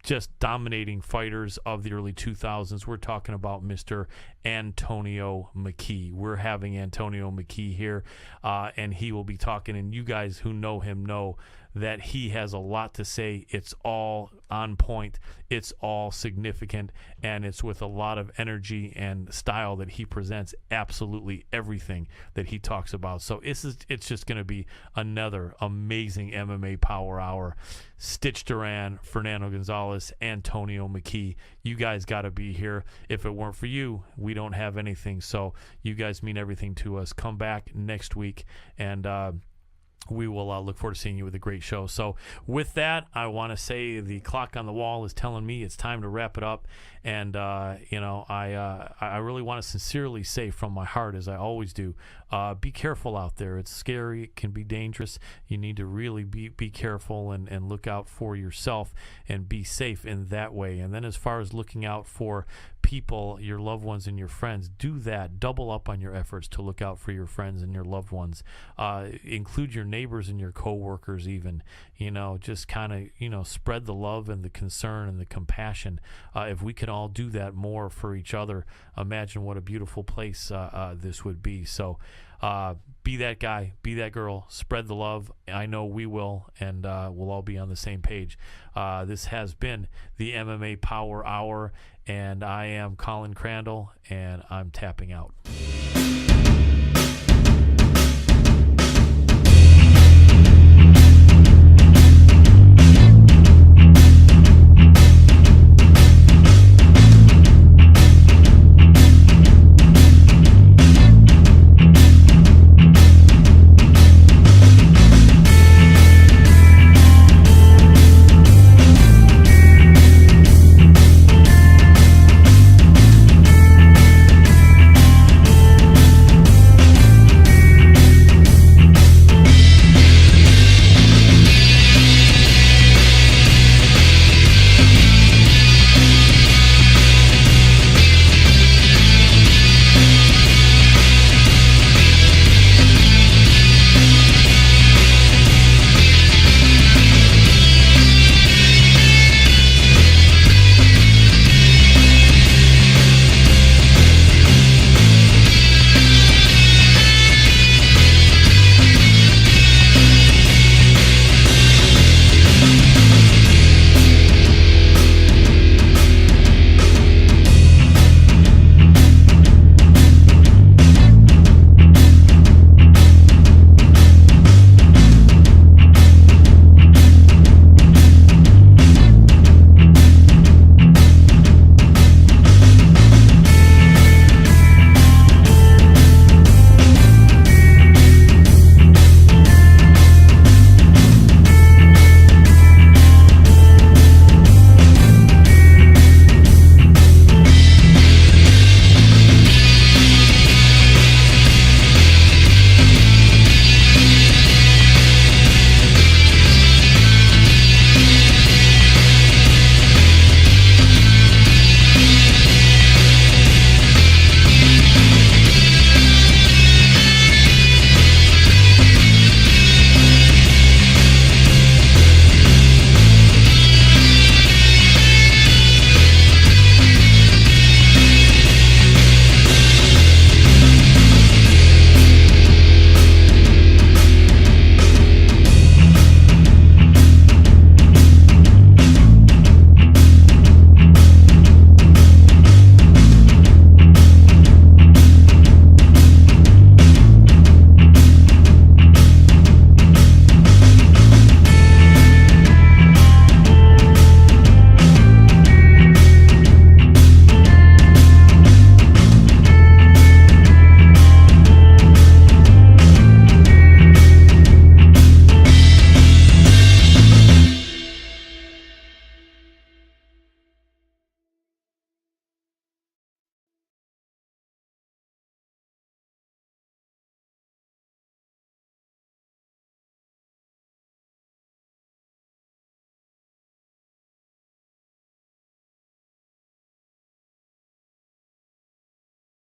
just dominating fighters of the early 2000s. We're talking about Mr. Antonio McKee. We're having Antonio McKee here, and he will be talking, and you guys who know him know that he has a lot to say. It's all on point, it's all significant, and it's with a lot of energy and style that he presents absolutely everything that he talks about. So it's just going to be another amazing MMA Power Hour. Stitch Duran, Fernando Gonzalez, Antonio McKee. You guys got to be here. If it weren't for you, we don't have anything. So you guys mean everything to us. Come back next week, and we will look forward to seeing you with a great show. So with that, I want to say the clock on the wall is telling me it's time to wrap it up. And, I really want to sincerely say from my heart, as I always do, be careful out there. It's scary. It can be dangerous. You need to really be careful and look out for yourself and be safe in that way. And then as far as looking out for people, your loved ones and your friends, do that. Double up on your efforts to look out for your friends and your loved ones. Include your neighbors and your coworkers even. Just kind of, spread the love and the concern and the compassion. If we can all do that more for each other, imagine what a beautiful place this would be. So be that guy, be that girl, spread the love. I know we will, and we'll all be on the same page. This has been the MMA Power Hour, and I am Colin Crandall, and I'm tapping out.